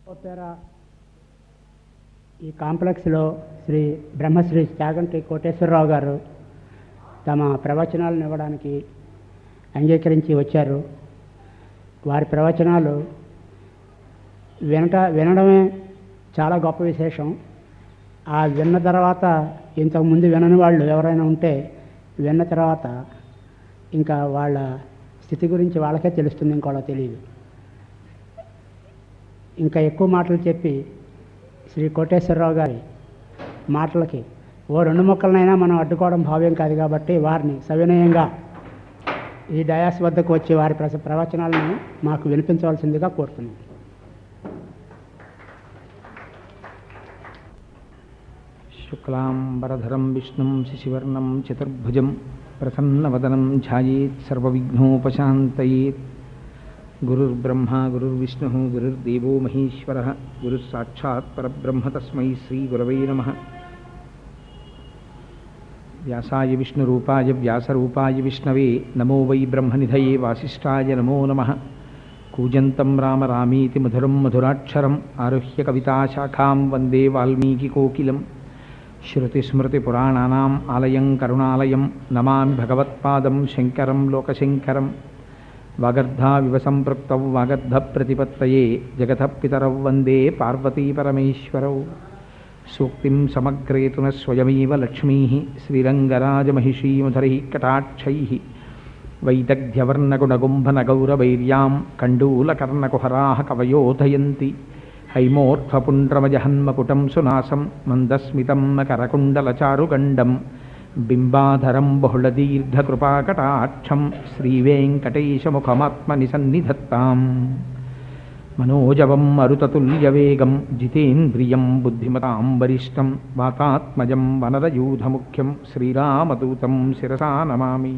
పేర ఈ కాంప్లెక్స్లో శ్రీ బ్రహ్మశ్రీ చాగంటి కోటేశ్వరరావు గారు తమ ప్రవచనాలను ఇవ్వడానికి అంగీకరించి వచ్చారు. వారి ప్రవచనాలు వినడమే చాలా గొప్ప విశేషం. ఆ విన్న తర్వాత ఇంతకుముందు వినని వాళ్ళు ఎవరైనా ఉంటే విన్న తర్వాత ఇంకా వాళ్ళ స్థితి గురించి వాళ్ళకే తెలుస్తుంది, ఇంకోలా తెలియదు. ఇంకా ఎక్కువ మాటలు చెప్పి శ్రీ కోటేశ్వరరావు గారి మాటలకి ఓ రెండు మొక్కలనైనా మనం అడ్డుకోవడం భావ్యం కాదు కాబట్టి వారిని సవినయంగా ఈ డయాస్ వద్దకు వచ్చి వారి ప్రవచనాలను మాకు వినిపించవలసిందిగా కోరుతున్నాం. శుక్లాంబరధరం విష్ణుం శశివర్ణం చతుర్భుజం ప్రసన్నవదనం ధ్యాయేత్ సర్వవిఘ్నోపశాంతయేత్. గురుర్బ్రహ్మ గురుర్విష్ణుః గురుర్దేవో మహేశ్వరः గురుస్సాక్షాత్ పరబ్రహ్మ తస్మై శ్రీగురవే నమః. వ్యాసాయ విష్ణురూపాయ వ్యాసరూపాయ విష్ణవే నమో వై బ్రహ్మనిధయే వాసిష్ఠాయ నమో నమః. కూజంతం రామ రామీతి మధురం మధురాక్షరం ఆరుహ్య కవితాశాఖాం వందే వాల్మీకికోకిలం. శృతిస్మృతిపురాణానాం ఆలయం కరుణాలయం నమామి భగవత్పాదం శంకరం లోకశంకరం. వాగర్ధావివ సంపృక్తౌ వాగర్ధప్రతిపత్తయే జగతః పితరౌ వందే పార్వతీపరమేశ్వరౌ. సూక్తిం సమగ్రేతున స్వయమేవ లక్ష్మీః శ్రీరంగరాజమహిషీముధరైః కటాక్షైః. వైదగ్ధ్యవర్ణగుణగుంభనగౌరవైర్యాం కండూలకర్ణకుహరాः కవయోధయంతి. హైమోర్ధ్వపుండ్రమజహన్మకుటం సునాసం మందస్మితం మకరకుండలచారుగండం. బింబాధరం బహుళదీర్ఘకృపాకటాక్షం శ్రీవేంకటేశముఖమాత్మని సన్నిధత్తాం. మనోజవం మరుతతుల్యవేగం జితేంద్రియం బుద్ధిమతాం వరిష్టం. వాతాత్మజం వనరయూధముఖ్యం శ్రీరామదూతం శిరసా నమామి.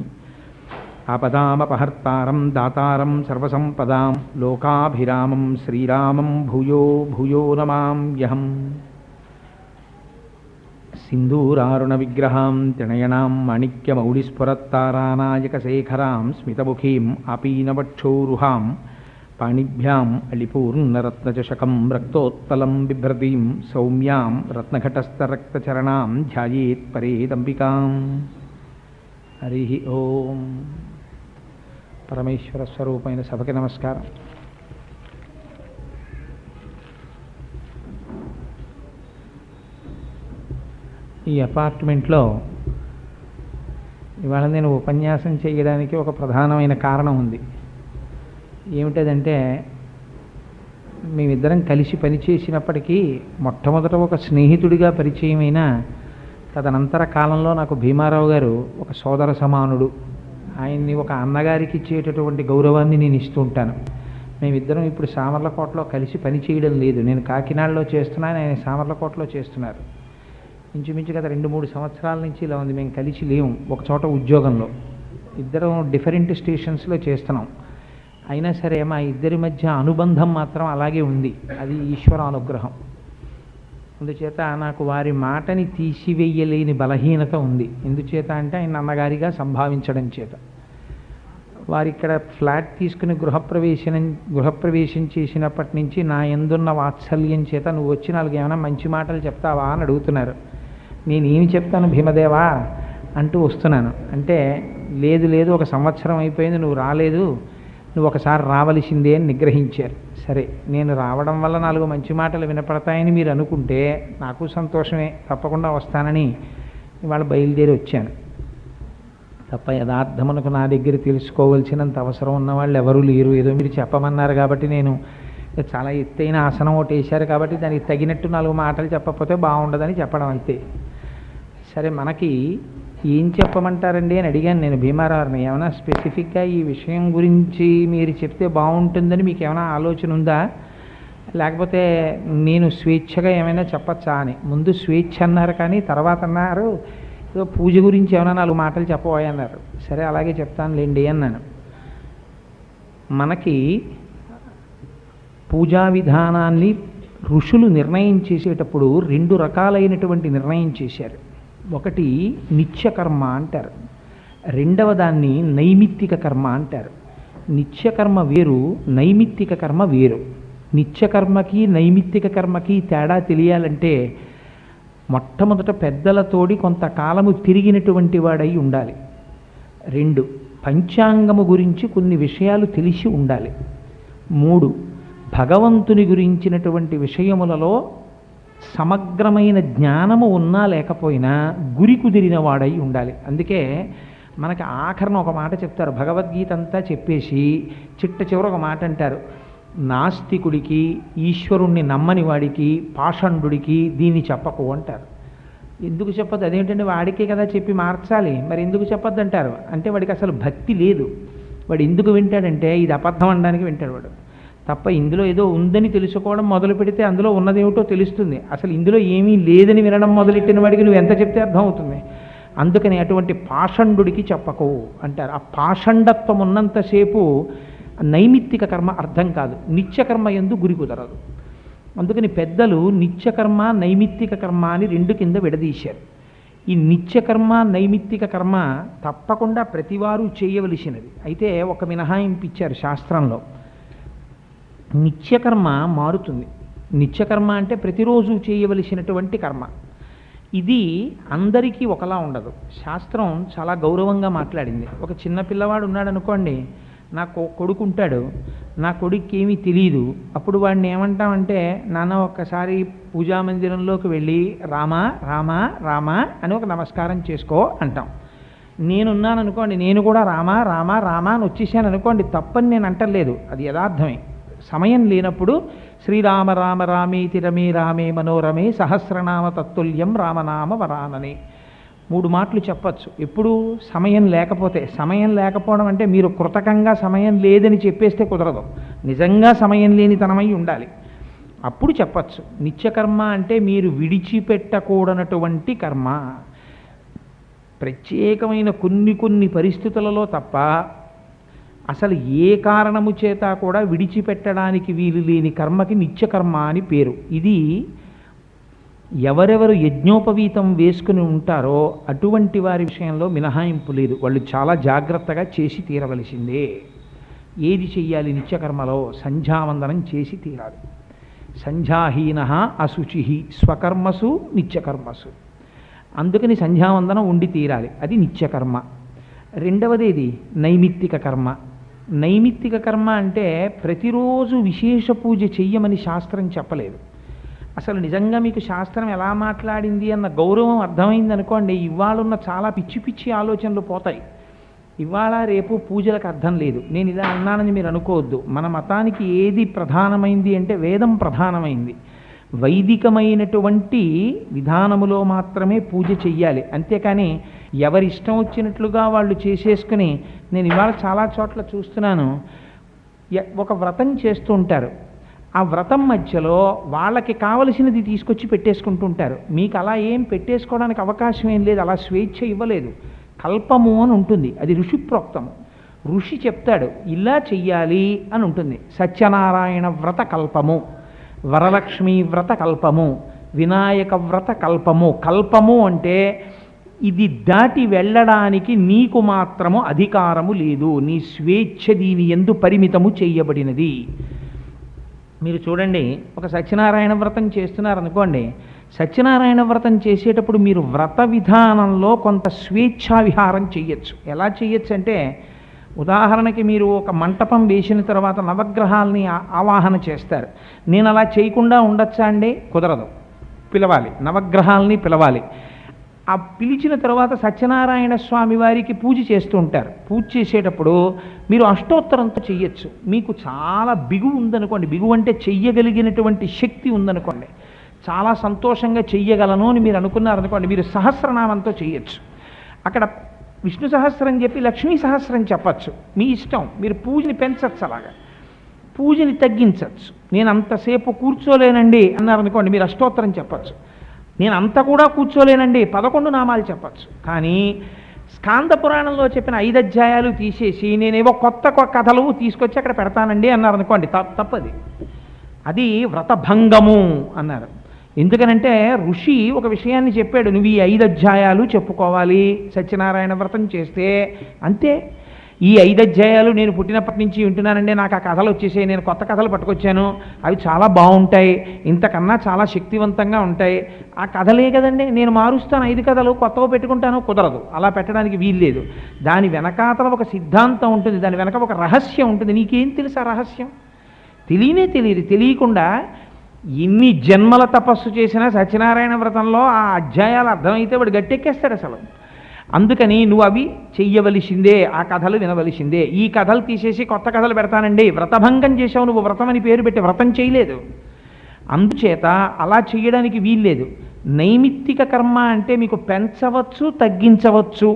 ఆపదామపహర్తారం దాతారం సర్వసంపదాం లోకాభిరామం శ్రీరామం భూయో భూయో నమామ్యహం. సింధూరారుణ విగ్రహాం త్రినయనాం మాణిక్యమౌళిస్ఫురత్తారానాయకశేఖరాం స్మితముఖీం ఆపీనవక్షోరుహాం. పాణిభ్యాం అళిపూర్ణరత్నచషకం రక్తోత్పలం బిభ్రతీం సౌమ్యాం రత్నఘటస్థరక్తచరణాం ధ్యాయేత్ పరేదంబికాం. హరి ఓం. పరమేశ్వర స్వరూపమైన సభకి నమస్కారం. ఈ అపార్ట్మెంట్లో ఇవాళ నేను ఉపన్యాసం చేయడానికి ఒక ప్రధానమైన కారణం ఉంది. ఏమిటదంటే, మేమిద్దరం కలిసి పనిచేసినప్పటికీ మొట్టమొదట ఒక స్నేహితుడిగా పరిచయమైన తదనంతర కాలంలో నాకు భీమారావు గారు ఒక సోదర సమానుడు. ఆయన్ని ఒక అన్నగారికి ఇచ్చేటటువంటి గౌరవాన్ని నేను ఇస్తూ ఉంటాను. మేమిద్దరం ఇప్పుడు సామర్లకోటలో కలిసి పనిచేయడం లేదు. నేను కాకినాడలో చేస్తున్నాను, ఆయన సామర్లకోటలో చేస్తున్నారు. ఇంచుమించుగా 2-3 సంవత్సరాల నుంచి ఇలా ఉంది. మేము కలిసి లేము ఒక చోట ఉద్యోగంలో. ఇద్దరం డిఫరెంట్ స్టేషన్స్లో చేస్తున్నాం. అయినా సరే మా ఇద్దరి మధ్య అనుబంధం మాత్రం అలాగే ఉంది. అది ఈశ్వర అనుగ్రహం. అందుచేత నాకు వారి మాటని తీసివేయలేని బలహీనత ఉంది. ఎందుచేత అంటే ఆయన అన్నగారిగా సంభావించడం చేత. వారిక్కడ ఫ్లాట్ తీసుకుని గృహప్రవేశం చేసినప్పటి నుంచి నా యందున్న వాత్సల్యం చేత నువ్వు వచ్చి నాలుగు ఏమైనా మంచి మాటలు చెప్తావా అని అడుగుతున్నారు. నేనేమి చెప్తాను భీమదేవా అంటూ వస్తున్నాను. అంటే లేదు ఒక సంవత్సరం అయిపోయింది, నువ్వు రాలేదు, నువ్వు ఒకసారి రావలసిందే అని నిగ్రహించారు. సరే, నేను రావడం వల్ల 4 మంచి మాటలు వినపడతాయని మీరు అనుకుంటే నాకు సంతోషమే, తప్పకుండా వస్తానని ఇవాళ బయలుదేరి వచ్చాను. తప్ప యథార్థమునకు నా దగ్గర తెలుసుకోవాల్సినంత అవసరం ఉన్నవాళ్ళు ఎవరూ లేరు. ఏదో మీరు చెప్పమన్నారు కాబట్టి, నేను చాలా ఎత్తైన ఆసనం ఒకటి వేశారు కాబట్టి దానికి తగినట్టు 4 మాటలు చెప్పకపోతే బాగుండదని చెప్పడం అయితే. సరే, మనకి ఏం చెప్పమంటారండి అని అడిగాను నేను భీమారావుని. ఏమైనా స్పెసిఫిక్గా ఈ విషయం గురించి మీరు చెప్తే బాగుంటుందని మీకు ఏమైనా ఆలోచన ఉందా, లేకపోతే నేను స్వేచ్ఛగా ఏమైనా చెప్పచ్చా అని. ముందు స్వేచ్ఛ అన్నారు, కానీ తర్వాత అన్నారు ఏదో పూజ గురించి ఏమైనా 4 మాటలు చెప్పబోయే అన్నారు. సరే అలాగే చెప్తానులేండి అన్నాను. మనకి పూజా విధానాన్ని ఋషులు నిర్ణయం చేసేటప్పుడు 2 రకాలైనటువంటి నిర్ణయం చేశారు. ఒకటి నిత్యకర్మ అంటారు, రెండవ దాన్ని నైమిత్తిక కర్మ అంటారు. నిత్యకర్మ వేరు, నైమిత్తిక కర్మ వేరు. నిత్యకర్మకి నైమిత్తిక కర్మకి తేడా తెలియాలంటే మొట్టమొదట పెద్దలతోడి కొంతకాలము తిరిగినటువంటి వాడై ఉండాలి. 2, పంచాంగము గురించి కొన్ని విషయాలు తెలిసి ఉండాలి. 3, భగవంతుని గురించినటువంటి విషయములలో సమగ్రమైన జ్ఞానము ఉన్నా లేకపోయినా గురి కుదిరిన వాడై ఉండాలి. అందుకే మనకి ఆఖరణ ఒక మాట చెప్తారు, భగవద్గీత అంతా చెప్పేసి చిట్ట చివర ఒక మాట అంటారు, నాస్తికుడికి, ఈశ్వరుణ్ణి నమ్మని వాడికి, పాషండుడికి దీన్ని చెప్పకు అంటారు. ఎందుకు చెప్పద్దు? అదేంటంటే వాడికే కదా చెప్పి మార్చాలి, మరి ఎందుకు చెప్పొద్దు అంటారు? అంటే వాడికి అసలు భక్తి లేదు. వాడు ఎందుకు వింటాడంటే ఇది అబద్ధం అనడానికి వింటాడు వాడు తప్ప, ఇందులో ఏదో ఉందని తెలుసుకోవడం మొదలు పెడితే అందులో ఉన్నదేమిటో తెలుస్తుంది. అసలు ఇందులో ఏమీ లేదని వినడం మొదలెట్టిన వాడికి నువ్వు ఎంత చెప్తే అర్థం అవుతుంది. అందుకని అటువంటి పాషండుడికి చెప్పకు అంటారు. ఆ పాషండత్వం ఉన్నంతసేపు నైమిత్తిక కర్మ అర్థం కాదు, నిత్యకర్మ యందు గురి కుదరదు. అందుకని పెద్దలు నిత్యకర్మ నైమిత్తిక కర్మ అని 2 కింద విడదీశారు. ఈ నిత్యకర్మ నైమిత్తిక కర్మ తప్పకుండా ప్రతివారు చేయవలసినది. అయితే ఒక మినహాయింపు ఇచ్చారు శాస్త్రంలో. నిత్యకర్మ మారుతుంది. నిత్యకర్మ అంటే ప్రతిరోజు చేయవలసినటువంటి కర్మ. ఇది అందరికీ ఒకలా ఉండదు. శాస్త్రం చాలా గౌరవంగా మాట్లాడింది. ఒక చిన్న పిల్లవాడు ఉన్నాడు అనుకోండి, నా కొడుకు ఉంటాడు, నా కొడుక్కి ఏమీ తెలియదు. అప్పుడు వాడిని ఏమంటామంటే, నాన్న ఒక్కసారి పూజా మందిరంలోకి వెళ్ళి రామా రామా రామా అని ఒక నమస్కారం చేసుకో అంటాం. నేనున్నాను అనుకోండి, నేను కూడా రామా రామా రామా అని వచ్చేసాను అనుకోండి, తప్పని నేను అంటలేదు, అది యథార్థమే. సమయం లేనప్పుడు శ్రీరామ రామ రామేతి రమే రామే మనోరమే సహస్రనామ తత్తుల్యం రామనామ వరాననే 3 మాటలు చెప్పచ్చు. ఎప్పుడు? సమయం లేకపోతే. సమయం లేకపోవడం అంటే మీరు కృతకంగా సమయం లేదని చెప్పేస్తే కుదరదు, నిజంగా సమయం లేని తనమై ఉండాలి, అప్పుడు చెప్పచ్చు. నిత్యకర్మ అంటే మీరు విడిచిపెట్టకూడనటువంటి కర్మ. ప్రత్యేకమైన కొన్ని పరిస్థితులలో తప్ప అసలు ఏ కారణము చేత కూడా విడిచిపెట్టడానికి వీలు లేని కర్మకి నిత్యకర్మ అని పేరు. ఇది ఎవరెవరు యజ్ఞోపవీతం వేసుకుని ఉంటారో అటువంటి వారి విషయంలో మినహాయింపు లేదు. వాళ్ళు చాలా జాగ్రత్తగా చేసి తీరవలసిందే. ఏది చెయ్యాలి నిత్యకర్మలో? సంధ్యావందనం చేసి తీరాలి. సంధ్యాహీన అశుచి స్వకర్మసు నిత్యకర్మసు. అందుకని సంధ్యావందనం ఉండి తీరాలి, అది నిత్యకర్మ. రెండవదేది నైమిత్తిక కర్మ. నైమిత్తిక కర్మ అంటే ప్రతిరోజు విశేష పూజ చెయ్యమని శాస్త్రం చెప్పలేదు. అసలు నిజంగా మీకు శాస్త్రం ఎలా మాట్లాడింది అన్న గౌరవం అర్థమైంది అనుకోండి, ఇవాళ ఉన్న చాలా పిచ్చి పిచ్చి ఆలోచనలు పోతాయి. ఇవాళ రేపు పూజలకు అర్థం లేదు. నేను ఇలా అన్నానని మీరు అనుకోవద్దు. మన మతానికి ఏది ప్రధానమైంది అంటే వేదం ప్రధానమైంది. వైదికమైనటువంటి విధానములో మాత్రమే పూజ చెయ్యాలి. అంతేకాని ఎవరిష్టం వచ్చినట్లుగా వాళ్ళు చేసేసుకుని, నేను ఇవాళ చాలా చోట్ల చూస్తున్నాను, ఒక వ్రతం చేస్తూ ఉంటారు, ఆ వ్రతం మధ్యలో వాళ్ళకి కావలసినది తీసుకొచ్చి పెట్టేసుకుంటూ ఉంటారు. మీకు అలా ఏం పెట్టేసుకోవడానికి అవకాశం ఏం లేదు, అలా స్వేచ్ఛ ఇవ్వలేదు. కల్పము అని ఉంటుంది, అది ఋషి ప్రోక్తము. ఋషి చెప్తాడు ఇలా చెయ్యాలి అని ఉంటుంది. సత్యనారాయణ వ్రత కల్పము, వరలక్ష్మీ వ్రత కల్పము, వినాయక వ్రత కల్పము. కల్పము అంటే ఇది దాటి వెళ్ళడానికి నీకు మాత్రము అధికారము లేదు, నీ స్వేచ్ఛ దీని యందు పరిమితము చేయబడినది. మీరు చూడండి, ఒక సత్యనారాయణ వ్రతం చేస్తున్నారనుకోండి, సత్యనారాయణ వ్రతం చేసేటప్పుడు మీరు వ్రత విధానంలో కొంత స్వేచ్ఛా విహారం చెయ్యొచ్చు. ఎలా చెయ్యొచ్చు అంటే, ఉదాహరణకి మీరు ఒక మంటపం వేసిన తర్వాత నవగ్రహాలని ఆవాహన చేస్తారు. నేను అలా చేయకుండా ఉండొచ్చా అండి? కుదరదు. పిలవాలి, నవగ్రహాలని పిలవాలి. ఆ పిలిచిన తర్వాత సత్యనారాయణ స్వామి వారికి పూజ చేస్తూ ఉంటారు. పూజ చేసేటప్పుడు మీరు అష్టోత్తరంతో చెయ్యొచ్చు. మీకు చాలా బిగువు ఉందనుకోండి, బిగువు అంటే చెయ్యగలిగినటువంటి శక్తి ఉందనుకోండి, చాలా సంతోషంగా చెయ్యగలను అని మీరు అనుకున్నారనుకోండి, మీరు సహస్రనామంతో చెయ్యొచ్చు. అక్కడ విష్ణు సహస్రం చెప్పి లక్ష్మీ సహస్రం చెప్పచ్చు, మీ ఇష్టం. మీరు పూజని పెంచచ్చు, అలాగా పూజని తగ్గించవచ్చు. నేను అంతసేపు కూర్చోలేనండి అన్నారనుకోండి, మీరు అష్టోత్తరం చెప్పచ్చు. నేను అంత కూడా కూర్చోలేనండి 11 నామాలు చెప్పచ్చు. కానీ స్కాంద పురాణంలో చెప్పిన 5 అధ్యాయాలు తీసేసి నేనేవో కొత్త కథలు తీసుకొచ్చి అక్కడ పెడతానండి అన్నారనుకోండి, తప్పది. అది వ్రతభంగము అన్నారు. ఎందుకనంటే ఋషి ఒక విషయాన్ని చెప్పాడు, నువ్వు ఈ 5 అధ్యాయాలు చెప్పుకోవాలి సత్యనారాయణ వ్రతం చేస్తే, అంతే. ఈ 5 అధ్యాయాలు నేను పుట్టినప్పటి నుంచి వింటున్నానండి, నాకు ఆ కథలు వచ్చేసాయి, నేను కొత్త కథలు పట్టుకొచ్చాను, అవి చాలా బాగుంటాయి, ఇంతకన్నా చాలా శక్తివంతంగా ఉంటాయి, ఆ కథలే కదండి నేను మారుస్తాను 5 కథలు కొత్తగా పెట్టుకుంటాను, కుదరదు, అలా పెట్టడానికి వీల్లేదు. దాని వెనకాతల ఒక సిద్ధాంతం ఉంటుంది, దాని వెనక ఒక రహస్యం ఉంటుంది. నీకేం తెలుసు ఆ రహస్యం? తెలియదు. తెలియకుండా ఇన్ని జన్మల తపస్సు చేసినా సత్యనారాయణ వ్రతంలో ఆ అధ్యాయాలు అర్థమైతే వాడు గట్టెక్కేస్తాడు అసలు. అందుకని నువ్వు అవి చెయ్యవలసిందే, ఆ కథలు వినవలసిందే. ఈ కథలు తీసేసి కొత్త కథలు పెడతానండి, వ్రతభంగం చేసావు, నువ్వు వ్రతం అని పేరు పెట్టి వ్రతం చేయలేదు. అందుచేత అలా చేయడానికి వీల్లేదు. నైమిత్తిక కర్మ అంటే మీకు పెంచవచ్చు, తగ్గించవచ్చు,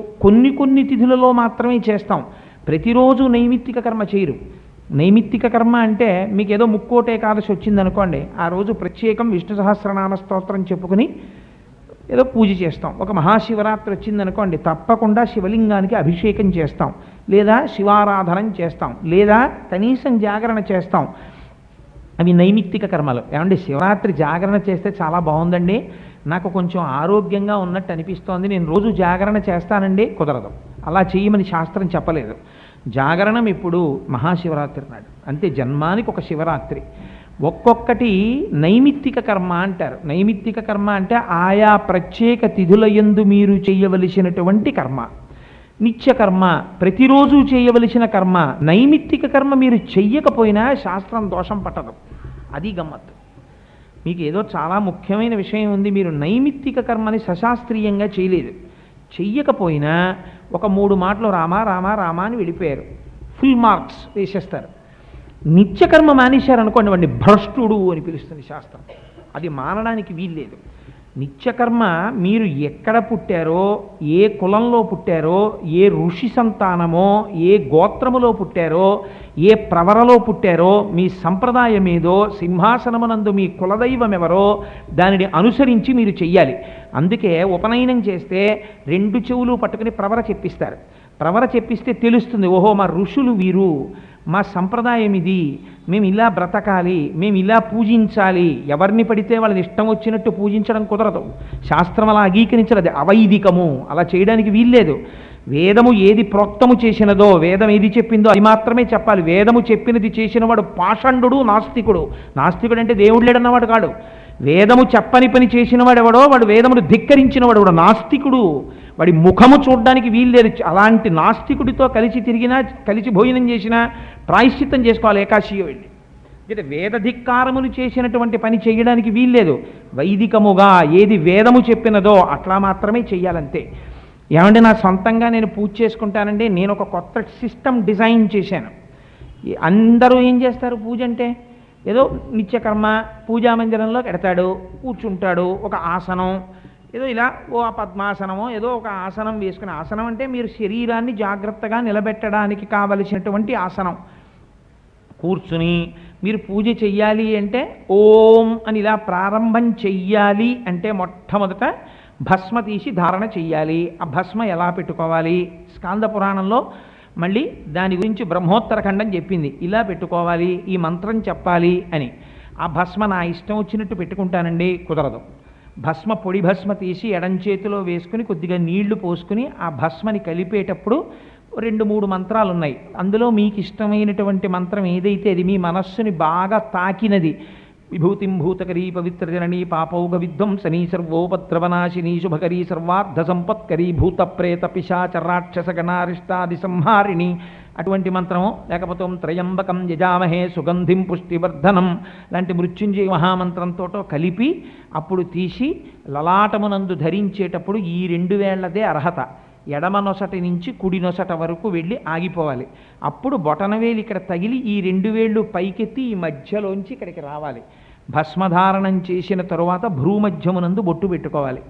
కొన్ని తిథులలో మాత్రమే చేస్తాం, ప్రతిరోజు నైమిత్తిక కర్మ చేయరు. నైమిత్తిక కర్మ అంటే మీకు ఏదో ముక్కోటి ఏకాదశి వచ్చిందనుకోండి, ఆ రోజు ప్రత్యేకం విష్ణు సహస్రనామ స్తోత్రం చెప్పుకుని ఏదో పూజ చేస్తాం. ఒక మహాశివరాత్రి వచ్చిందనుకోండి, తప్పకుండా శివలింగానికి అభిషేకం చేస్తాం, లేదా శివారాధన చేస్తాం, లేదా కనీసం జాగరణ చేస్తాం. అవి నైమిత్తిక కర్మలు. ఏమండి శివరాత్రి జాగరణ చేస్తే చాలా బాగుందండి, నాకు కొంచెం ఆరోగ్యంగా ఉన్నట్టు అనిపిస్తోంది, నేను రోజు జాగరణ చేస్తానండి, కుదరదు. అలా చేయమని శాస్త్రం చెప్పలేదు. జాగరణం ఇప్పుడు మహాశివరాత్రి నాడు, అంతే, జన్మానికి ఒక శివరాత్రి. ఒక్కొక్కటి నైమిత్తిక కర్మ అంటారు. నైమిత్తిక కర్మ అంటే ఆయా ప్రత్యేక తిథుల యందు మీరు చేయవలసినటువంటి కర్మ. నిత్యకర్మ ప్రతిరోజు చేయవలసిన కర్మ. నైమిత్తిక కర్మ మీరు చెయ్యకపోయినా శాస్త్రం దోషం పట్టదు. అది గమ్మత్తు. మీకు ఏదో చాలా ముఖ్యమైన విషయం ఉంది, మీరు నైమిత్తిక కర్మని సశాస్త్రీయంగా చేయలేదు, చెయ్యకపోయినా ఒక 3 మాటలు రామా రామా రామా అని వెళ్ళిపోయారు, ఫుల్ మార్క్స్ వేసేస్తారు. నిత్యకర్మ మానేశారనుకోండి, వాడిని భ్రష్టుడు అని పిలుస్తుంది శాస్త్రం. అది మానడానికి వీల్లేదు. నిత్యకర్మ మీరు ఎక్కడ పుట్టారో, ఏ కులంలో పుట్టారో, ఏ ఋషి సంతానమో, ఏ గోత్రములో పుట్టారో, ఏ ప్రవరలో పుట్టారో, మీ సంప్రదాయం ఏదో, సింహాసనమునందు మీ కులదైవం ఎవరో దానిని అనుసరించి మీరు చెయ్యాలి. అందుకే ఉపనయనం చేస్తే 2 చెవులు పట్టుకుని ప్రవర చెప్పిస్తారు. ప్రవర చెప్పిస్తే తెలుస్తుంది, ఓహో మా ఋషులు వీరు, మా సంప్రదాయం ఇది, మేము ఇలా బ్రతకాలి, మేము ఇలా పూజించాలి. ఎవరిని పడితే వాళ్ళని ఇష్టం వచ్చినట్టు పూజించడం కుదరదు. శాస్త్రం అలా అంగీకరించదు, అది అవైదికము, అలా చేయడానికి వీల్లేదు. వేదము ఏది ప్రోక్తము చేసినదో, వేదం ఏది చెప్పిందో అది మాత్రమే చెప్పాలి. వేదము చెప్పినది చేసినవాడు పాషండు, నాస్తికుడు. నాస్తికుడు అంటే దేవుడు లేడన్నవాడు కాడు. వేదము చెప్పని పని చేసిన వాడెవడో వాడు వేదమును ధిక్కరించిన వాడు నాస్తికుడు. వాడి ముఖము చూడడానికి వీల్లేదు. అలాంటి నాస్తికుడితో కలిసి తిరిగినా, కలిసి భోజనం చేసినా ప్రాయశ్చిత్తం చేసుకోవాలి ఏకాశిగా వెళ్ళి. అంటే వేదధిక్కారమును చేసినటువంటి పని చేయడానికి వీల్లేదు. వైదికముగా ఏది వేదము చెప్పినదో అట్లా మాత్రమే చెయ్యాలంతే. ఏమంటే నా సొంతంగా నేను పూజ చేసుకుంటానండి, నేను ఒక కొత్త సిస్టమ్ డిజైన్ చేశాను. అందరూ ఏం చేస్తారు పూజ అంటే, ఏదో నిత్యకర్మ పూజామందిరంలో పెడతాడు, కూర్చుంటాడు, ఒక ఆసనం ఏదో ఇలా ఓ పద్మాసనమో ఏదో ఒక ఆసనం వేసుకుని, ఆసనం అంటే మీరు శరీరాన్ని జాగ్రత్తగా నిలబెట్టడానికి కావలసినటువంటి ఆసనం, కూర్చుని మీరు పూజ చెయ్యాలి అంటే ఓం అని ఇలా ప్రారంభం చెయ్యాలి అంటే మొట్టమొదట భస్మ తీసి ధారణ చెయ్యాలి. ఆ భస్మ ఎలా పెట్టుకోవాలి, స్కాంద పురాణంలో మళ్ళీ దాని గురించి బ్రహ్మోత్తరఖండం చెప్పింది, ఇలా పెట్టుకోవాలి, ఈ మంత్రం చెప్పాలి అని. ఆ భస్మ నా ఇష్టం వచ్చినట్టు పెట్టుకుంటానండి, కుదరదు. భస్మ పొడి భస్మ తీసి ఎడం చేతిలో వేసుకుని కొద్దిగా నీళ్లు పోసుకుని ఆ భస్మని కలిపేటప్పుడు 2-3 మంత్రాలు ఉన్నాయి. అందులో మీకు ఇష్టమైనటువంటి మంత్రం ఏదైతే అది మీ మనస్సుని బాగా తాకినది, విభూతిం భూతకరీ పవిత్రజననీ పాపౌగ విధ్వంసనీ సర్వోపద్రవనాశినీ శుభకరీ సర్వార్థ సంపత్కరీ భూత ప్రేత పిశాచ రాక్షస గణారిష్టాది సంహారిణి అటువంటి మంత్రము, లేకపోతే త్రయంబకం యజామహే సుగంధిం పుష్టివర్ధనం లాంటి మృత్యుంజయ మహామంత్రంతో కలిపి అప్పుడు తీసి లలాటమునందు ధరించేటప్పుడు ఈ 2 వేళ్లదే అర్హత. ఎడమ నొసటి నుంచి కుడి నొసట వరకు వెళ్ళి ఆగిపోవాలి. అప్పుడు బొటనవేలు ఇక్కడ తగిలి ఈ 2 వేళ్ళు పైకెత్తి ఈ మధ్యలోంచి ఇక్కడికి రావాలి. భస్మధారణం చేసిన తరువాత భ్రూమధ్యమునందు బొట్టు పెట్టుకోవాలి.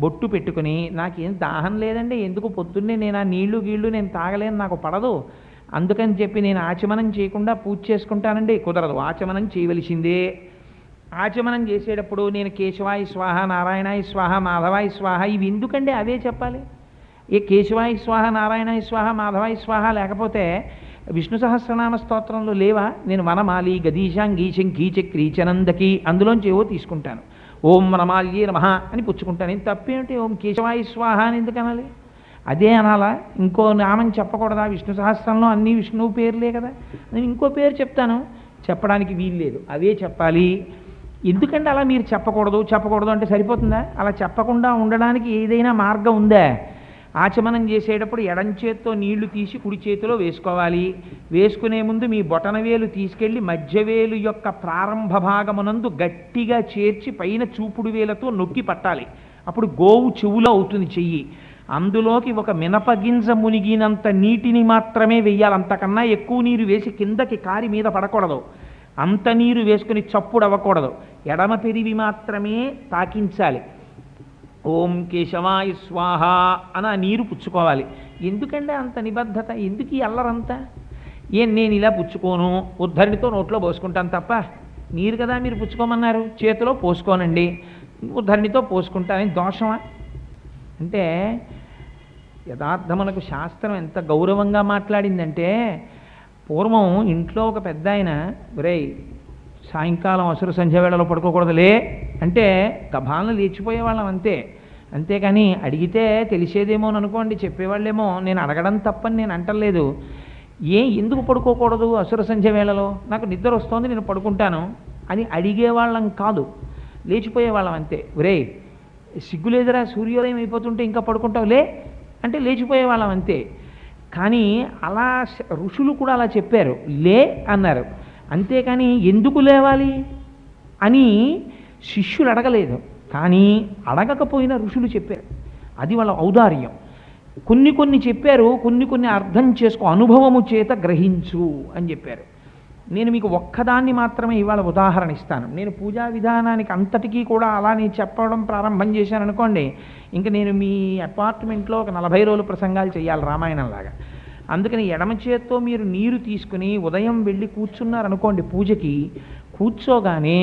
బొట్టు పెట్టుకుని నాకేం దాహం లేదండి, ఎందుకు పొద్దున్నే నేను ఆ నీళ్లు గీళ్ళు నేను తాగలేను, నాకు పడదు, అందుకని చెప్పి నేను ఆచమనం చేయకుండా పూజ చేసుకుంటానండి, కుదరదు. ఆచమనం చేయవలసిందే. ఆచమనం చేసేటప్పుడు నేను కేశవాయ స్వాహ, నారాయణాయ స్వాహ, మాధవాయ స్వాహ ఇవి ఎందుకండి, అవే చెప్పాలి. ఏ కేశవాయ స్వాహ, నారాయణాయ స్వాహ, మాధవాయ స్వాహ లేకపోతే విష్ణు సహస్రనామ స్తోత్రంలో లేవా? నేను వనమాలి గదీశాంగీ శంఖీ చనందకి అందులోంచి ఏవో తీసుకుంటాను. ఓం వనమాల్యే నమః అని పుచ్చుకుంటాను. ఏం తప్పేమిటి? ఓం కేశవాయ స్వాహ అని ఎందుకు అనాలి? అదే అనాలా? ఇంకో నామం చెప్పకూడదా? విష్ణు సహస్రంలో అన్ని విష్ణువు పేర్లే కదా, నేను ఇంకో పేరు చెప్తాను, చెప్పడానికి వీలు లేదు, అవే చెప్పాలి. ఎందుకంటే అలా మీరు చెప్పకూడదు అంటే సరిపోతుందా? అలా చెప్పకుండా ఉండడానికి ఏదైనా మార్గం ఉందా? ఆచమనం చేసేటప్పుడు ఎడం చేత్తో నీళ్లు తీసి కుడి చేతిలో వేసుకోవాలి. వేసుకునే ముందు మీ బొటనవేలు తీసుకెళ్ళి మధ్యవేలు యొక్క ప్రారంభ భాగమునందు గట్టిగా చేర్చి పైన చూపుడు వేలతో నొక్కి పట్టాలి. అప్పుడు గోవు చెవులో అవుతుంది చెయ్యి. అందులోకి ఒక మినపగింజ మునిగినంత నీటిని మాత్రమే వెయ్యాలి, అంతకన్నా ఎక్కువ నీరు వేసి కిందకి కారి మీద పడకూడదు. అంత నీరు వేసుకుని చప్పుడు అవ్వకూడదు. ఎడమ పెరివి మాత్రమే తాకించాలి. ఓం కేశవాయ స్వాహ అని ఆ నీరు పుచ్చుకోవాలి. ఎందుకంటే అంత నిబద్ధత, ఎందుకు ఈ అల్లరంతా? నేను ఇలా పుచ్చుకోను, ఉద్ధరణితో నోట్లో పోసుకుంటాను తప్ప, నీరు కదా మీరు పుచ్చుకోమన్నారు, చేతిలో పోసుకోనండి, ఉద్ధరణితో పోసుకుంటానని దోషమా? అంటే యథార్థమునకు శాస్త్రం ఎంత గౌరవంగా మాట్లాడిందంటే, పూర్వం ఇంట్లో ఒక పెద్ద ఆయన, ఒరేయ్ సాయంకాలం అసుర సంధ్య వేళలో పడుకోకూడదులే అంటే గభాలను లేచిపోయేవాళ్ళం అంతే. అంతేకాని అడిగితే తెలిసేదేమో అని అనుకోండి, చెప్పేవాళ్ళేమో. నేను అడగడం తప్పని నేను అంటలేదు. ఎందుకు పడుకోకూడదు అసుర సంధ్య వేళలో? నాకు నిద్ర వస్తోంది, నేను పడుకుంటాను అని అడిగేవాళ్ళం కాదు, లేచిపోయేవాళ్ళం అంతే. ఒరేయ్ సిగ్గులేదురా, సూర్యోదయం అయిపోతుంటే ఇంకా పడుకుంటావులే అంటే లేచిపోయేవాళ్ళం అంతే. కానీ అలా ఋషులు కూడా అలా చెప్పారు, లే అన్నారు. అంతేకాని ఎందుకు లేవాలి అని శిష్యులు అడగలేదు. కానీ అడగకపోయినా ఋషులు చెప్పారు, అది వాళ్ళ ఔదార్యం. కొన్ని చెప్పారు, కొన్ని అర్థం చేసుకో, అనుభవము చేత గ్రహించు అని చెప్పారు. నేను మీకు ఒక్కదాన్ని మాత్రమే ఇవాళ ఉదాహరణ ఇస్తాను. నేను పూజా విధానానికి అంతటికీ కూడా అలా నేను చెప్పడం ప్రారంభం చేశాను అనుకోండి, ఇంక నేను మీ అపార్ట్మెంట్లో ఒక 40 రోజులు ప్రసంగాలు చేయాలి రామాయణంలాగా. అందుకని ఎడమ చేత్తో మీరు నీరు తీసుకుని ఉదయం వెళ్ళి కూర్చున్నారనుకోండి పూజకి, కూర్చోగానే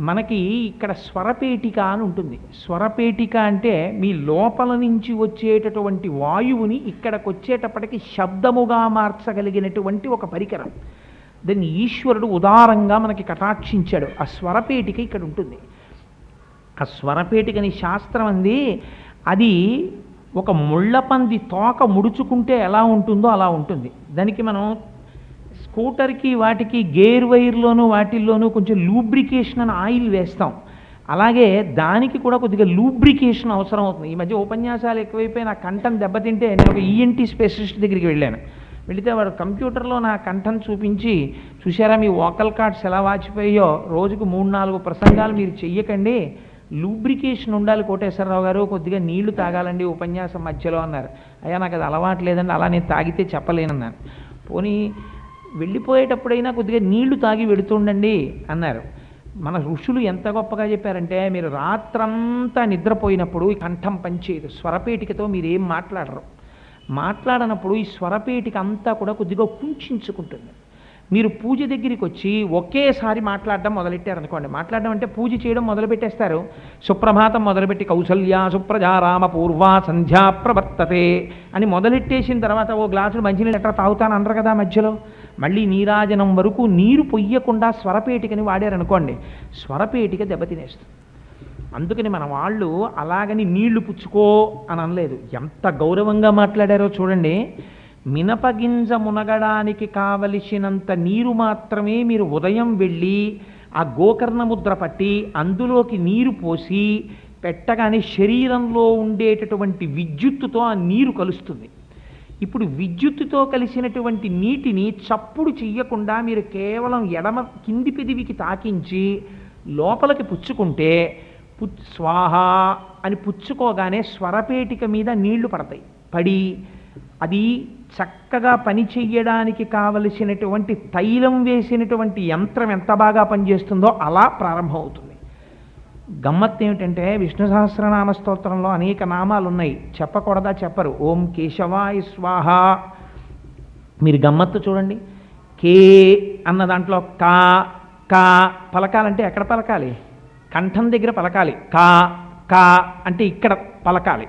మనకి ఇక్కడ స్వరపేటిక అని ఉంటుంది. స్వరపేటిక అంటే మీ లోపల నుంచి వచ్చేటటువంటి వాయువుని ఇక్కడికి వచ్చేటప్పటికి శబ్దముగా మార్చగలిగినటువంటి ఒక పరికరం. దాన్ని ఈశ్వరుడు ఉదారంగా మనకి కటాక్షించాడు. ఆ స్వరపేటిక ఇక్కడ ఉంటుంది. ఆ స్వరపేటికని శాస్త్రం అంది, అది ఒక ముళ్ళపంది తోక ముడుచుకుంటే ఎలా ఉంటుందో అలా ఉంటుంది. దానికి మనం స్కూటర్కి వాటికి గేర్ వైర్లోనూ వాటిల్లోనూ కొంచెం లూబ్రికేషన్ అని ఆయిల్ వేస్తాం. అలాగే దానికి కూడా కొద్దిగా లూబ్రికేషన్ అవసరం అవుతుంది. ఈ మధ్య ఉపన్యాసాలు ఎక్కువైపోయి నా కంఠం దెబ్బతింటే నేను ఒక ఈఎన్టీ స్పెషలిస్ట్ దగ్గరికి వెళ్ళాను. వెళితే వాడు కంప్యూటర్లో నా కంఠం చూపించి, చూసారా మీ వోకల్ కార్డ్స్ ఎలా వాచిపోయాయో, రోజుకు 3-4 ప్రసంగాలు మీరు చెయ్యకండి, లూబ్రికేషన్ ఉండాలి కోటేశ్వరరావు గారు, కొద్దిగా నీళ్లు తాగాలండి ఉపన్యాసం మధ్యలో అన్నారు. అయ్యా నాకు అది అలవాటు లేదండి, అలా నేను తాగితే చెప్పలేనన్నాను. పోనీ వెళ్ళిపోయేటప్పుడైనా కొద్దిగా నీళ్లు తాగి వెడుతుండండి అన్నారు. మన ఋషులు ఎంత గొప్పగా చెప్పారంటే, మీరు రాత్రంతా నిద్రపోయినప్పుడు ఈ కంఠం పనిచేయదు, స్వరపేటికతో మీరేం మాట్లాడనప్పుడు ఈ స్వరపేటిక అంతా కూడా కొద్దిగా కుంచుకుంటుంది. మీరు పూజ దగ్గరికి వచ్చి ఒకేసారి మాట్లాడడం మొదలెట్టారనుకోండి, మాట్లాడడం అంటే పూజ చేయడం మొదలుపెట్టేస్తారు. సుప్రభాతం మొదలుపెట్టి కౌసల్యా సుప్రజా రామ పూర్వా సంధ్యా ప్రవర్తతే అని మొదలెట్టేసిన తర్వాత ఓ గ్లాసులు మంచినీళ్ళు ఎట్లా తాగుతాను అనరు కదా, మధ్యలో మళ్ళీ నీరాజనం వరకు నీరు పొయ్యకుండా స్వరపేటికని వాడారనుకోండి, స్వరపేటిక దెబ్బతినేస్తుంది. అందుకని మన వాళ్ళు అలాగని నీళ్లు పుచ్చుకో అని అనలేదు. ఎంత గౌరవంగా మాట్లాడారో చూడండి. మినపగింజ మునగడానికి కావలసినంత నీరు మాత్రమే మీరు ఉదయం వెళ్ళి ఆ గోకర్ణ ముద్ర పట్టి అందులోకి నీరు పోసి పెట్టగానే శరీరంలో ఉండేటటువంటి విద్యుత్తుతో ఆ నీరు కలుస్తుంది. ఇప్పుడు విద్యుత్తుతో కలిసినటువంటి నీటిని చప్పుడు చెయ్యకుండా మీరు కేవలం ఎడమ కింది పెదివికి తాకించి లోపలికి పుచ్చుకుంటే స్వాహ అని పుచ్చుకోగానే స్వరపేటిక మీద నీళ్లు పడతాయి. పడి అది చక్కగా పని చెయ్యడానికి కావలసినటువంటి తైలం వేసినటువంటి యంత్రం ఎంత బాగా పనిచేస్తుందో అలా ప్రారంభమవుతుంది. గమ్మత్తు ఏమిటంటే, విష్ణు సహస్రనామ స్తోత్రంలో అనేక నామాలు ఉన్నాయి, చెప్పకూడదా? చెప్పరు. ఓం కేశవాయ స్వాహ. మీరు గమ్మత్తు చూడండి. కే అన్న దాంట్లో కా కా పలకాలంటే ఎక్కడ పలకాలి? కంఠం దగ్గర పలకాలి. కా కా అంటే ఇక్కడ పలకాలి.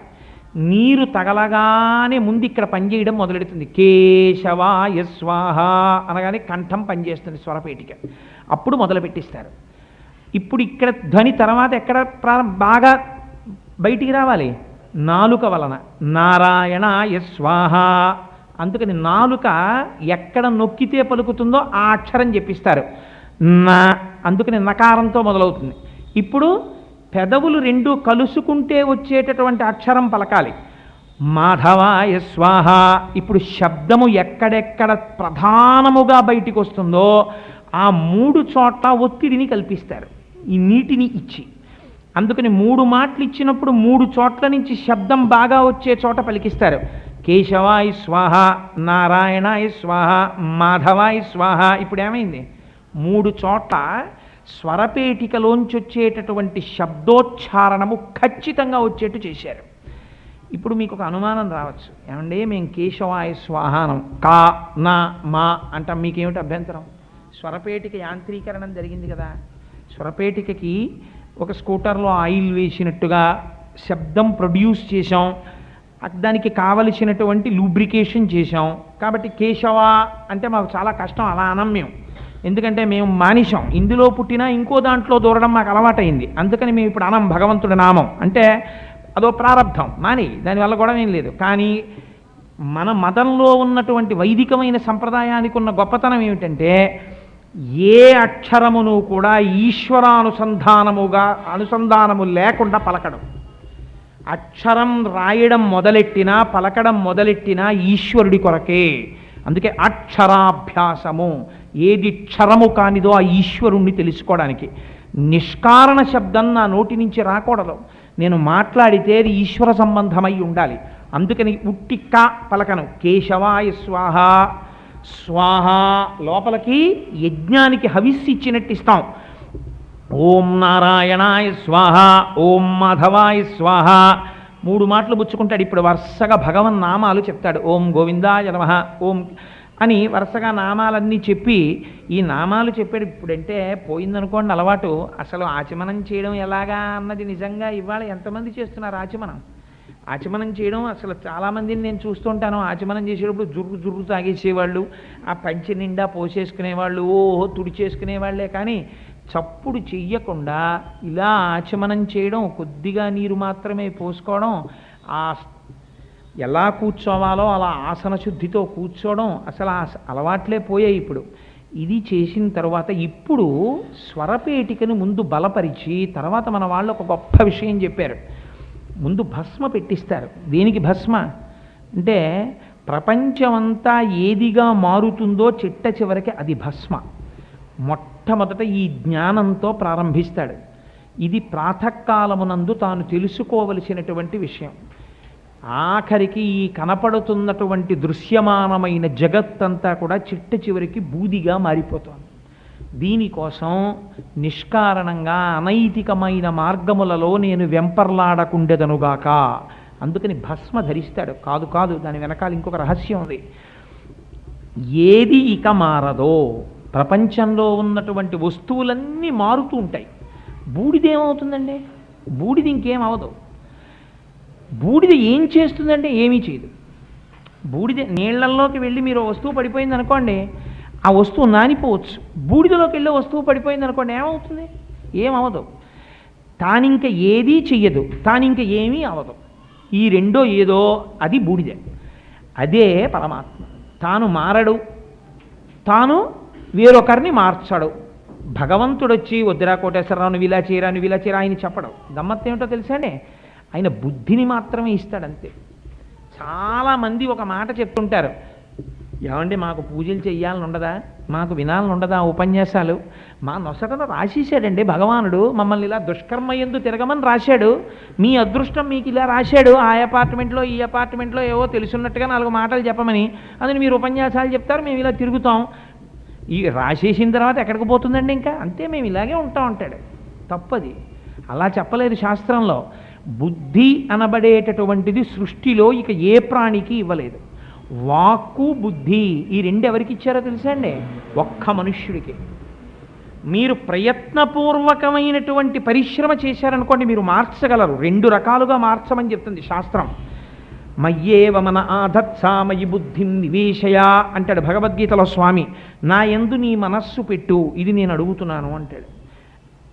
నీరు తగలగానే ముందు ఇక్కడ పనిచేయడం మొదలెడుతుంది. కేశవాయ స్వాహ అనగానే కంఠం పనిచేస్తుంది స్వరపేటిక, అప్పుడు మొదలు పెట్టిస్తారు. ఇప్పుడు ఇక్కడ ధ్వని తర్వాత ఎక్కడ బాగా బయటికి రావాలి? నాలుక వలన నారాయణాయ స్వాహ. అందుకని నాలుక ఎక్కడ నొక్కితే పలుకుతుందో ఆ అక్షరం చెప్పిస్తారు. నా అందుకని నకారంతో మొదలవుతుంది. ఇప్పుడు పెదవులు రెండు కలుసుకుంటే వచ్చేటటువంటి అక్షరం పలకాలి. మాధవాయ స్వాహ. ఇప్పుడు శబ్దము ఎక్కడెక్కడ ప్రధానముగా బయటికి వస్తుందో ఆ 3 చోట్ల ఒత్తిడిని కల్పిస్తారు ఈ నీటిని ఇచ్చి. అందుకని 3 మాటలు ఇచ్చినప్పుడు 3 చోట్ల నుంచి శబ్దం బాగా వచ్చే చోట పలికిస్తారు. కేశవాయ స్వాహ, నారాయణాయ స్వాహ, మాధవాయ స్వాహ. ఇప్పుడు ఏమైంది? 3 చోట్ల స్వరపేటికలోంచి వచ్చేటటువంటి శబ్దోచ్చారణము ఖచ్చితంగా వచ్చేట్టు చేశారు. ఇప్పుడు మీకు ఒక అనుమానం రావచ్చు, ఏమంటే మేము కేశవాయ స్వాహానం కా నా మా అంటాం, మీకేమిటి అభ్యంతరం? స్వరపేటిక యాంత్రీకరణం జరిగింది కదా. స్వరపేటికకి ఒక స్కూటర్లో ఆయిల్ వేసినట్టుగా శబ్దం ప్రొడ్యూస్ చేశాం, దానికి కావలసినటువంటి లూబ్రికేషన్ చేశాం. కాబట్టి కేశవ అంటే మాకు చాలా కష్టం, అలా అనం మేము. ఎందుకంటే మేము మానిషం, ఇందులో పుట్టినా ఇంకో దాంట్లో దూరడం మాకు అలవాటైంది. అందుకని మేము ఇప్పుడు అనం భగవంతుడి నామం. అంటే అదో ప్రారంధం, మాని దానివల్ల కూడా ఏం లేదు. కానీ మన మతంలో ఉన్నటువంటి వైదికమైన సంప్రదాయానికి ఉన్న గొప్పతనం ఏమిటంటే ఏ అక్షరమును కూడా అనుసంధానము లేకుండా పలకడం. అక్షరం రాయడం మొదలెట్టినా పలకడం మొదలెట్టినా ఈశ్వరుడి కొరకే. అందుకే అక్షరాభ్యాసము, ఏది క్షరము కానిదో ఆ ఈశ్వరుణ్ణి తెలుసుకోవడానికి. నిష్కారణ శబ్దం నా నోటి నుంచి రాకూడదు, నేను మాట్లాడితే అది ఈశ్వర సంబంధమై ఉండాలి. అందుకని ఉట్టిక్క పలకను. కేశవాయ స్వాహ. స్వాహ లోపలికి యజ్ఞానికి హవిస్సు ఇచ్చినట్టు ఇస్తాం. ఓం నారాయణాయ స్వాహ, ఓం మాధవాయ స్వాహ. 3 మాటలు పుచ్చుకుంటాడు. ఇప్పుడు వరుసగా భగవన్ నామాలు చెప్తాడు. ఓం గోవిందాయ నమః, ఓం అని వరుసగా నామాలన్నీ చెప్పి, ఈ నామాలు చెప్పాడు. ఇప్పుడంటే పోయిందనుకోండి అలవాటు. అసలు ఆచమనం చేయడం ఎలాగా అన్నది నిజంగా ఇవాళ ఎంతమంది చేస్తున్నారు ఆచమనం? ఆచమనం చేయడం అసలు చాలామందిని నేను చూస్తుంటాను. ఆచమనం చేసేటప్పుడు జుర్రు తాగేసేవాళ్ళు, ఆ పంచె నిండా పోసేసుకునేవాళ్ళు, ఓహో తుడిచేసుకునేవాళ్లే. కానీ చప్పుడు చెయ్యకుండా ఇలా ఆచమనం చేయడం, కొద్దిగా నీరు మాత్రమే పోసుకోవడం, ఆ ఎలా కూర్చోవాలో అలా ఆసన శుద్ధితో కూర్చోవడం, అసలు ఆ అలవాట్లే పోయాయి ఇప్పుడు. ఇది చేసిన తర్వాత ఇప్పుడు స్వరపేటికను ముందు బలపరిచి తర్వాత మన వాళ్ళు ఒక గొప్ప విషయం చెప్పారు. ముందు భస్మ పెట్టిస్తారు. దేనికి భస్మ అంటే ప్రపంచమంతా ఏదిగా మారుతుందో చిట్ట చివరికి అది భస్మ. మొట్టమొదట ఈ జ్ఞానంతో ప్రారంభిస్తాడు. ఇది ప్రాతకాలమునందు తాను తెలుసుకోవలసినటువంటి విషయం. ఆఖరికి ఈ కనపడుతున్నటువంటి దృశ్యమానమైన జగత్తంతా కూడా చిట్ట చివరికి బూదిగా మారిపోతోంది. దీనికోసం నిష్కారణంగా అనైతికమైన మార్గములలో నేను వెంపర్లాడకుండెదనుగాక. అందుకని భస్మ ధరిస్తాడు. కాదు దాని వెనకాల ఇంకొక రహస్యం ఉంది. ఏది ఇక మారదో, ప్రపంచంలో ఉన్నటువంటి వస్తువులన్నీ మారుతూ ఉంటాయి. బూడిదేమవుతుందండి? బూడిద ఇంకేం అవదు. బూడిద ఏం చేస్తుందంటే ఏమీ చేయదు. బూడిద నీళ్లల్లోకి వెళ్ళి మీరు వస్తువు పడిపోయింది అనుకోండి, ఆ వస్తువు నానిపోవచ్చు. బూడిదలోకి వెళ్ళే వస్తువు పడిపోయింది అనుకోండి, ఏమవుతుంది? ఏమవదు. తానింక ఏదీ చెయ్యదు, తానింక ఏమీ అవదు. ఈ రెండో ఏదో అది బూడిద. అదే పరమాత్మ. తాను మారడు, తాను వేరొకరిని మార్చాడు. భగవంతుడొచ్చి వద్దురా కోటేశ్వరరావు నువ్వు ఇలా చేయరా నువ్వు ఇలా చేయరా ఆయన చెప్పడం. గమ్మత్తు ఏమిటో తెలుసండి, ఆయన బుద్ధిని మాత్రమే ఇస్తాడంతే. చాలామంది ఒక మాట చెప్తుంటారు, ఏమండి మాకు పూజలు చెయ్యాలని ఉండదా, మాకు వినాలని ఉండదా ఉపన్యాసాలు? మా నొసటను రాసేసాడండి భగవానుడు, మమ్మల్ని ఇలా దుష్కర్మ యందు తిరగమని రాశాడు. మీ అదృష్టం మీకు ఇలా రాశాడు, ఆ అపార్ట్మెంట్లో ఈ అపార్ట్మెంట్లో ఏవో తెలుసున్నట్టుగా 4 మాటలు చెప్పమని. అందుని మీరు ఉపన్యాసాలు చెప్తారు, మేము ఇలా తిరుగుతాం. ఈ రాసేసిన తర్వాత ఎక్కడికి పోతుందండి? ఇంకా అంతే, మేము ఇలాగే ఉంటాం అంటాడు. తప్పది, అలా చెప్పలేదు శాస్త్రంలో. బుద్ధి అనబడేటటువంటిది సృష్టిలో ఇక ఏ ప్రాణికి ఇవ్వలేదు. వాక్కు బుద్ధి ఈ 2 ఎవరికి ఇచ్చారో తెలుసా అండి? ఒక్క మనుష్యుడికి. మీరు ప్రయత్నపూర్వకమైనటువంటి పరిశ్రమ చేశారనుకోండి, మీరు మార్చగలరు. 2 రకాలుగా మార్చమని చెప్తుంది శాస్త్రం. మయ్యేవ మన ఆధత్సామయి బుద్ధిం నివేశయ అంటాడు భగవద్గీతలో స్వామి. నా యందు నీ మనస్సు పెట్టు, ఇది నేను అడుగుతున్నాను అంటాడు.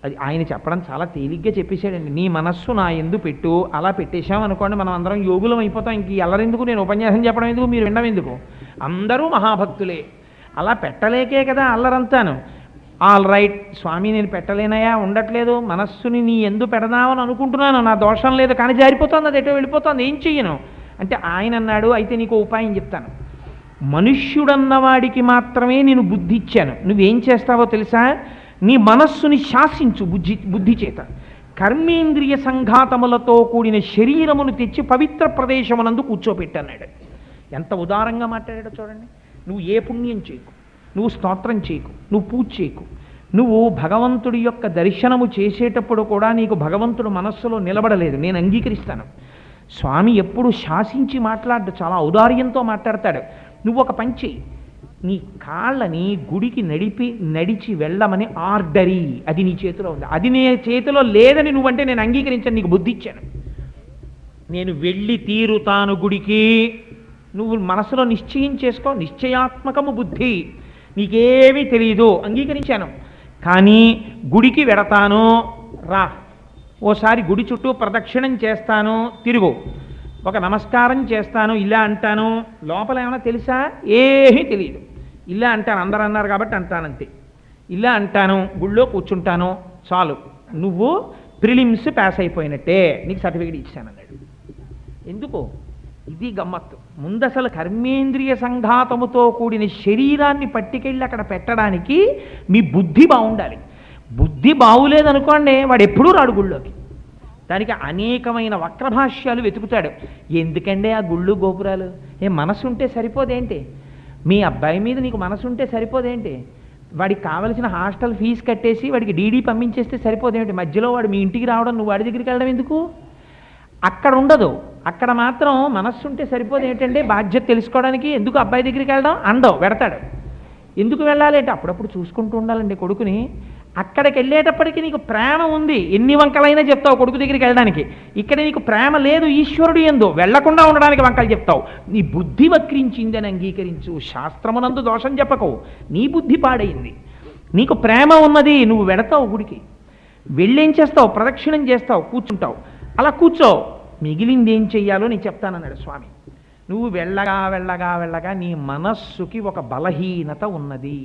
అది ఆయన చెప్పడం చాలా తేలిగ్గా చెప్పేశాడండి. నీ మనస్సు నా యందు పెట్టు, అలా పెట్టేశాం అనుకోండి మనం అందరం యోగులం అయిపోతాం. ఇంక ఎల్లరెందుకు, నేను ఉపన్యాసం చెప్పడం ఎందుకు, మీరు వినడం ఎందుకు, అందరూ మహాభక్తులే. అలా పెట్టలేకే కదా అల్లరంతాను. ఆల్ రైట్ స్వామి, నేను పెట్టలేనయా, ఉండట్లేదు, మనస్సుని నీ ఎందు పెడదామని అనుకుంటున్నాను, నా దోషం లేదు, కానీ జారిపోతుంది, అది ఎటో వెళ్ళిపోతుంది, ఏం చెయ్యను అంటే ఆయన అన్నాడు, అయితే నీకు ఉపాయం చెప్తాను. మనుష్యుడన్నవాడికి మాత్రమే నేను బుద్ధి ఇచ్చాను, నువ్వేం చేస్తావో తెలుసా, నీ మనస్సుని శాసించు బుద్ధి చేత. కర్మేంద్రియ సంఘాతములతో కూడిన శరీరమును తెచ్చి పవిత్ర ప్రదేశమునందు కూర్చోపెట్టన్నాడు. ఎంత ఉదారంగా మాట్లాడాడో చూడండి. నువ్వు ఏ పుణ్యం చేయకు, నువ్వు స్తోత్రం చేయకు, నువ్వు పూజ చేయకు, నువ్వు భగవంతుడి యొక్క దర్శనము చేసేటప్పుడు కూడా నీకు భగవంతుడు మనస్సులో నిలబడలేదు, నేను అంగీకరిస్తాను. స్వామి ఎప్పుడు శాసించి మాట్లాడు, చాలా ఔదార్యంతో మాట్లాడతాడు. నువ్వు ఒక పని చెయ్యి, నీ కాళ్ళని గుడికి నడిచి వెళ్ళమని ఆర్డరీ, అది నీ చేతిలో ఉంది. అది నీ చేతిలో లేదని నువ్వంటే నేను అంగీకరించాను, నీకు బుద్ధి ఇచ్చాను. నేను వెళ్ళి తీరుతాను గుడికి, నువ్వు మనసులో నిశ్చయం చేసుకో, నిశ్చయాత్మకము బుద్ధి, నీకేమీ తెలియదు, అంగీకరించాను. కానీ గుడికి వెడతాను, రా, ఓసారి గుడి చుట్టూ ప్రదక్షిణం చేస్తాను, తిరుగు, ఒక నమస్కారం చేస్తాను, ఇలా అంటాను, లోపల ఏమైనా తెలుసా, ఏమీ తెలియదు, ఇలా అంటాను, అందరూ అన్నారు కాబట్టి అంటానంతే, ఇలా అంటాను, గుళ్ళో కూర్చుంటాను, చాలు, నువ్వు ప్రిలిమ్స్ పాస్ అయిపోయినట్టే, నీకు సర్టిఫికేట్ ఇచ్చానన్నాడు. ఎందుకు? ఇది గమ్మత్తు. ముందు అసలు కర్మేంద్రియ సంఘాతముతో కూడిన శరీరాన్ని పట్టుకెళ్ళి అక్కడ పెట్టడానికి మీ బుద్ధి బాగుండాలి. బుద్ధి బాగులేదనుకోండి, వాడు ఎప్పుడూ రాడు గుళ్ళోకి. దానికి అనేకమైన వక్రభాష్యాలు వెతుకుతాడు. ఎందుకంటే ఆ గుళ్ళు గోపురాలు, మనసు ఉంటే సరిపోదేంటి, మీ అబ్బాయి మీద నీకు మనసు ఉంటే సరిపోదేంటి, వాడికి కావలసిన హాస్టల్ ఫీజు కట్టేసి వాడికి డీడీ పంపించేస్తే సరిపోదేంటి, మధ్యలో వాడు మీ ఇంటికి రావడం, నువ్వు వాడి దగ్గరికి వెళ్ళడం ఎందుకు? అక్కడ ఉండదు. అక్కడ మాత్రం మనస్సు ఉంటే సరిపోదు ఏంటంటే, బాధ్యత తెలుసుకోవడానికి ఎందుకు అబ్బాయి దగ్గరికి వెళ్ళడం, అండవు వెడతాడు. ఎందుకు వెళ్ళాలి అంటే అప్పుడప్పుడు చూసుకుంటూ ఉండాలండి కొడుకుని. అక్కడికి వెళ్ళేటప్పటికి నీకు ప్రేమ ఉంది, ఎన్ని వంకలైనా చెప్తావు కొడుకు దగ్గరికి వెళ్ళడానికి. ఇక్కడ నీకు ప్రేమ లేదు, ఈశ్వరుడు ఎందు వెళ్లకుండా ఉండడానికి వంకలు చెప్తావు. నీ బుద్ధి వక్రించిందని అంగీకరించు, శాస్త్రమునందు దోషం చెప్పకు, నీ బుద్ధి పాడైంది. నీకు ప్రేమ ఉన్నది, నువ్వు వెడతావు గుడికి, వెళ్ళేం చేస్తావు, ప్రదక్షిణం చేస్తావు, కూర్చుంటావు, అలా కూర్చో, మిగిలింది ఏం చెయ్యాలో నేను చెప్తానన్నాడు స్వామి. నువ్వు వెళ్ళగా వెళ్ళగా వెళ్ళగా నీ మనస్సుకి ఒక బలహీనత ఉన్నది,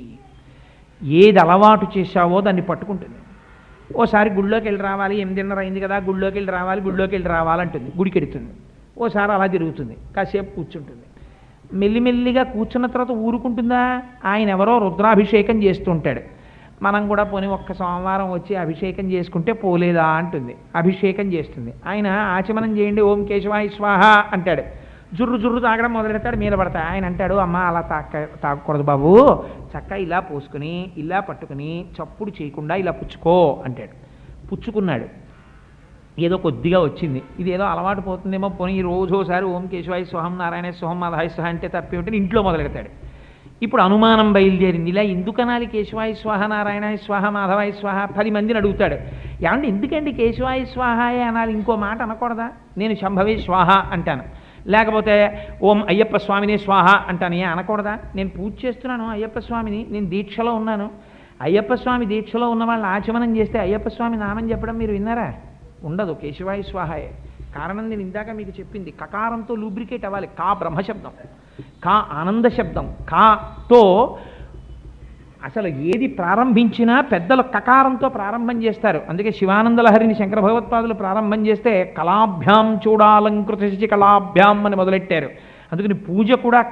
ఏది అలవాటు చేశావో దాన్ని పట్టుకుంటుంది. ఓసారి గుళ్ళోకి వెళ్ళి రావాలి, 8:30 అయింది కదా, గుళ్ళోకి వెళ్ళి రావాలంటుంది, గుడికి వెడుతుంది. ఓసారి అలా తిరుగుతుంది, కాసేపు కూర్చుంటుంది, మెల్లిమెల్లిగా కూర్చున్న తర్వాత ఊరుకుంటుందా? ఆయన ఎవరో రుద్రాభిషేకం చేస్తుంటాడు, మనం కూడా పోనీ ఒక్క సోమవారం వచ్చి అభిషేకం చేసుకుంటే పోలేదా అంటుంది, అభిషేకం చేస్తుంది. ఆయన ఆచమనం చేయండి, ఓం కేశవాయ స్వాహ అంటాడు, జుర్రు తాగడం మొదలెడతాడు, మీద పడతాడు. ఆయన అంటాడు, అమ్మ అలా తాగకూడదు బాబు, చక్క ఇలా పోసుకుని ఇలా పట్టుకుని చప్పుడు చేయకుండా ఇలా పుచ్చుకో అంటాడు. పుచ్చుకున్నాడు, ఏదో కొద్దిగా వచ్చింది, ఇది ఏదో అలవాటు పోతుందేమో, పోనీ రోజోసారి ఓం కేశవాయ స్వహం నారాయణ స్వహం మాధవాయ స్వహ అంటే తప్పేమిటని ఇంట్లో మొదలెడతాడు. ఇప్పుడు అనుమానం బయలుదేరింది, ఇలా ఎందుకనాలి కేశవాయ స్వాహ నారాయణాయ స్వాహ మాధవాయ స్వాహ, 10 మందిని అడుగుతాడు. ఏమంటే ఎందుకండి కేశవాయ స్వాహాయ అనాలి, ఇంకో మాట అనకూడదా? నేను శంభవే స్వాహ అంటాను, లేకపోతే ఓం అయ్యప్ప స్వామినే స్వాహ అంటాను, అనకూడదా? నేను పూజ చేస్తున్నాను అయ్యప్ప స్వామిని, నేను దీక్షలో ఉన్నాను, అయ్యప్ప స్వామి దీక్షలో ఉన్న వాళ్ళు ఆచమనం చేస్తే అయ్యప్ప స్వామి నామని చెప్పడం మీరు విన్నారా? ఉండదు, కేశవాయ స్వాహాయే. కారణం నేను ఇందాక మీకు చెప్పింది, కకారంతో లూబ్రికేట్ అవ్వాలి. కా బ్రహ్మశబ్దం, కా ఆనంద శబ్దం, కాతో అసలు ఏది ప్రారంభించినా పెద్దలు కకారంతో ప్రారంభం చేస్తారు. అందుకే శివానంద లహరిని శంకర భగవత్పాదులు ప్రారంభం చేస్తే కళాభ్యాం చూడాలంకృత కళాభ్యాం అని మొదలెట్టారు. అందుకని పూజ కూడా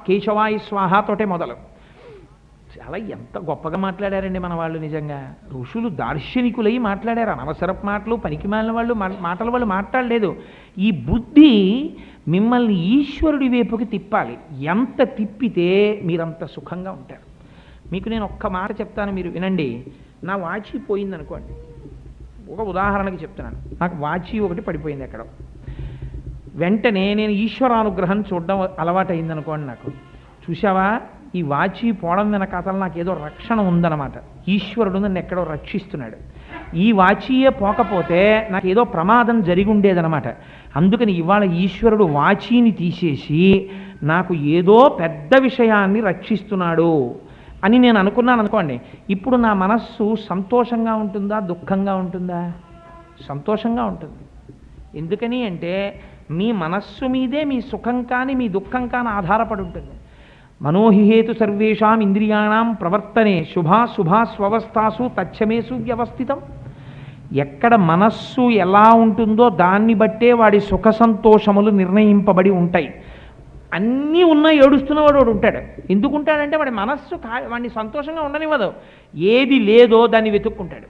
కేశవాయ స్వాహతోటే మొదలు. చాలా ఎంత గొప్పగా మాట్లాడారండి మన వాళ్ళు. నిజంగా ఋషులు దార్శనికులై మాట్లాడారు, అనవసరపు మాటలు పనికిమాలిన వాళ్ళు మాటల వాళ్ళు మాట్లాడలేదు. ఈ బుద్ధి మిమ్మల్ని ఈశ్వరుడి వైపుకి తిప్పాలి, ఎంత తిప్పితే మీరంత సుఖంగా ఉంటారు. మీకు నేను ఒక్క మాట చెప్తాను, మీరు వినండి. నా వాచి పోయింది అనుకోండి, ఒక ఉదాహరణకి చెప్తున్నాను, నాకు వాచి ఒకటి పడిపోయింది ఎక్కడో, వెంటనే నేను ఈశ్వరానుగ్రహం చూడడం అలవాటైంది అనుకోండి, నాకు చూసావా ఈ వాచి పోవడం వెనక అసలు నాకు ఏదో రక్షణ ఉందన్నమాట, ఈశ్వరుడు నన్ను ఎక్కడో రక్షిస్తున్నాడు. ఈ వాచీయే పోకపోతే నాకు ఏదో ప్రమాదం జరిగి ఉండేదన్నమాట. అందుకని ఇవాళ ఈశ్వరుడు వాచీని తీసేసి నాకు ఏదో పెద్ద విషయాన్ని రక్షిస్తున్నాడు అని నేను అనుకున్నాను అనుకోండి, ఇప్పుడు నా మనస్సు సంతోషంగా ఉంటుందా దుఃఖంగా ఉంటుందా? సంతోషంగా ఉంటుంది. ఎందుకని అంటే మీ మనస్సు మీదే మీ సుఖం కానీ మీ దుఃఖం కానీ ఆధారపడి ఉంటుంది. మనోహిహేతు సర్వేషాం ఇంద్రియాణం ప్రవర్తనే శుభా స్వవస్థాసు తచ్చమేసు వ్యవస్థితం. ఎక్కడ మనస్సు ఎలా ఉంటుందో దాన్ని బట్టే వాడి సుఖ సంతోషములు నిర్ణయింపబడి ఉంటాయి. అన్నీ ఉన్నా ఏడుస్తున్నవాడు వాడు ఉంటాడు. ఎందుకుంటాడంటే వాడి మనస్సు వాడిని సంతోషంగా ఉండనివ్వదు. ఏది లేదో దాన్ని వెతుక్కుంటాడు.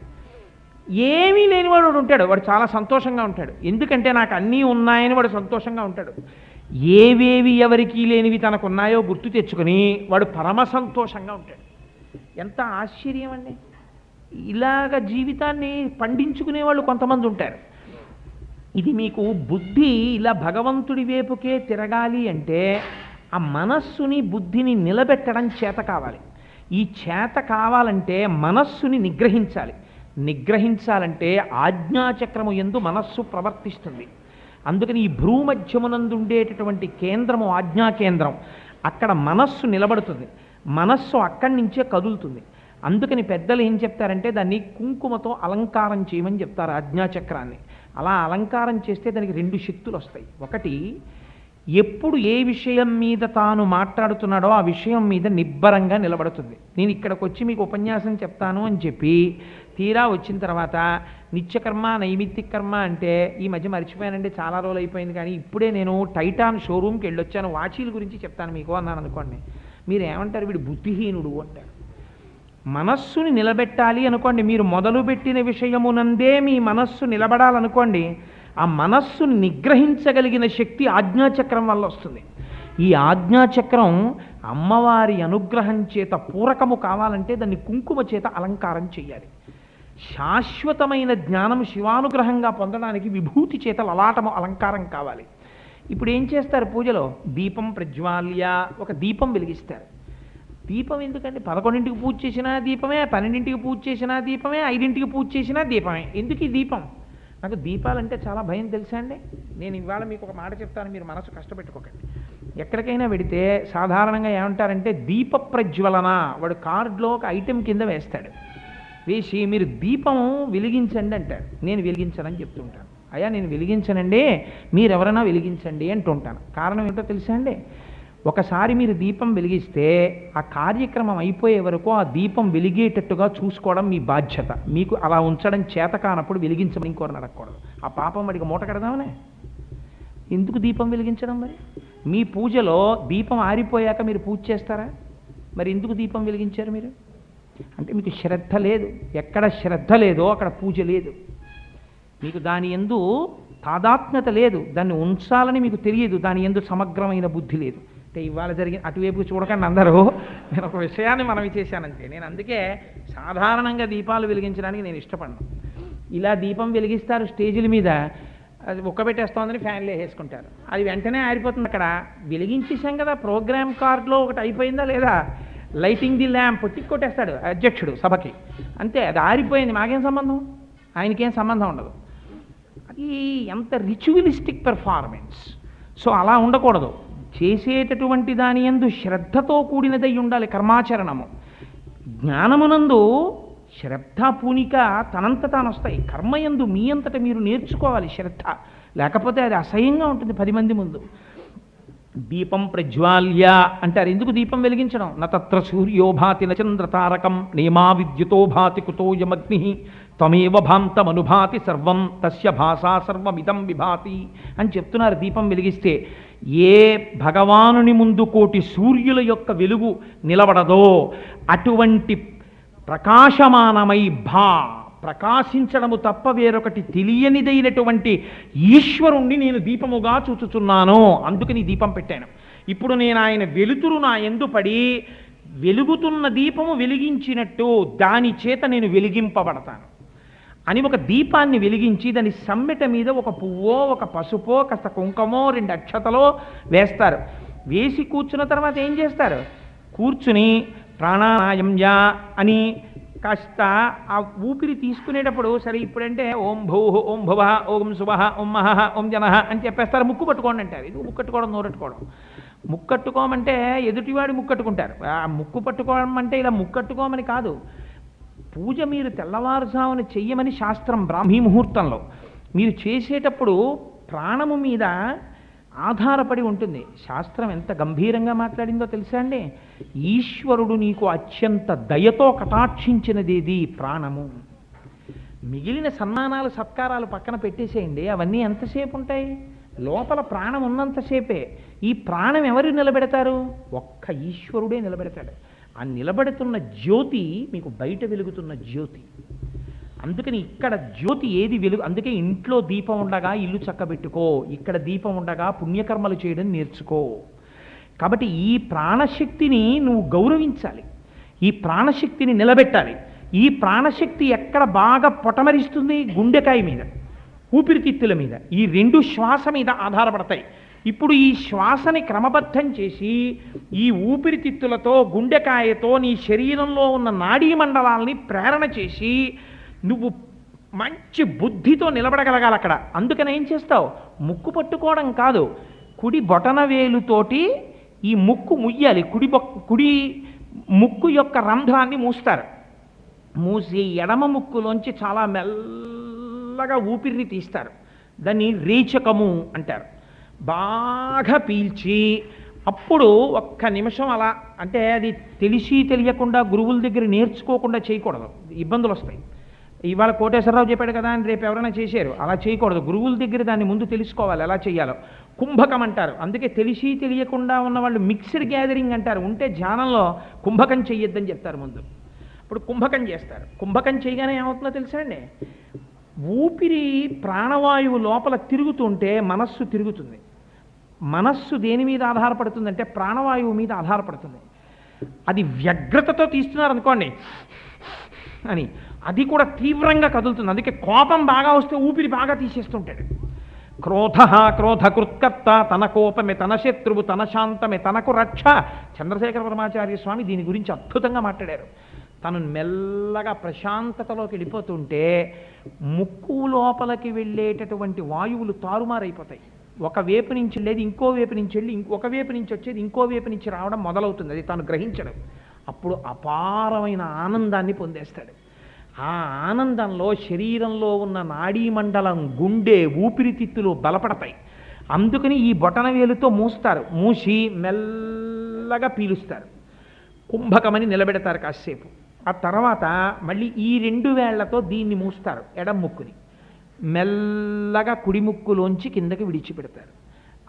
ఏమీ లేనివాడు వాడు ఉంటాడు, వాడు చాలా సంతోషంగా ఉంటాడు. ఎందుకంటే నాకు అన్నీ ఉన్నాయని వాడు సంతోషంగా ఉంటాడు. ఏవేవి ఎవరికి లేనివి తనకు ఉన్నాయో గుర్తు తెచ్చుకొని వాడు పరమ సంతోషంగా ఉంటాడు. ఎంత ఆశ్చర్యం అండి! ఇలాగ జీవితాన్ని పండించుకునే వాళ్ళు కొంతమంది ఉంటారు. ఇది మీకు బుద్ధి ఇలా భగవంతుడి వైపుకే తిరగాలి అంటే ఆ మనస్సుని బుద్ధిని నిలబెట్టడం చేత కావాలి. ఈ చేత కావాలంటే మనస్సుని నిగ్రహించాలి. నిగ్రహించాలంటే ఆజ్ఞాచక్రము యందు మనస్సు ప్రవర్తిస్తుంది. అందుకని ఈ భ్రూమధ్యమునందుండేటటువంటి కేంద్రము ఆజ్ఞా కేంద్రం, అక్కడ మనస్సు నిలబడుతుంది. మనస్సు అక్కడి నుంచే కదులుతుంది. అందుకని పెద్దలు ఏం చెప్తారంటే దాన్ని కుంకుమతో అలంకారం చేయమని చెప్తారు ఆజ్ఞాచక్రాన్ని. అలా అలంకారం చేస్తే దానికి రెండు శక్తులు వస్తాయి. ఒకటి, ఎప్పుడు ఏ విషయం మీద తాను మాట్లాడుతున్నాడో ఆ విషయం మీద నిబ్బరంగా నిలబడుతుంది. నేను ఇక్కడికి వచ్చి మీకు ఉపన్యాసం చెప్తాను అని చెప్పి తీరా వచ్చిన తర్వాత నిత్యకర్మ నైమిత్తిక కర్మ అంటే ఈ మధ్య మర్చిపోయానండి, చాలా రోజులు అయిపోయింది, కానీ ఇప్పుడే నేను టైటాన్ షోరూమ్కి వెళ్ళొచ్చాను, వాచీల గురించి చెప్తాను మీకు అన్నాను అనుకోండి. మీరు ఏమంటారు, వీడు బుద్ధిహీనుడు అంటారు. మనస్సుని నిలబెట్టాలి అనుకోండి, మీరు మొదలుపెట్టిన విషయమునందే మీ మనస్సు నిలబడాలనుకోండి, ఆ మనస్సుని నిగ్రహించగలిగిన శక్తి ఆజ్ఞాచక్రం వల్ల వస్తుంది. ఈ ఆజ్ఞాచక్రం అమ్మవారి అనుగ్రహం చేత పూరకము కావాలంటే దాన్ని కుంకుమ చేత అలంకారం చేయాలి. శాశ్వతమైన జ్ఞానం శివానుగ్రహంగా పొందడానికి విభూతి చేత లలాటము అలంకారం కావాలి. ఇప్పుడు ఏం చేస్తారు పూజలో? దీపం ప్రజ్వాల్య, ఒక దీపం వెలిగిస్తారు. దీపం ఎందుకండి? 11ంటికి పూజ చేసినా దీపమే, 12ంటికి పూజ చేసినా దీపమే, 5ంటికి పూజ చేసినా దీపమే. ఎందుకు ఈ దీపం? నాకు దీపాలంటే చాలా భయం, తెలుసా అండి. నేను ఇవాళ మీకు ఒక మాట చెప్తాను, మీరు మనసు కష్టపెట్టుకోకండి. ఎక్కడికైనా వెడితే సాధారణంగా ఏమంటారంటే దీప ప్రజ్వలన, వాడు కార్డులో ఒక ఐటెం కింద వేస్తాడు. వేసి మీరు దీపం వెలిగించండి అంటాడు. నేను వెలిగించనని చెప్తుంటాను. అయ్యా నేను వెలిగించనండి, మీరెవరైనా వెలిగించండి అంటుంటాను. కారణం ఏంటో తెలుసా అండి? ఒకసారి మీరు దీపం వెలిగిస్తే ఆ కార్యక్రమం అయిపోయే వరకు ఆ దీపం వెలిగేటట్టుగా చూసుకోవడం మీ బాధ్యత. మీకు అలా ఉంచడం చేత కానప్పుడు వెలిగించమని ఇంకోరిని అడగకూడదు. ఆ పాపం వాడికి మూట కడదామనే. ఎందుకు దీపం వెలిగించడం? మరి మీ పూజలో దీపం ఆరిపోయాక మీరు పూజ చేస్తారా? మరి ఎందుకు దీపం వెలిగించారు మీరు? అంటే మీకు శ్రద్ధ లేదు. ఎక్కడ శ్రద్ధ లేదో అక్కడ పూజ లేదు. మీకు దాని యందు తాదాత్మ్యత లేదు, దాన్ని ఉంచాలని మీకు తెలియదు, దాని యందు సమగ్రమైన బుద్ధి లేదు. అంటే ఇవాళ జరిగిన అటువైపు చూడకండి అందరూ, నేను ఒక విషయాన్ని మనవి చేశానంటే. నేను అందుకే సాధారణంగా దీపాలు వెలిగించడానికి నేను ఇష్టపడను. ఇలా దీపం వెలిగిస్తారు స్టేజీల మీద, అది ఉక్కబెట్టేస్తోందని ఫ్యాన్లు వేసుకుంటారు, అది వెంటనే ఆరిపోతుంది. అక్కడ వెలిగించేసాం కదా, ప్రోగ్రామ్ కార్డులో ఒకటి అయిపోయిందా లేదా, లైటింగ్ ది ల్యాంప్ టిక్ కొట్టేస్తాడు అధ్యక్షుడు సభకి, అంతే, అది ఆరిపోయింది, మాకేం సంబంధం, ఆయనకేం సంబంధం ఉండదు. అది ఎంత రిచువలిస్టిక్ పెర్ఫార్మెన్స్. సో అలా ఉండకూడదు. చేసేటటువంటి దాని యందు శ్రద్ధతో కూడినదై ఉండాలి కర్మాచరణము. జ్ఞానమునందు శ్రద్ధ పూనిక తనంత తాను వస్తాయి. కర్మయందు మీ అంతట మీరు నేర్చుకోవాలి శ్రద్ధ, లేకపోతే అది అసహ్యంగా ఉంటుంది 10 మంది ముందు. దీపం ప్రజ్వాల్య అంటారు. ఎందుకు దీపం వెలిగించడం? నత్ర సూర్యోభాతి నచంద్రతారకం నేమా విద్యుతో భాతి కుతోయమగ్ని త్వమేవ భాంతమనుభాతి సర్వం తస్య భాషా సర్వమిదం విభాతి అని చెప్తున్నారు. దీపం వెలిగిస్తే ఏ భగవానుని ముందు కోటి సూర్యుల యొక్క వెలుగు నిలబడదో అటువంటి ప్రకాశమానమై ప్రకాశించడము తప్ప వేరొకటి తెలియనిదైనటువంటి ఈశ్వరుణ్ణి నేను దీపముగా చూచుచున్నాను, అందుకని దీపం పెట్టాను. ఇప్పుడు నేను ఆయన వెలుతురు నా యందు పడి వెలుగుతున్న దీపము వెలిగించినట్టు దాని చేత నేను వెలిగింపబడతాను అని ఒక దీపాన్ని వెలిగించి దాని సమ్మెట మీద ఒక పువ్వో ఒక పసుపో కాస్త కుంకుమో 2 అక్షతలో వేస్తారు. వేసి కూర్చున్న తర్వాత ఏం చేస్తారు? కూర్చుని ప్రాణాయామ్య అని కాస్త ఆ ఊపిరి తీసుకునేటప్పుడు, సరే ఇప్పుడంటే ఓం భూ ఓం భువ ఓం శుభ ఓం మహ ఓం జన అని చెప్పేస్తారు. ముక్కు పట్టుకోండి అంటారు. ఇది ముక్కు కట్టుకోవడం, నోరెట్టుకోవడం. ముక్కట్టుకోమంటే ఎదుటివాడి ముక్కట్టుకుంటారు. ఆ ముక్కు పట్టుకోవడం అంటే ఇలా ముక్కట్టుకోమని కాదు. పూజ మీరు తెల్లవారుజామున చెయ్యమని శాస్త్రం. బ్రాహ్మీ ముహూర్తంలో మీరు చేసేటప్పుడు ప్రాణము మీద ఆధారపడి ఉంటుంది. శాస్త్రం ఎంత గంభీరంగా మాట్లాడిందో తెలుసా అండి? ఈశ్వరుడు నీకు అత్యంత దయతో కటాక్షించినదేది ప్రాణము. మిగిలిన సన్మానాలు సత్కారాలు పక్కన పెట్టేసేయండి, అవన్నీ ఎంతసేపు ఉంటాయి? లోపల ప్రాణం ఉన్నంతసేపే. ఈ ప్రాణం ఎవరు నిలబెడతారు? ఒక్క ఈశ్వరుడే నిలబెడతాడు. ఆ నిలబెడుతున్న జ్యోతి మీకు బయట వెలుగుతున్న జ్యోతి. అందుకని ఇక్కడ జ్యోతి ఏది వెలుగు. అందుకే ఇంట్లో దీపం ఉండగా ఇల్లు చక్కబెట్టుకో, ఇక్కడ దీపం ఉండగా పుణ్యకర్మలు చేయడం నేర్చుకో. కాబట్టి ఈ ప్రాణశక్తిని నువ్వు గౌరవించాలి, ఈ ప్రాణశక్తిని నిలబెట్టాలి. ఈ ప్రాణశక్తి ఎక్కడ బాగా పొటమరిస్తుంది? గుండెకాయ మీద, ఊపిరితిత్తుల మీద, ఈ రెండు శ్వాస మీద ఆధారపడతాయి. ఇప్పుడు ఈ శ్వాసని క్రమబద్ధం చేసి ఈ ఊపిరితిత్తులతో గుండెకాయతో నీ శరీరంలో ఉన్న నాడీ మండలాల్ని ప్రేరణ చేసి నువ్వు మంచి బుద్ధితో నిలబడగలగాలి అక్కడ. అందుకని ఏం చేస్తావు? ముక్కు పట్టుకోవడం కాదు, కుడి బొటన వేలుతోటి ఈ ముక్కు ముయ్యాలి. కుడి ముక్కు యొక్క రంధ్రాన్ని మూస్తారు. మూసి ఎడమ ముక్కులోంచి చాలా మెల్లగా ఊపిరిని తీస్తారు. దాన్ని రేచకము అంటారు. బాగా పీల్చి అప్పుడు ఒక్క నిమిషం అలా, అంటే అది తెలిసి తెలియకుండా గురువుల దగ్గర నేర్చుకోకుండా చేయకూడదు, ఇబ్బందులు వస్తాయి. ఇవాళ కోటేశ్వరరావు చెప్పాడు కదా అని రేపు ఎవరైనా చేశారు, అలా చేయకూడదు. గురువుల దగ్గర దాన్ని ముందు తెలుసుకోవాలి ఎలా చేయాలో. కుంభకం అంటారు. అందుకే తెలిసి తెలియకుండా ఉన్న వాళ్ళు మిక్స్డ్ గ్యాదరింగ్ అంటారు. ఉంటే ధ్యానంలో కుంభకం చెయ్యొద్దని చెప్తారు ముందు. ఇప్పుడు కుంభకం చేస్తారు. కుంభకం చేయగానే ఏమవుతుందో తెలుసా అండి? ఊపిరి ప్రాణవాయువు లోపల తిరుగుతుంటే మనస్సు తిరుగుతుంది. మనస్సు దేని మీద ఆధారపడుతుందంటే ప్రాణవాయువు మీద ఆధారపడుతుంది. అది వ్యగ్రతతో తీస్తున్నారు అనుకోండి అని, అది కూడా తీవ్రంగా కదులుతుంది. అందుకే కోపం బాగా వస్తే ఊపిరి బాగా తీసేస్తుంటాడు. క్రోధకృత్కర్త, తన కోపమే తన శత్రువు, తన శాంతమే తనకు రక్ష. చంద్రశేఖర పరమాచార్య స్వామి దీని గురించి అద్భుతంగా మాట్లాడారు. తను మెల్లగా ప్రశాంతతలోకి వెళ్ళిపోతుంటే ముక్కు లోపలికి వెళ్ళేటటువంటి వాయువులు తారుమారైపోతాయి. ఒక వైపు నుంచి వెళ్ళేది ఇంకో వైపు నుంచి వెళ్ళి ఒక వైపు నుంచి వచ్చేది ఇంకో వైపు నుంచి రావడం మొదలవుతుంది. అది తాను గ్రహించడం. అప్పుడు అపారమైన ఆనందాన్ని పొందేస్తాడు. ఆ ఆనందంలో శరీరంలో ఉన్న నాడీ మండలం, గుండె, ఊపిరితిత్తులు బలపడతాయి. అందుకని ఈ బొటన వేలుతో మూస్తారు. మూసి మెల్లగా పీలుస్తారు. కుంభకమని నిలబెడతారు కాసేపు. ఆ తర్వాత మళ్ళీ ఈ రెండు వేళ్లతో దీన్ని మూస్తారు, ఎడం ముక్కుని. మెల్లగా కుడి ముక్కులోంచి కిందకి విడిచిపెడతారు.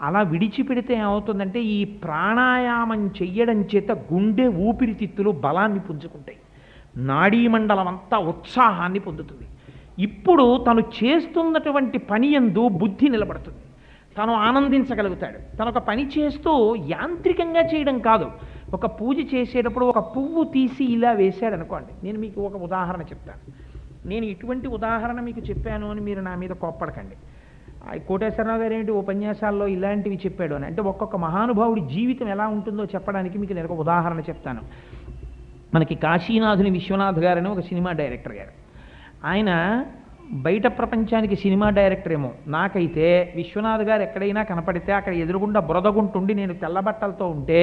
అలా విడిచిపెడితే ఏమవుతుందంటే ఈ ప్రాణాయామం చెయ్యడం చేత గుండె, ఊపిరితిత్తులు బలాన్ని పుంజుకుంటాయి. నాడీ మండలం అంతా ఉత్సాహాన్ని పొందుతుంది. ఇప్పుడు తను చేస్తున్నటువంటి పని యందు బుద్ధి నిలబడుతుంది. తను ఆనందించగలుగుతాడు. తను ఒక పని చేస్తూ యాంత్రికంగా చేయడం కాదు. ఒక పూజ చేసేటప్పుడు ఒక పువ్వు తీసి ఇలా వేశాడు అనుకోండి. నేను మీకు ఒక ఉదాహరణ చెప్తాను. నేను ఇటువంటి ఉదాహరణ మీకు చెప్పాను అని మీరు నా మీద కోప్పడకండి. కోటేశ్వరరావు గారు ఏంటి ఉపన్యాసాల్లో ఇలాంటివి చెప్పాడు అని. అంటే ఒక్కొక్క మహానుభావుడి జీవితం ఎలా ఉంటుందో చెప్పడానికి మీకు నేను ఒక ఉదాహరణ చెప్తాను. మనకి కాశీనాథుని విశ్వనాథ్ గారని ఒక సినిమా డైరెక్టర్ గారు. ఆయన బయట ప్రపంచానికి సినిమా డైరెక్టర్ ఏమో, నాకైతే విశ్వనాథ్ గారు ఎక్కడైనా కనపడితే అక్కడ ఎదురుగుండా బురదగుంటుండి నేను తెల్లబట్టలతో ఉంటే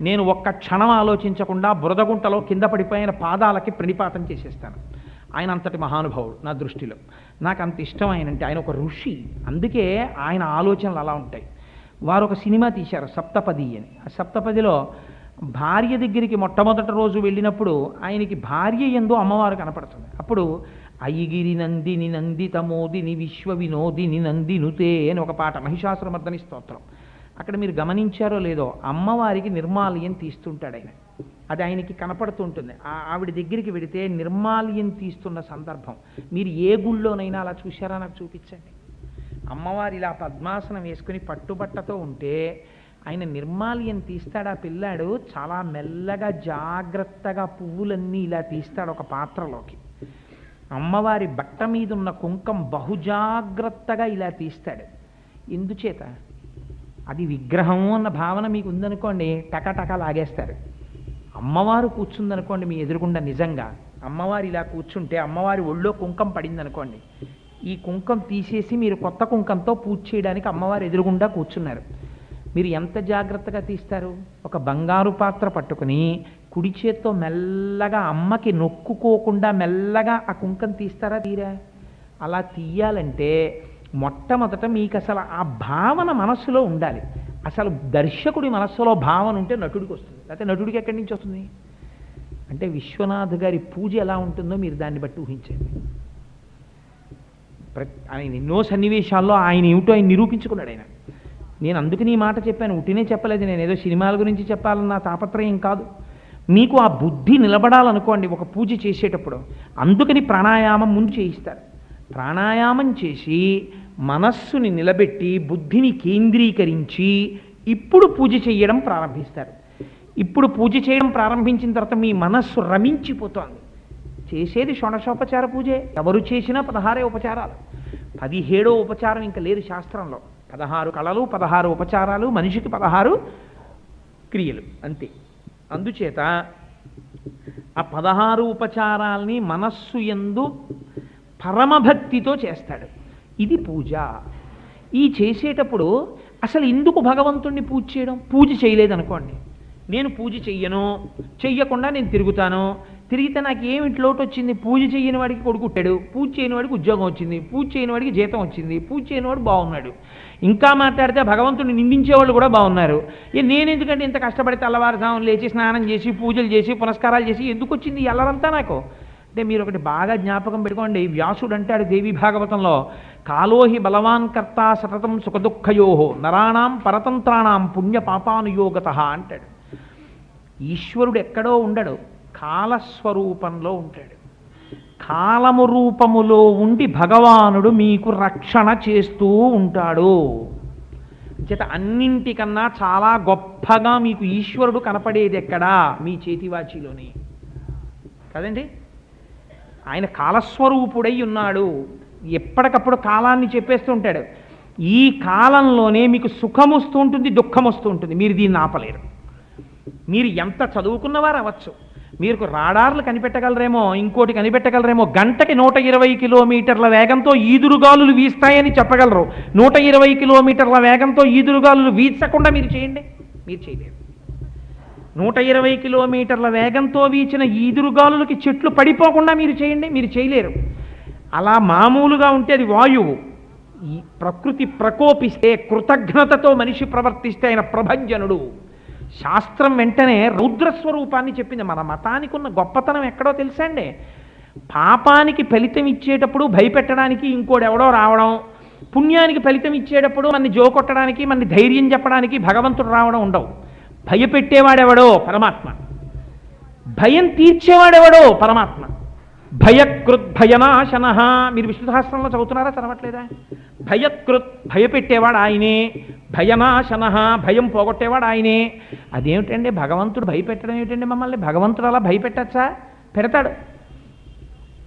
నేను ఒక్క క్షణం ఆలోచించకుండా బురదగుంటలో కింద పడిపోయిన పాదాలకి ప్రణిపాతం చేసేస్తాను. ఆయన అంతటి మహానుభావుడు నా దృష్టిలో. నాకు అంత ఇష్టం ఆయనంటే. ఆయన ఒక ఋషి. అందుకే ఆయన ఆలోచనలు అలా ఉంటాయి. వారు ఒక సినిమా తీశారు సప్తపది అని. ఆ సప్తపదిలో భార్య దగ్గరికి మొట్టమొదటి రోజు వెళ్ళినప్పుడు ఆయనకి భార్య యందు అమ్మవారు కనపడుతుంది. అప్పుడు అయ్యిగిరి నందిని నందితమోదిని విశ్వ వినోదిని నందినుతే అని ఒక పాట, మహిషాసురమర్దని స్తోత్రం. అక్కడ మీరు గమనించారో లేదో, అమ్మవారికి నిర్మాల్యం తీస్తుంటాడు ఆయన. అది ఆయనకి కనపడుతుంటుంది. ఆవిడ దగ్గరికి వెడితే నిర్మాల్యం తీస్తున్న సందర్భం మీరు ఏ గుళ్ళోనైనా అలా చూశారా? నాకు చూపించండి. అమ్మవారి ఇలా పద్మాసనం వేసుకుని పట్టుబట్టతో ఉంటే ఆయన నిర్మాల్యం తీస్తాడు. ఆ పిల్లాడు చాలా మెల్లగా జాగ్రత్తగా పువ్వులన్నీ ఇలా తీస్తాడు ఒక పాత్రలోకి. అమ్మవారి బట్ట మీద ఉన్న కుంకం బహుజాగ్రత్తగా ఇలా తీస్తాడు. ఎందుచేత? అది విగ్రహం అన్న భావన మీకు ఉందనుకోండి, టకటక లాగేస్తారు. అమ్మవారు కూర్చుందనుకోండి మీ ఎదురుగుండా, నిజంగా అమ్మవారు ఇలా కూర్చుంటే అమ్మవారి ఒళ్ళో కుంకం పడిందనుకోండి, ఈ కుంకం తీసేసి మీరు కొత్త కుంకంతో పూజ చేయడానికి అమ్మవారు ఎదురుగుండా కూర్చున్నారు. మీరు ఎంత జాగ్రత్తగా తీస్తారు? ఒక బంగారు పాత్ర పట్టుకుని కుడి చేత్తో మెల్లగా అమ్మకి నొక్కుకోకుండా మెల్లగా ఆ కుంకం తీస్తారా తీరా? అలా తీయాలంటే మొట్టమొదట మీకు అసలు ఆ భావన మనస్సులో ఉండాలి. అసలు దర్శకుడి మనస్సులో భావన ఉంటే నటుడికి వస్తుంది, లేకపోతే నటుడికి ఎక్కడి నుంచి వస్తుంది? అంటే విశ్వనాథ్ గారి పూజ ఎలా ఉంటుందో మీరు దాన్ని బట్టి ఊహించండి. ఆయన ఎన్నో సన్నివేశాల్లో ఆయన ఏమిటో ఆయన నిరూపించుకున్నాడు. నేను అందుకని ఈ మాట చెప్పాను, ఉట్టినే చెప్పలేదు. నేను ఏదో సినిమాల గురించి చెప్పాలన్న తాపత్రయం కాదు. మీకు ఆ బుద్ధి నిలబడాలనుకోండి ఒక పూజ చేసేటప్పుడు, అందుకని ప్రాణాయామం ముందు చేయిస్తారు. ప్రాణాయామం చేసి మనస్సుని నిలబెట్టి బుద్ధిని కేంద్రీకరించి ఇప్పుడు పూజ చేయడం ప్రారంభిస్తారు. ఇప్పుడు పూజ చేయడం ప్రారంభించిన తర్వాత మీ మనస్సు రమించిపోతోంది. చేసేది షోడశోపచార పూజే. ఎవరు చేసినా 16 ఉపచారాలు, 17వ ఉపచారం ఇంకా లేదు శాస్త్రంలో. 16 కళలు, 16 ఉపచారాలు, మనిషికి 16 క్రియలు అంతే. అందుచేత ఆ 16 ఉపచారాల్ని మనస్సు యందు పరమభక్తితో చేస్తాడు. ఇది పూజ. ఈ చేసేటప్పుడు అసలు ఎందుకు భగవంతుణ్ణి పూజ చేయడం? పూజ చేయలేదనుకోండి, నేను పూజ చెయ్యకుండా నేను తిరిగితే నాకు ఏమిటి లోటు వచ్చింది? పూజ చేయని వాడికి కొడుకుట్టాడు, పూజ చేయని వాడికి ఉద్యోగం వచ్చింది, పూజ చేయని వాడికి జీతం వచ్చింది, పూజ చేయని వాడు బాగున్నాడు. ఇంకా మాట్లాడితే భగవంతుడిని నిందించేవాళ్ళు కూడా బాగున్నారు. నేను ఎందుకంటే ఇంత కష్టపడి తెల్లవారుజామున లేచి స్నానం చేసి పూజలు చేసి పునస్కారాలు చేసి ఎందుకు వచ్చింది ఎల్లరంతా నాకు? అంటే మీరు ఒకటి బాగా జ్ఞాపకం పెట్టుకోండి. వ్యాసుడు అంటాడు దేవి భాగవతంలో, కాలోహి బలవాన్ కర్త సతతం సుఖదుఃఖయోహో నరాణాం పరతంత్రాణం పుణ్య పాపానుయోగత అంటాడు. ఈశ్వరుడు ఎక్కడో ఉండడు, కాలస్వరూపంలో ఉంటాడు. కాలము రూపములో ఉండి భగవానుడు మీకు రక్షణ చేస్తూ ఉంటాడు. చేత అన్నింటికన్నా చాలా గొప్పగా మీకు ఈశ్వరుడు కనపడేది ఎక్కడా? మీ చేతివాచిలోని కదండి. ఆయన కాలస్వరూపుడై ఉన్నాడు. ఎప్పటికప్పుడు కాలాన్ని చెప్పేస్తూ ఉంటాడు. ఈ కాలంలోనే మీకు సుఖం వస్తూ ఉంటుంది, దుఃఖం వస్తూ ఉంటుంది. మీరు దీన్ని ఆపలేరు. మీరు ఎంత చదువుకున్నవారు అవ్వచ్చు, మీరు రాడార్లు కనిపెట్టగలరేమో, ఇంకోటి కనిపెట్టగలరేమో, గంటకి 120 కిలోమీటర్ల వేగంతో ఈదురుగాలులు వీస్తాయని చెప్పగలరు. 120 కిలోమీటర్ల వేగంతో ఈదురుగాలులు వీచకుండా మీరు చేయండి, మీరు చేయలేరు. 120 కిలోమీటర్ల వేగంతో వీచిన ఈదురుగాలులకి చెట్లు పడిపోకుండా మీరు చేయండి, మీరు చేయలేరు. అలా మామూలుగా ఉంటే అది వాయువు. ఈ ప్రకృతి ప్రకోపిస్తే, కృతజ్ఞతతో మనిషి ప్రవర్తిస్తే ఆయన ప్రభంజనుడు. శాస్త్రం వెంటనే రౌద్రస్వరూపాన్ని చెప్పింది. మన మతానికి ఉన్న గొప్పతనం ఎక్కడో తెలుసా అండి? పాపానికి ఫలితం ఇచ్చేటప్పుడు భయపెట్టడానికి ఇంకోడెవడో రావడం, పుణ్యానికి ఫలితం ఇచ్చేటప్పుడు మనని జోకొట్టడానికి, మనని ధైర్యం చెప్పడానికి భగవంతుడు రావడం ఉండవు. భయపెట్టేవాడెవడో పరమాత్మ, భయం తీర్చేవాడెవడో పరమాత్మ. భయకృత్ భయనాశన. మీరు విష్ణు సహస్రంలో చదువుతున్నారా, చదవట్లేదా? భయకృత్ భయపెట్టేవాడు ఆయనే, భయనాశన భయం పోగొట్టేవాడు ఆయనే. అదేమిటండి భగవంతుడు భయపెట్టడం ఏమిటండి మమ్మల్ని? భగవంతుడు అలా భయపెట్టచ్చా? పెడతాడు.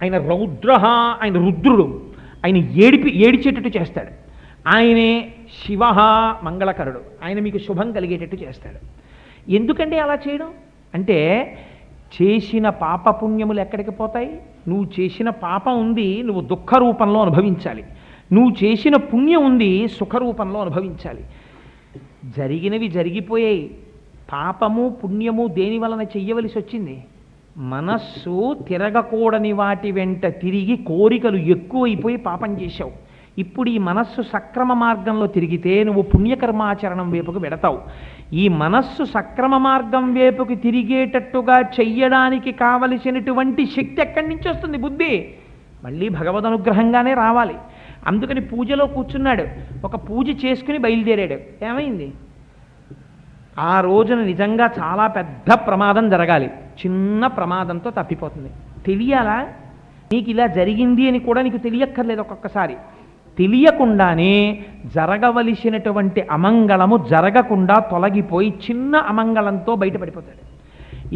ఆయన రౌద్ర, ఆయన రుద్రుడు, ఆయన ఏడిచేటట్టు చేస్తాడు. ఆయనే శివ మంగళకరుడు, ఆయన మీకు శుభం కలిగేటట్టు చేస్తాడు. ఎందుకంటే అలా చేయడం అంటే, చేసిన పాపపుణ్యములు ఎక్కడికి పోతాయి? నువ్వు చేసిన పాపం ఉంది, నువ్వు దుఃఖ రూపంలో అనుభవించాలి. నువ్వు చేసిన పుణ్యం ఉంది, సుఖరూపంలో అనుభవించాలి. జరిగినవి జరిగిపోయాయి. పాపము పుణ్యము దేని వలన చెయ్యవలసి వచ్చింది? మనస్సు తిరగకూడని వాటి వెంట తిరిగి కోరికలు ఎక్కువైపోయి పాపం చేశావు. ఇప్పుడు ఈ మనస్సు సక్రమ మార్గంలో తిరిగితే నువ్వు పుణ్యకర్మాచరణం వైపుకు వెడతావు. ఈ మనస్సు సక్రమ మార్గం వైపుకి తిరిగేటట్టుగా చెయ్యడానికి కావలసినటువంటి శక్తి ఎక్కడి నుంచి వస్తుంది? బుద్ధి. మళ్ళీ భగవద్ అనుగ్రహంగానే రావాలి. అందుకని పూజలో కూర్చున్నాడు, ఒక పూజ చేసుకుని బయలుదేరాడు. ఏమైంది? ఆ రోజున నిజంగా చాలా పెద్ద ప్రమాదం జరగాలి, చిన్న ప్రమాదంతో తప్పిపోతుంది. తెలియాలా? నీకు ఇలా జరిగింది అని కూడా నీకు తెలియక్కర్లేదు. ఒక్కొక్కసారి తెలియకుండానే జరగవలసినటువంటి అమంగళము జరగకుండా తొలగిపోయి చిన్న అమంగళంతో బయటపడిపోతాడు.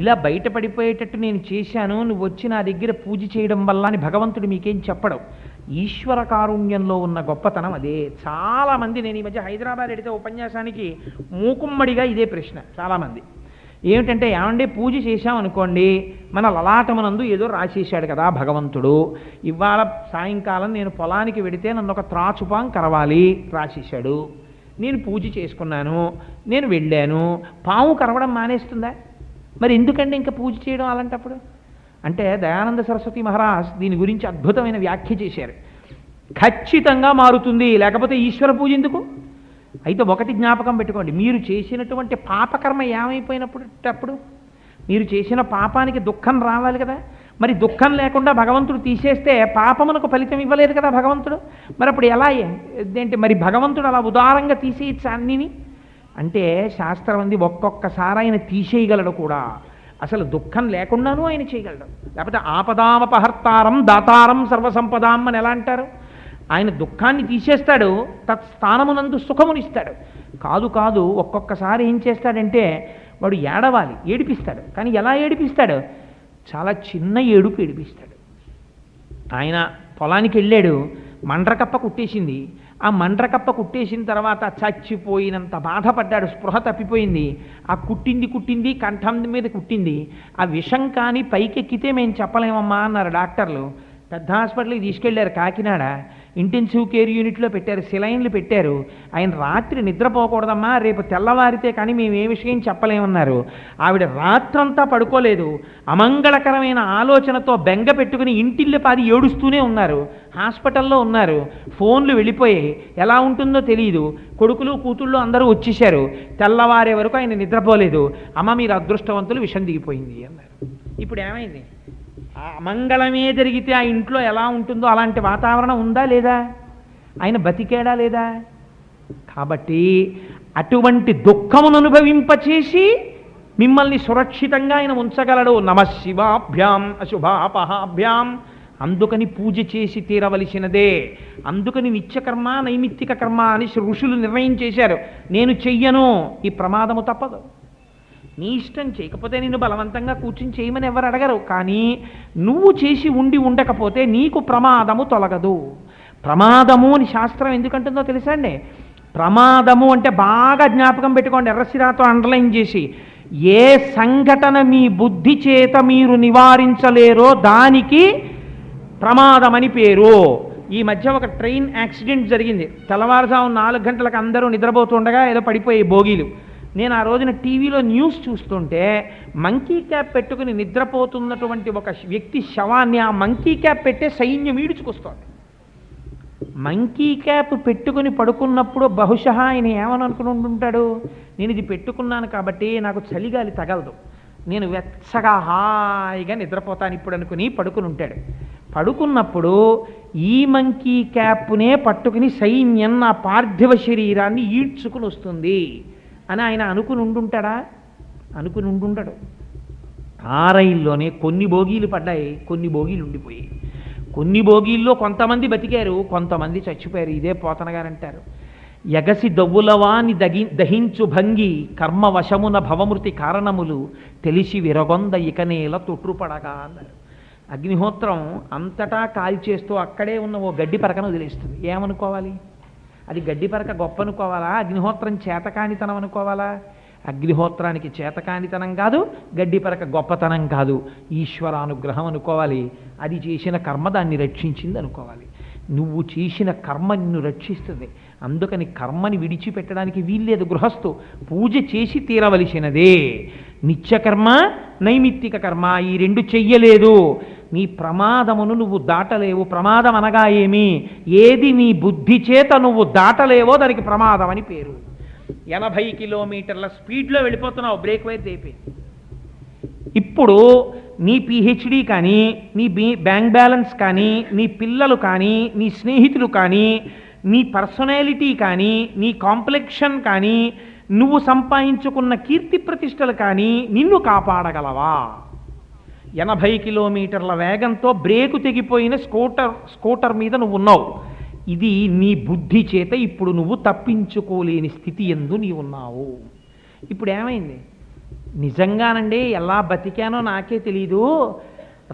ఇలా బయటపడిపోయేటట్టు నేను చేశాను, నువ్వు వచ్చి నా దగ్గర పూజ చేయడం వల్ల అని భగవంతుడు మీకేం చెప్పడం. ఈశ్వర కారుణ్యంలో ఉన్న గొప్పతనం అదే. చాలామంది, నేను ఈ మధ్య హైదరాబాద్ ఎడితే ఉపన్యాసానికి మూకుమ్మడిగా ఇదే ప్రశ్న చాలామంది. ఏమిటంటే, ఏమంటే పూజ చేశామనుకోండి, మన లలాటమునందు ఏదో రాసేశాడు కదా భగవంతుడు, ఇవాళ సాయంకాలం నేను పొలానికి వెడితే నన్ను ఒక త్రాచుపాం కరవాలి రాసేశాడు. నేను పూజ చేసుకున్నాను, నేను వెళ్ళాను, పాము కరవడం మానేస్తుందా? మరి ఎందుకండి ఇంకా పూజ చేయడం అలాంటప్పుడు? అంటే దయానంద సరస్వతి మహారాజ్ దీని గురించి అద్భుతమైన వ్యాఖ్య చేశారు. ఖచ్చితంగా మారుతుంది, లేకపోతే ఈశ్వర పూజ ఎందుకు? అయితే ఒకటి జ్ఞాపకం పెట్టుకోండి, మీరు చేసినటువంటి పాపకర్మ ఏమైపోయినప్పుడు మీరు చేసిన పాపానికి దుఃఖం రావాలి కదా. మరి దుఃఖం లేకుండా భగవంతుడు తీసేస్తే పాపమునకు ఫలితం ఇవ్వలేదు కదా భగవంతుడు. మరి అప్పుడు ఎలా ఏంటి మరి భగవంతుడు అలా ఉదారంగా తీసేయచ్చు అన్నిని? అంటే శాస్త్రం అంది ఒక్కొక్కసారి ఆయన తీసేయగలడు కూడా, అసలు దుఃఖం లేకుండానూ ఆయన చేయగలడు. లేకపోతే ఆపదామపహర్తారం దాతారం సర్వసంపదాం అని ఎలా అంటారు? ఆయన దుఃఖాన్ని తీసేస్తాడు, తత్స్థానమునందు సుఖమునిస్తాడు. కాదు ఒక్కొక్కసారి ఏం చేస్తాడంటే వాడు ఏడవాలి, ఏడిపిస్తాడు. కానీ ఎలా ఏడిపిస్తాడు? చాలా చిన్న ఏడుపు ఏడిపిస్తాడు. ఆయన పొలానికి వెళ్ళాడు, మండ్రకప్ప కుట్టేసింది. ఆ మండ్రకప్ప కుట్టేసిన తర్వాత చచ్చిపోయినంత బాధపడ్డాడు, స్పృహ తప్పిపోయింది. ఆ కుట్టింది కంఠం మీద కుట్టింది. ఆ విషం కానీ పైకెక్కితే మేము చెప్పలేమమ్మా అన్నారు డాక్టర్లు. పెద్ద హాస్పిటల్కి తీసుకెళ్లారు, కాకినాడ ఇంటెన్సివ్ కేర్ యూనిట్లో పెట్టారు, సిలైన్లు పెట్టారు. ఆయన రాత్రి నిద్రపోకూడదమ్మా, రేపు తెల్లవారితే కానీ మేము ఏ విషయం చెప్పలేమన్నారు. ఆవిడ రాత్రంతా పడుకోలేదు, అమంగళకరమైన ఆలోచనతో బెంగ పెట్టుకుని ఇంటిల్లి పాది ఏడుస్తూనే ఉన్నారు. హాస్పిటల్లో ఉన్నారు, ఫోన్లు వెళ్ళిపోయాయి, ఎలా ఉంటుందో తెలియదు. కొడుకులు కూతుళ్ళు అందరూ వచ్చేశారు. తెల్లవారే వరకు ఆయన నిద్రపోలేదు. అమ్మ మీరు అదృష్టవంతులు, విషం దిగిపోయింది అన్నారు. ఇప్పుడు ఏమైంది? ఆ అమంగళమే జరిగితే ఆ ఇంట్లో ఎలా ఉంటుందో అలాంటి వాతావరణం ఉందా లేదా? ఆయన బతికేడా లేదా? కాబట్టి అటువంటి దుఃఖమును అనుభవింపచేసి మిమ్మల్ని సురక్షితంగా ఆయన ఉంచగలడు. నమశివాభ్యాం అశుభాపహాభ్యాం. అందుకని పూజ చేసి తీరవలసినదే. అందుకని నిత్యకర్మ నైమిత్తిక కర్మ అని ఋషులు నిర్ణయం చేశారు. నేను చెయ్యను, ఈ ప్రమాదము తప్పదు. నీ ఇష్టం, చేయకపోతే నిన్ను బలవంతంగా కూర్చుని చేయమని ఎవరు అడగరు. కానీ నువ్వు చేసి ఉండకపోతే నీకు ప్రమాదము తొలగదు. ప్రమాదము అని శాస్త్రం ఎందుకంటుందో తెలుసా అండి? ప్రమాదము అంటే బాగా జ్ఞాపకం పెట్టుకోండి, ఎర్రసిరాతో అండర్లైన్ చేసి, ఏ సంఘటన మీ బుద్ధి చేత మీరు నివారించలేరో దానికి ప్రమాదమని పేరు. ఈ మధ్య ఒక ట్రైన్ యాక్సిడెంట్ జరిగింది. తెల్లవారుజాము 4 గంటలకు అందరూ నిద్రపోతుండగా ఏదో పడిపోయి బోగీలు. నేను ఆ రోజున టీవీలో న్యూస్ చూస్తుంటే మంకీ క్యాప్ పెట్టుకుని నిద్రపోతున్నటువంటి ఒక వ్యక్తి శవాన్ని ఆ మంకీ క్యాప్ పెట్టే సైన్యం ఈడ్చుకొస్తోంది. మంకీ క్యాప్ పెట్టుకుని పడుకున్నప్పుడు బహుశా ఆయన ఏమని అనుకుని ఉంటాడు? నేను ఇది పెట్టుకున్నాను కాబట్టి నాకు చలిగాలి తగలదు, నేను వెచ్చగా హాయిగా నిద్రపోతాను ఇప్పుడు అనుకుని పడుకుని ఉంటాడు. పడుకున్నప్పుడు ఈ మంకీ క్యాప్నే పట్టుకుని సైన్యం నా పార్థివ శరీరాన్ని ఈడ్చుకుని వస్తుంది అని ఆయన అనుకుని ఉండుంటాడా? అనుకుని ఉండుంటాడు. ఆ రైల్లోనే కొన్ని బోగీలు పడ్డాయి, కొన్ని బోగీలు ఉండిపోయాయి. కొన్ని బోగీల్లో కొంతమంది బతికారు, కొంతమంది చచ్చిపోయారు. ఇదే పోతన గారు అంటారు, ఎగసి దవ్వులవాని దహించు భంగి కర్మవశమున భవమృతి కారణములు తెలిసి విరగొంద ఇకనేల తొట్టుపడగా అన్నారు. అగ్నిహోత్రం అంతటా కాల్చేస్తూ అక్కడే ఉన్న ఓ గడ్డి పరకను వదిలేస్తుంది. ఏమనుకోవాలి? అది గడ్డి పరక గొప్ప అనుకోవాలా? అగ్నిహోత్రం చేతకానితనం అనుకోవాలా? అగ్నిహోత్రానికి చేతకానితనం కాదు, గడ్డి పరక గొప్పతనం కాదు, ఈశ్వరానుగ్రహం అనుకోవాలి. అది చేసిన కర్మ దాన్ని రక్షించింది అనుకోవాలి. నువ్వు చేసిన కర్మ నిన్ను రక్షిస్తుంది. అందుకని కర్మని విడిచిపెట్టడానికి వీల్లేదు. గృహస్థు పూజ చేసి తీరవలసినదే. నిత్యకర్మ నైమిత్తిక కర్మ ఈ రెండు చెయ్యలేదు, నీ ప్రమాదమును నువ్వు దాటలేవు. ప్రమాదం అనగా ఏమి? ఏది నీ బుద్ధి చేత నువ్వు దాటలేవో దానికి ప్రమాదం అని పేరు. 80 కిలోమీటర్ల స్పీడ్లో వెళ్ళిపోతున్నావు, బ్రేక్ వైర్ తెగిపోయి. ఇప్పుడు నీ పిహెచ్డి కానీ, నీ బ్యాంక్ బ్యాలెన్స్ కానీ, నీ పిల్లలు కానీ, నీ స్నేహితులు కానీ, నీ పర్సనాలిటీ కానీ, నీ కాంప్లెక్షన్ కానీ, నువ్వు సంపాదించుకున్న కీర్తి ప్రతిష్టలు కానీ నిన్ను కాపాడగలవా? 80 కిలోమీటర్ల వేగంతో బ్రేకు తెగిపోయిన స్కూటర్ మీద నువ్వు ఉన్నావు. ఇది నీ బుద్ధి చేత ఇప్పుడు నువ్వు తప్పించుకోలేని స్థితి యందు నీవు ఉన్నావు. ఇప్పుడు ఏమైంది? నిజంగానండి ఎలా బతికానో నాకే తెలీదు,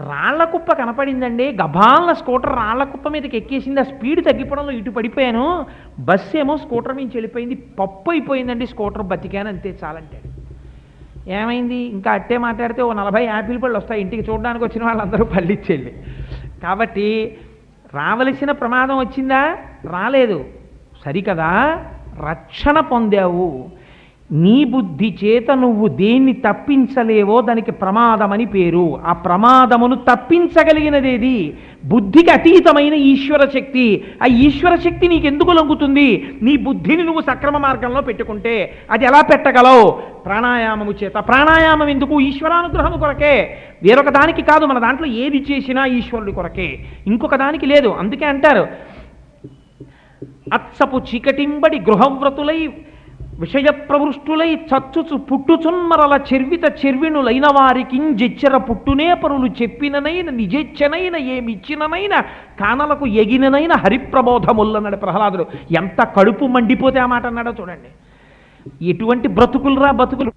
రాళ్లకుప్ప కనపడిందండి, గబాలన స్కూటర్ రాళ్లకుప్ప మీదకి ఎక్కేసింది, ఆ స్పీడ్ తగ్గిపోవడంలో ఇటు పడిపోయాను, బస్సు ఏమో స్కూటర్ నుంచి వెళ్ళిపోయింది, పప్పు అయిపోయిందండి స్కూటర్, బతికాను అంతే చాలంటాడు. ఏమైంది? ఇంకా అట్టే మాట్లాడితే ఓ 40 యాపిల్ పళ్ళు వస్తాయి ఇంటికి, చూడడానికి వచ్చిన వాళ్ళందరూ పళ్ళు ఇచ్చేళ్ళి. కాబట్టి రావలసిన ప్రమాదం వచ్చిందా? రాలేదు. సరికదా, రక్షణ పొందావు. నీ బుద్ధి చేత నువ్వు దేన్ని తప్పించలేవో దానికి ప్రమాదమని పేరు. ఆ ప్రమాదమును తప్పించగలిగినదేది? బుద్ధికి అతీతమైన ఈశ్వర శక్తి. ఆ ఈశ్వర శక్తి నీకెందుకు లొంగుతుంది? నీ బుద్ధిని నువ్వు సక్రమ మార్గంలో పెట్టుకుంటే. అది ఎలా పెట్టగలవు? ప్రాణాయామము చేత. ప్రాణాయామం ఎందుకు? ఈశ్వరానుగ్రహము కొరకే, వేరొక దానికి కాదు. మన దాంట్లో ఏది చేసినా ఈశ్వరుడి కొరకే, ఇంకొక దానికి లేదు. అందుకే అంటారు, అత్సపు చీకటింబడి గృహవ్రతులై విషయ ప్రవృష్టులై చచ్చుచు పుట్టుచున్మరల చెర్విత చెర్వినులైన వారికింజెచ్చర పుట్టునే పరులు చెప్పిననైన నిజెచ్చనైన ఏమిచ్చిననైన కానలకు ఎగిననైన హరిప్రబోధముల్లన్నాడు ప్రహ్లాదుడు. ఎంత కడుపు మండిపోతే ఆ మాట అన్నాడో చూడండి. ఎటువంటి బ్రతుకులురా బతుకులు!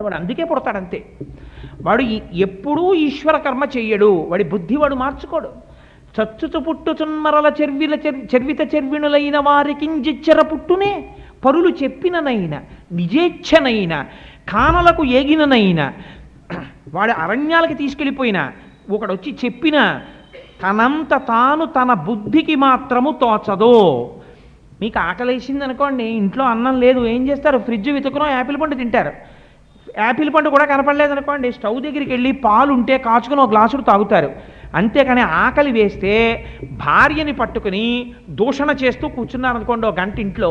వాడు అందుకే పుడతాడంతే. వాడు ఎప్పుడూ ఈశ్వర కర్మ చెయ్యడు. వాడి బుద్ధి వాడు మార్చుకోడు. చచ్చుచు పుట్టుచున్మరల చెర్విత చెర్వినులైన వారికింజిచ్చర పుట్టునే పరులు చెప్పిననైన నిజేచ్ఛనైన కానలకు ఏగిననైన. వాడు అరణ్యాలకి తీసుకెళ్ళిపోయినా ఒకడొచ్చి చెప్పిన తనంత తాను తన బుద్ధికి మాత్రము తోచదో. మీకు ఆకలేసింది అనుకోండి, ఇంట్లో అన్నం లేదు, ఏం చేస్తారు? ఫ్రిడ్జ్ వెతుకునో యాపిల్ పండు తింటారు. యాపిల్ పండు కూడా కనపడలేదనుకోండి, స్టవ్ దగ్గరికి వెళ్ళి పాలు ఉంటే కాచుకుని ఒక గ్లాసుడు తాగుతారు. అంతేకాని ఆకలి వేస్తే భార్యని పట్టుకుని దూషణ చేస్తూ కూర్చున్నారనుకోండి ఒక గంట ఇంట్లో,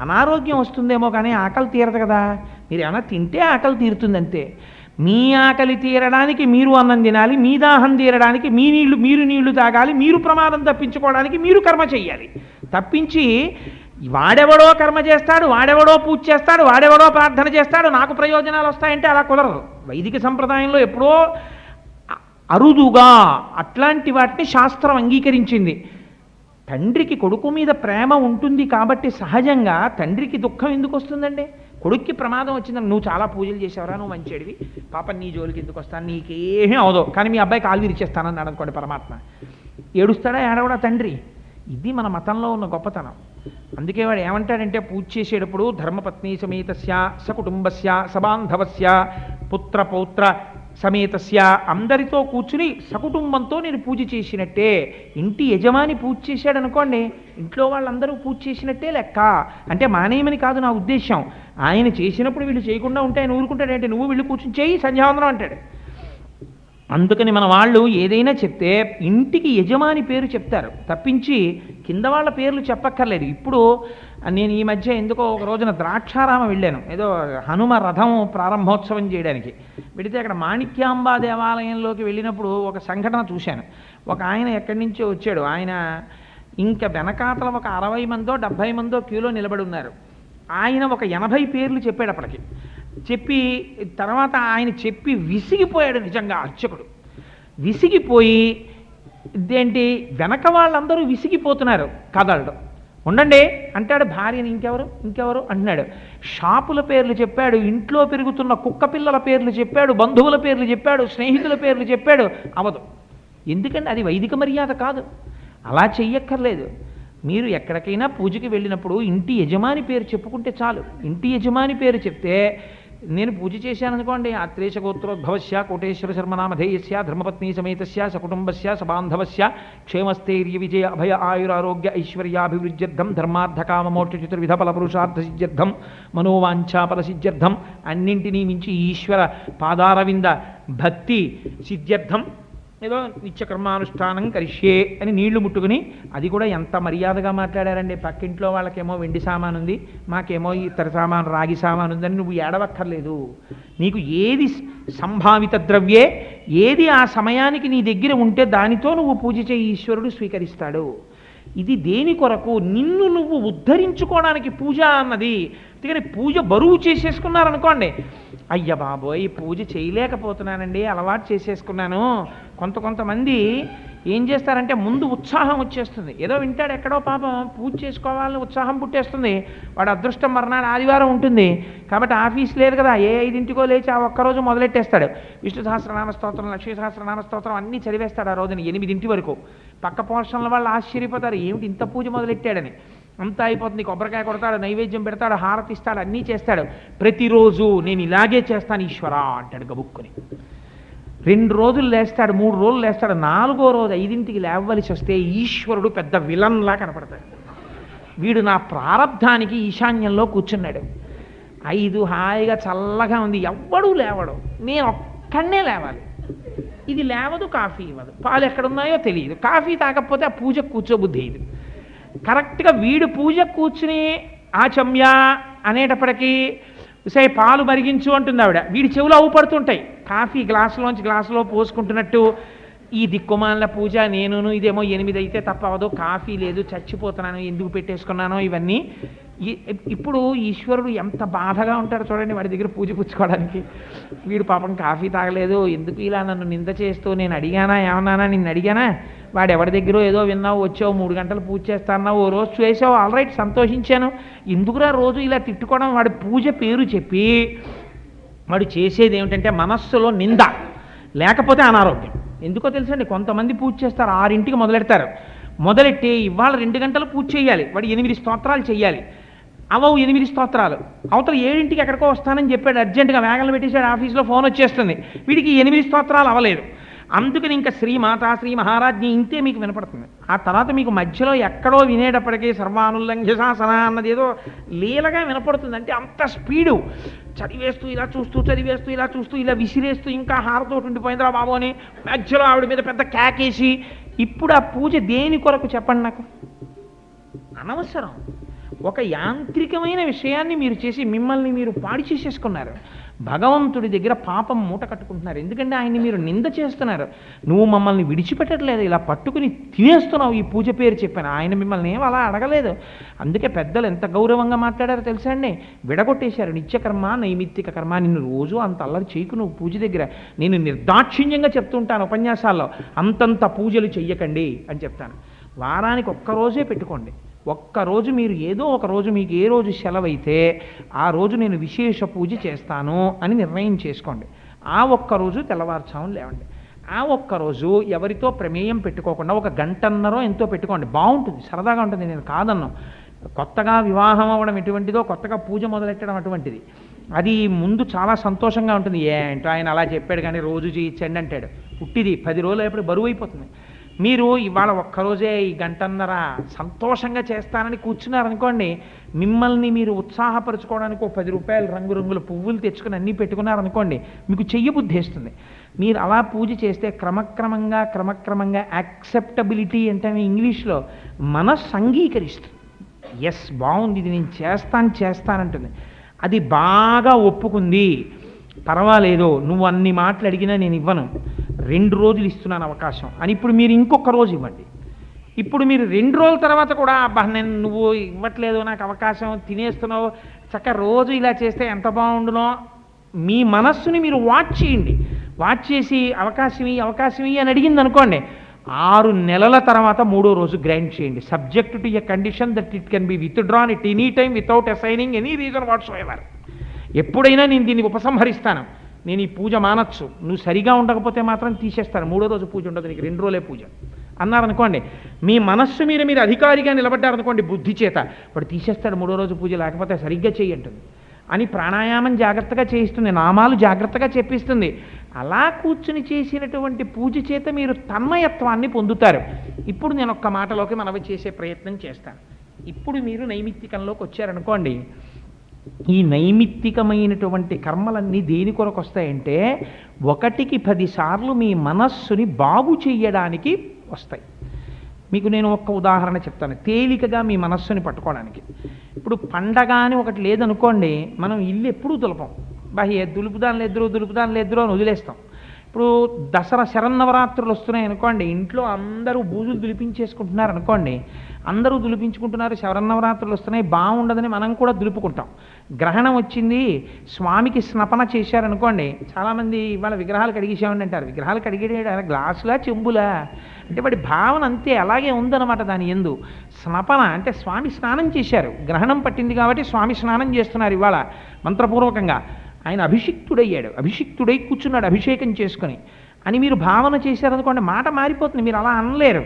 అనారోగ్యం వస్తుందేమో కానీ ఆకలి తీరదు కదా. మీరు ఏమైనా తింటే ఆకలి తీరుతుంది అంతే. మీ ఆకలి తీరడానికి మీరు అన్నం తినాలి, మీ దాహం తీరడానికి మీరు నీళ్లు తాగాలి, మీరు ప్రమాదం తప్పించుకోవడానికి మీరు కర్మ చెయ్యాలి. తప్పించి వాడెవడో కర్మ చేస్తాడు, వాడెవడో పూజ చేస్తాడు, వాడెవడో ప్రార్థన చేస్తాడు, నాకు ప్రయోజనాలు వస్తాయంటే అలా కుదరదు. వైదిక సంప్రదాయంలో ఎప్పుడో అరుదుగా అట్లాంటి వాటిని శాస్త్రం అంగీకరించింది. తండ్రికి కొడుకు మీద ప్రేమ ఉంటుంది కాబట్టి సహజంగా తండ్రికి దుఃఖం ఎందుకు వస్తుందండి? కొడుక్కి ప్రమాదం వచ్చిందని, నువ్వు చాలా పూజలు చేసావురా, నువ్వు మంచిడివి, పాప నీ జోలికి ఎందుకు వస్తాను, నీకేమీ అవదో, కానీ మీ అబ్బాయి కాలు విరిచేస్తానన్నాడు అనుకోండి పరమాత్మ. ఏడుస్తాడా ఏడవడా తండ్రి? ఇది మన మతంలో ఉన్న గొప్పతనం. అందుకే వాడు ఏమంటాడంటే పూజ చేసేటప్పుడు ధర్మపత్ని సమేతస్య సకుటుంబస్య సబాంధవస్య పుత్ర పౌత్ర సమేతస్య, అందరితో కూర్చుని సకుటుంబంతో నేను పూజ చేసినట్టే. ఇంటి యజమాని పూజ చేశాడు అనుకోండి, ఇంట్లో వాళ్ళందరూ పూజ చేసినట్టే లెక్క. అంటే మానేయమని కాదు నా ఉద్దేశం. ఆయన చేసినప్పుడు వీళ్ళు చేయకుండా ఉంటే ఆయన ఊరుకుంటాడంటే, నువ్వు వీళ్ళు కూర్చుని చేయి సంధ్యావందనం అంటాడు. అందుకని మన వాళ్ళు ఏదైనా చెప్తే ఇంటికి యజమాని పేరు చెప్తారు తప్పించి కింద వాళ్ళ పేర్లు చెప్పక్కర్లేదు. ఇప్పుడు నేను ఈ మధ్య ఎందుకో ఒక రోజున ద్రాక్షారామం వెళ్ళాను, ఏదో హనుమ రథం ప్రారంభోత్సవం చేయడానికి వెళితే అక్కడ మాణిక్యాంబా దేవాలయంలోకి వెళ్ళినప్పుడు ఒక సంఘటన చూశాను. ఒక ఆయన ఎక్కడి నుంచో వచ్చాడు. ఆయన ఇంకా వెనకాతల ఒక 60 మందో 70 మందో క్యూలో నిలబడి ఉన్నారు. ఆయన ఒక 80 పేర్లు చెప్పాడు అప్పటికి. చెప్పి తర్వాత ఆయన చెప్పి విసిగిపోయాడు. నిజంగా అర్చకుడు విసిగిపోయి, ఇదేంటి వెనక వాళ్ళందరూ విసిగిపోతున్నారు, కదలడం, ఉండండి అంటాడు. భార్యని ఇంకెవరు అంటున్నాడు. షాపుల పేర్లు చెప్పాడు, ఇంట్లో పెరుగుతున్న కుక్క పిల్లల పేర్లు చెప్పాడు, బంధువుల పేర్లు చెప్పాడు, స్నేహితుల పేర్లు చెప్పాడు. అవదు. ఎందుకంటే అది వైదిక మర్యాద కాదు, అలా చెయ్యక్కర్లేదు. మీరు ఎక్కడికైనా పూజకి వెళ్ళినప్పుడు ఇంటి యజమాని పేరు చెప్పుకుంటే చాలు. ఇంటి యజమాని పేరు చెప్తే, నేను పూజ చేశాను అనుకోండి, ఆత్రేయ గోత్రోద్భవస్య కోటేశ్వర శర్మనామధేయస్య ధర్మపత్ని సమేతస్య సకుటుంబస్య సబాంధవస్య క్షేమస్థైర్య విజయ అభయ ఆయురారోగ్య ఐశ్వర్యాభివృద్ధ్యర్థం ధర్మార్థకామమోక్ష చతుర్విధ ఫలపురుషార్థ సిద్ధ్యర్థం మనోవాంఛాఫల సిద్ధ్యర్థం, అన్నింటినీ మించి ఈశ్వర పాదారవింద భక్తి సిద్ధ్యర్థం ఏదో నిత్యకర్మానుష్ఠానం కరిష్యే అని నీళ్లు ముట్టుకుని, అది కూడా ఎంత మర్యాదగా మాట్లాడారండి. పక్కింట్లో వాళ్ళకేమో వెండి సామాను ఉంది, మాకేమో ఇతర సామాను రాగి సామాను ఉందని నువ్వు ఏడవక్కర్లేదు. నీకు ఏది సంభావిత ద్రవ్యే, ఏది ఆ సమయానికి నీ దగ్గర ఉంటే దానితో నువ్వు పూజ చేయి, ఈశ్వరుడు స్వీకరిస్తాడు. ఇది దేని కొరకు? నిన్ను నువ్వు ఉద్ధరించుకోవడానికి పూజ అన్నది. అందుకని పూజ బరువు చేసేసుకున్నారనుకోండి, అయ్య బాబోయ్ పూజ చేయలేకపోతున్నానండి, అలవాటు చేసేసుకున్నాను. కొంతమంది ఏం చేస్తారంటే ముందు ఉత్సాహం వచ్చేస్తుంది, ఏదో వింటాడు ఎక్కడో పాపం పూజ చేసుకోవాలని ఉత్సాహం పుట్టేస్తుంది. వాడు అదృష్టం మర్నాడు ఆదివారం ఉంటుంది కాబట్టి ఆఫీస్ లేదు కదా, ఏ 5ంటికో లేచి ఆ ఒక్కరోజు మొదలెట్టేస్తాడు. విష్ణు సహస్రనామ స్తోత్రం, లక్ష్మీ సహస్రనామ స్తోత్రం అన్నీ చదివేస్తాడు ఆ రోజున 8 వరకు. పక్క పోర్షన్ల వాళ్ళు ఆశ్చర్యపోతారు, ఏమిటి ఇంత పూజ మొదలెట్టాడని. అంతా అయిపోతుంది, కొబ్బరికాయ కొడతాడు, నైవేద్యం పెడతాడు, హారతి ఇస్తాడు, అన్నీ చేస్తాడు. ప్రతిరోజు నేను ఇలాగే చేస్తాను ఈశ్వరా అంటాడు గబుక్కుని. 2 రోజులు లేస్తాడు, 3 రోజులు లేస్తాడు, 4వ రోజు 5ంటికి లేవవలసి వస్తే ఈశ్వరుడు పెద్ద విలన్లా కనపడతాడు. వీడు నా ప్రారంధానికి ఈశాన్యంలో కూర్చున్నాడు. 5 హాయిగా చల్లగా ఉంది, ఎవ్వడూ లేవడు, నేను ఒక్కడనే లేవాలి. ఇది లేవదు, కాఫీ ఇవ్వదు, పాలు ఎక్కడున్నాయో తెలియదు, కాఫీ తాగకపోతే ఆ పూజకు కూర్చోబుద్ధి ఇది. కరెక్ట్గా వీడు పూజ కూర్చుని ఆచమ్య అనేటప్పటికీ సే పాలు మరిగించు అంటుంది ఆవిడ. వీడి చెవులు అవుపడుతుంటాయి, కాఫీ గ్లాసులోంచి గ్లాసులో పోసుకుంటున్నట్టు. ఈ దిక్కుమాల పూజ నేను ఇదేమో 8 అయితే తప్ప అవదు, కాఫీ లేదు, చచ్చిపోతున్నాను, ఎందుకు పెట్టేసుకున్నానో ఇవన్నీ. ఇప్పుడు ఈశ్వరుడు ఎంత బాధగా ఉంటాడు చూడండి వాడి దగ్గర పూజ పుచ్చుకోవడానికి. వీడు పాపం కాఫీ తాగలేదు, ఎందుకు ఇలా నన్ను నింద చేస్తూ, నేను అడిగానా ఏమన్నానా, నిన్ను అడిగానా, వాడు ఎవరి దగ్గర ఏదో విన్నావు, వచ్చావు 3 గంటలు పూజ చేస్తాన్నావు, ఓ రోజు చేసావు, ఆల్ రైట్ సంతోషించాను, ఎందుకురా రోజు ఇలా తిట్టుకోవడం. వాడి పూజ పేరు చెప్పి వాడు చేసేది ఏమిటంటే మనస్సులో నింద, లేకపోతే అనారోగ్యం. ఎందుకో తెలుసండి, కొంతమంది పూజ చేస్తారు 6ంటికి మొదలెడతారు, మొదలెట్టి ఇవాళ 2 గంటలు పూజ చేయాలి, వాడు 8 స్తోత్రాలు చేయాలి, అవవు 8 స్తోత్రాలు, అవతల 7ంటికి ఎక్కడికో వస్తానని చెప్పాడు, అర్జెంటుగా వేగంలో పెట్టేశాడు, ఆఫీస్లో ఫోన్ వచ్చేస్తుంది, వీడికి 8 స్తోత్రాలు అవ్వలేదు. అందుకని ఇంకా శ్రీమాత శ్రీ మహారాజ్ఞి ఇంతే మీకు వినపడుతుంది. ఆ తర్వాత మీకు మధ్యలో ఎక్కడో వినేటప్పటికీ సర్వానుల్లంఘ్య శాసన అన్నది ఏదో లీలగా వినపడుతుంది. అంటే అంత స్పీడు, చదివేస్తూ ఇలా చూస్తూ, చదివేస్తూ ఇలా చూస్తూ, ఇలా విసిరేస్తూ, ఇంకా హారతోటి ఉండిపోయిందిరా బాబు అని మధ్యలో ఆవిడ మీద పెద్ద కేకేసి. ఇప్పుడు ఆ పూజ దేని కొరకు చెప్పండి నాకు, అనవసరం. ఒక యాంత్రికమైన విషయాన్ని మీరు చేసి మిమ్మల్ని మీరు పాడి చేసేసుకున్నారు. భగవంతుడి దగ్గర పాపం మూట కట్టుకుంటున్నారు, ఎందుకంటే ఆయన్ని మీరు నింద చేస్తున్నారు. నువ్వు మమ్మల్ని విడిచిపెట్టట్లేదు, ఇలా పట్టుకుని తినేస్తున్నావు ఈ పూజ పేరు చెప్పాను. ఆయన మిమ్మల్ని ఏం అలా అడగలేదు. అందుకే పెద్దలు ఎంత గౌరవంగా మాట్లాడారో తెలుసా అండి, విడగొట్టేశారు నిత్యకర్మ నైమిత్తిక కర్మ. నిన్ను రోజు అంత అల్లరి చేయకు నువ్వు పూజ దగ్గర. నేను నిర్దాక్షిణ్యంగా చెప్తుంటాను ఉపన్యాసాల్లో, అంతంత పూజలు చెయ్యకండి అని చెప్తాను. వారానికి ఒక్కరోజే పెట్టుకోండి, ఒక్కరోజు మీరు ఏదో ఒక రోజు మీకు ఏ రోజు సెలవైతే ఆ రోజు నేను విశేష పూజ చేస్తాను అని నిర్ణయం చేసుకోండి. ఆ ఒక్కరోజు తెల్లవారుజామున లేవండి. ఆ ఒక్కరోజు ఎవరితో ప్రమేయం పెట్టుకోకుండా 1 గంటన్నర ఎంతో పెట్టుకోండి, బాగుంటుంది, సరదాగా ఉంటుంది. నేను కాదన్నాను, కొత్తగా వివాహం అవ్వడం ఎటువంటిదో, కొత్తగా పూజ మొదలెట్టడం అటువంటిది. అది ముందు చాలా సంతోషంగా ఉంటుంది. ఏంటో ఆయన అలా చెప్పాడు కానీ రోజు చేయించండి అంటాడు, పుట్టిది 10 రోజులు ఎప్పుడు బరువు అయిపోతుంది. మీరు ఇవాళ ఒక్కరోజే ఈ గంటన్నర సంతోషంగా చేస్తానని కూర్చున్నారనుకోండి, మిమ్మల్ని మీరు ఉత్సాహపరచుకోవడానికి 10 రూపాయలు రంగురంగుల పువ్వులు తెచ్చుకుని అన్నీ పెట్టుకున్నారనుకోండి, మీకు చెయ్యబుద్ధేస్తుంది. మీరు అలా పూజ చేస్తే క్రమక్రమంగా యాక్సెప్టబిలిటీ అంటే ఇంగ్లీష్లో మనస్సు అంగీకరిస్తుంది. ఎస్ బాగుంది, ఇది నేను చేస్తానంటుంది. అది బాగా ఒప్పుకుంది, పర్వాలేదు నువ్వు అన్ని మాటలు అడిగినా నేను ఇవ్వను, 2 రోజులు ఇస్తున్నాను అవకాశం అని ఇప్పుడు మీరు ఇంకొక రోజు ఇవ్వండి. ఇప్పుడు మీరు 2 రోజుల తర్వాత కూడా అబ్బా నువ్వు ఇవ్వట్లేదు నాకు అవకాశం, తినేస్తున్నావు, చక్కగా రోజు ఇలా చేస్తే ఎంత బాగుండునో మీ మనస్సుని మీరు వాచ్ చేయండి. వాచ్ చేసి అవకాశం అని అడిగింది అనుకోండి, 6 నెలల తర్వాత 3వ రోజు గ్రాంట్ చేయండి, subject to a condition that it can be withdrawn at any time without assigning any reason whatsoever. ఎప్పుడైనా నేను దీన్ని ఉపసంహరిస్తాను, నేను ఈ పూజ మానచ్చు, నువ్వు సరిగా ఉండకపోతే మాత్రం తీసేస్తాను, 3వ రోజు పూజ ఉండదు, నీకు 2 రోజులే పూజ అన్నారనుకోండి. మీ మనస్సు మీద మీరు అధికారిగా నిలబడ్డారనుకోండి బుద్ధి చేత, వాడు తీసేస్తాడు 3వ రోజు పూజ, లేకపోతే సరిగ్గా చేయంటుంది అని ప్రాణాయామం జాగ్రత్తగా చేయిస్తుంది, నామాలు జాగ్రత్తగా చెప్పిస్తుంది. అలా కూర్చుని చేసినటువంటి పూజ చేత మీరు తన్మయత్వాన్ని పొందుతారు. ఇప్పుడు నేను ఒక్క మాటలోకి మనవి చేసే ప్రయత్నం చేస్తాను. ఇప్పుడు మీరు నైమిత్తికంలోకి వచ్చారనుకోండి, ఈ నైమిత్తికమైనటువంటి కర్మలన్నీ దేని కొరకు వస్తాయంటే 1కి 10 సార్లు మీ మనస్సుని బాగు చెయ్యడానికి వస్తాయి. మీకు నేను ఒక్క ఉదాహరణ చెప్తాను తేలికగా మీ మనస్సుని పట్టుకోవడానికి. ఇప్పుడు పండగ అని ఒకటి లేదనుకోండి, మనం ఇల్లు ఎప్పుడూ దులపం, దులుపుదాని లేదురో అని వదిలేస్తాం. ఇప్పుడు దసరా శరన్నవరాత్రులు వస్తున్నాయి అనుకోండి, ఇంట్లో అందరూ బూజులు దులిపించేసుకుంటున్నారు అనుకోండి, అందరూ దులిపించుకుంటున్నారు, శరన్నవరాత్రులు వస్తున్నాయి, బాగుండదని మనం కూడా దులుపుకుంటాం. గ్రహణం వచ్చింది, స్వామికి స్నపన చేశారనుకోండి, చాలామంది ఇవాళ విగ్రహాలు కడిగేసామని అంటారు. విగ్రహాలు కడిగేయడం గ్లాసులా చెంబులా అంటే వాడి భావన అంతే అలాగే ఉందన్నమాట. దాని యందు స్నపన అంటే స్వామి స్నానం చేశారు, గ్రహణం పట్టింది కాబట్టి స్వామి స్నానం చేస్తున్నారు ఇవాళ మంత్రపూర్వకంగా. ఆయన అభిషిక్తుడయ్యాడు, అభిషిక్తుడై కూర్చున్నాడు అభిషేకం చేసుకుని. అని మీరు భావన చేశారనుకోండి, మాట మారిపోతుంది. మీరు అలా అనలేరు.